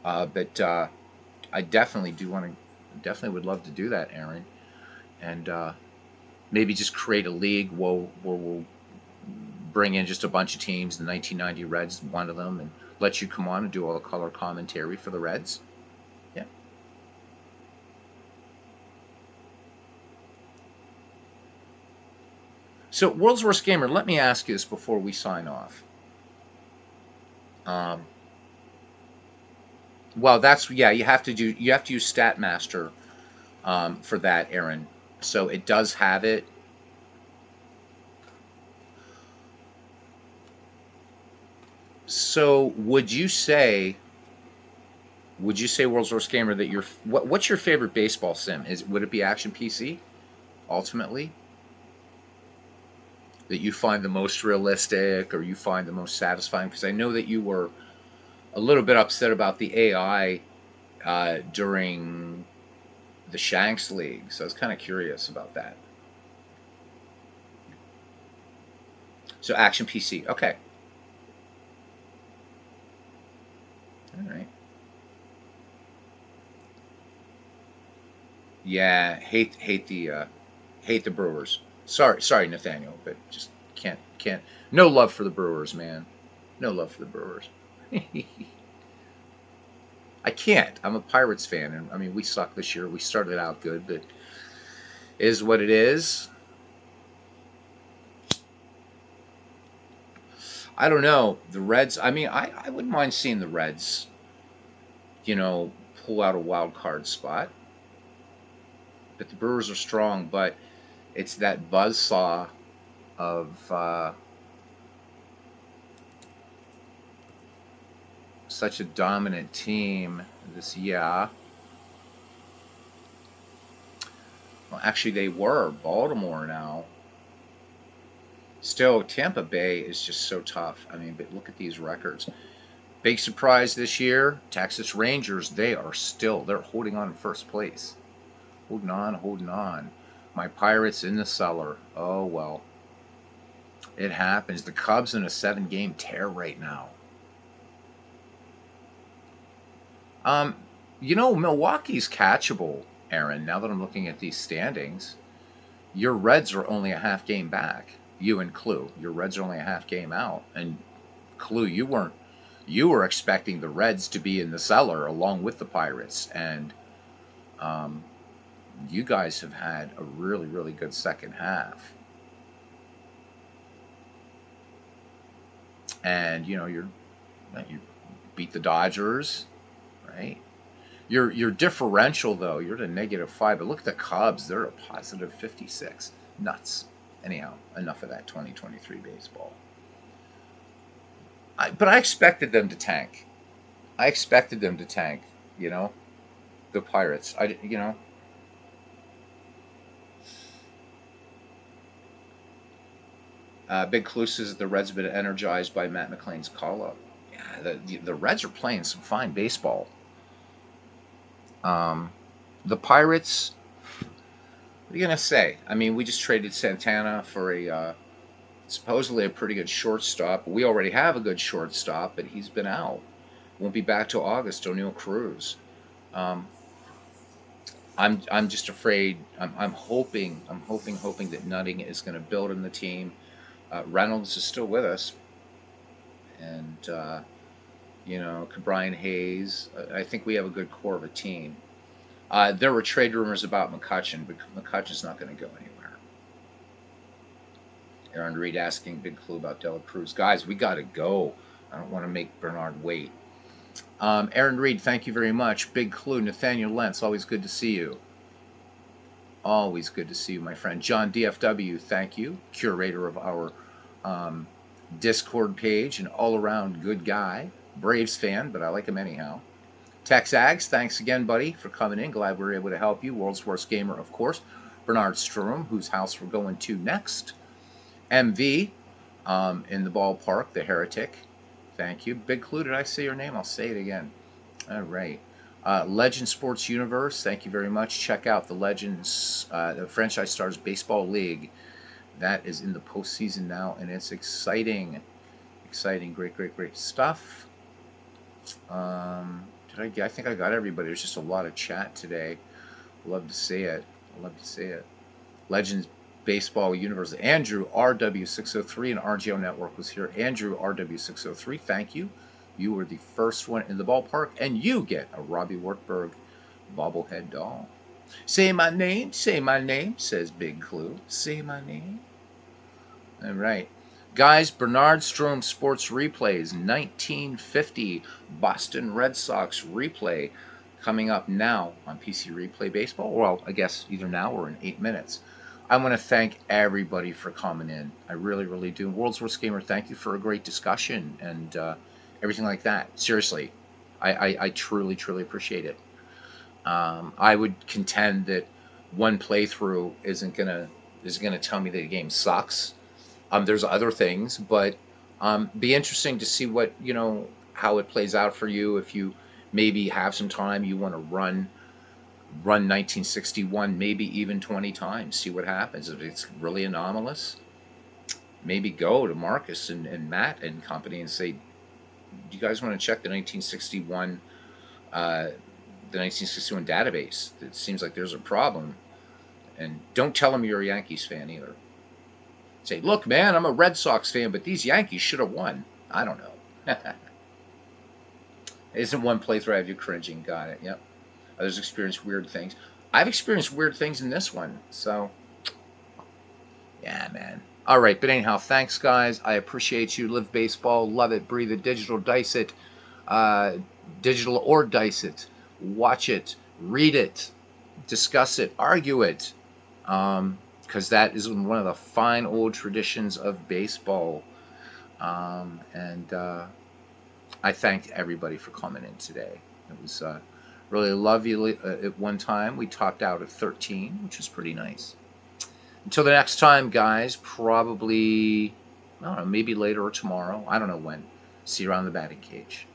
But I definitely do want to. Definitely would love to do that, Aaron. And Maybe just create a league where we'll bring in just a bunch of teams. The 1990 Reds, one of them, and let you come on and do all the color commentary for the Reds. Yeah. So, World's Worst Gamer, let me ask you this before we sign off. Um, well, that's yeah. You have to use StatMaster for that, Aaron. So it does have it. So would you say World's Worst Gamer that what's your favorite baseball sim? Would it be Action PC ultimately that you find the most realistic or you find the most satisfying? Because I know that you were a little bit upset about the AI during the Shanks League, so I was kind of curious about that. So Action PC, okay, all right. Yeah, hate the Brewers. Sorry, Nathaniel, but just can't. No love for the Brewers, man. No love for the Brewers. I can't. I'm a Pirates fan, and I mean we suck this year. We started out good, but it is what it is. I don't know the Reds. I mean, I wouldn't mind seeing the Reds, pull out a wild card spot. But the Brewers are strong, but it's that buzzsaw of such a dominant team. This, yeah. Well, actually, they were Baltimore now. Still, Tampa Bay is just so tough. I mean, but look at these records. Big surprise this year, Texas Rangers. They're holding on in first place. Holding on, holding on. My Pirates in the cellar. Oh well, it happens. The Cubs in a 7-game tear right now. Um, Milwaukee's catchable, Aaron. Now that I'm looking at these standings, your Reds are only a half game back. You and Clue, your Reds are only a half game out, and Clue, you weren't. You were expecting the Reds to be in the cellar along with the Pirates, and um, you guys have had a really, really good second half. And you beat the Dodgers, right? Your differential though, you're at a -5. But look at the Cubs; they're a +56. Nuts. Anyhow, enough of that 2023 baseball. But I expected them to tank. I expected them to tank. You know, the Pirates. Big Clue says the Reds have been energized by Matt McLean's call up. Yeah, the Reds are playing some fine baseball. Um, the Pirates. What are you gonna say? I mean, we just traded Santana for a supposedly a pretty good shortstop. We already have a good shortstop, but he's been out. Won't be back till August. O'Neill Cruz. Um, I'm just afraid. I'm hoping that Nutting is going to build in the team. Reynolds is still with us, and Brian Hayes. I think we have a good core of a team. There were trade rumors about McCutcheon, but McCutcheon's not going to go anywhere. Aaron Reed asking Big Clue about Dela Cruz. Guys, we got to go. I don't want to make Bernard wait. Aaron Reed, thank you very much. Big Clue, Nathaniel Lentz, always good to see you. Always good to see you, my friend. John DFW, thank you. Curator of our um, Discord page, an all-around good guy. Braves fan, but I like him anyhow. Tex Ags, thanks again, buddy, for coming in. Glad we were able to help you. World's Worst Gamer, of course. Bernard Strom, whose house we're going to next. MV, in the ballpark, the heretic. Thank you. Big Clue, did I say your name? I'll say it again. All right. Legend Sports Universe, thank you very much. Check out the Legends, the Franchise Stars Baseball League. That is in the postseason now, and it's exciting. Exciting. Great, great, great stuff. I think I got everybody. There's just a lot of chat today. Love to see it. Love to see it. Legends Baseball University. Andrew RW603 and RGO Network was here. Andrew RW603, thank you. You were the first one in the ballpark, and you get a Robbie Wartburg bobblehead doll. Say my name, says Big Clue. Say my name. All right. Guys, Bernard Strom Sports Replays, 1950 Boston Red Sox replay coming up now on PC Replay Baseball. Well, I guess either now or in 8 minutes. I want to thank everybody for coming in. I really, really do. World's Worst Gamer, thank you for a great discussion and everything like that. Seriously, I truly, truly appreciate it. I would contend that one playthrough isn't gonna tell me that the game sucks. There's other things, but be interesting to see what how it plays out for you. If you maybe have some time, you want to run 1961, maybe even 20 times, see what happens. If it's really anomalous, maybe go to Marcus and Matt and company and say, "Do you guys want to check the 1961 database? It seems like there's a problem." And don't tell them you're a Yankees fan either. Say, "Look, man, I'm a Red Sox fan, but these Yankees should have won." I don't know. Isn't one playthrough I have you cringing? Got it. Yep. Others experience weird things. I've experienced weird things in this one. So, yeah, man. All right. But anyhow, thanks, guys. I appreciate you. Live baseball. Love it. Breathe it. Digital dice it. Digital or dice it. Watch it. Read it. Discuss it. Argue it. Because that is one of the fine old traditions of baseball. I thank everybody for coming in today. It was really lovely. At one time, we topped out at 13, which was pretty nice. Until the next time, guys, probably, I don't know, maybe later or tomorrow. I don't know when. See you around the batting cage.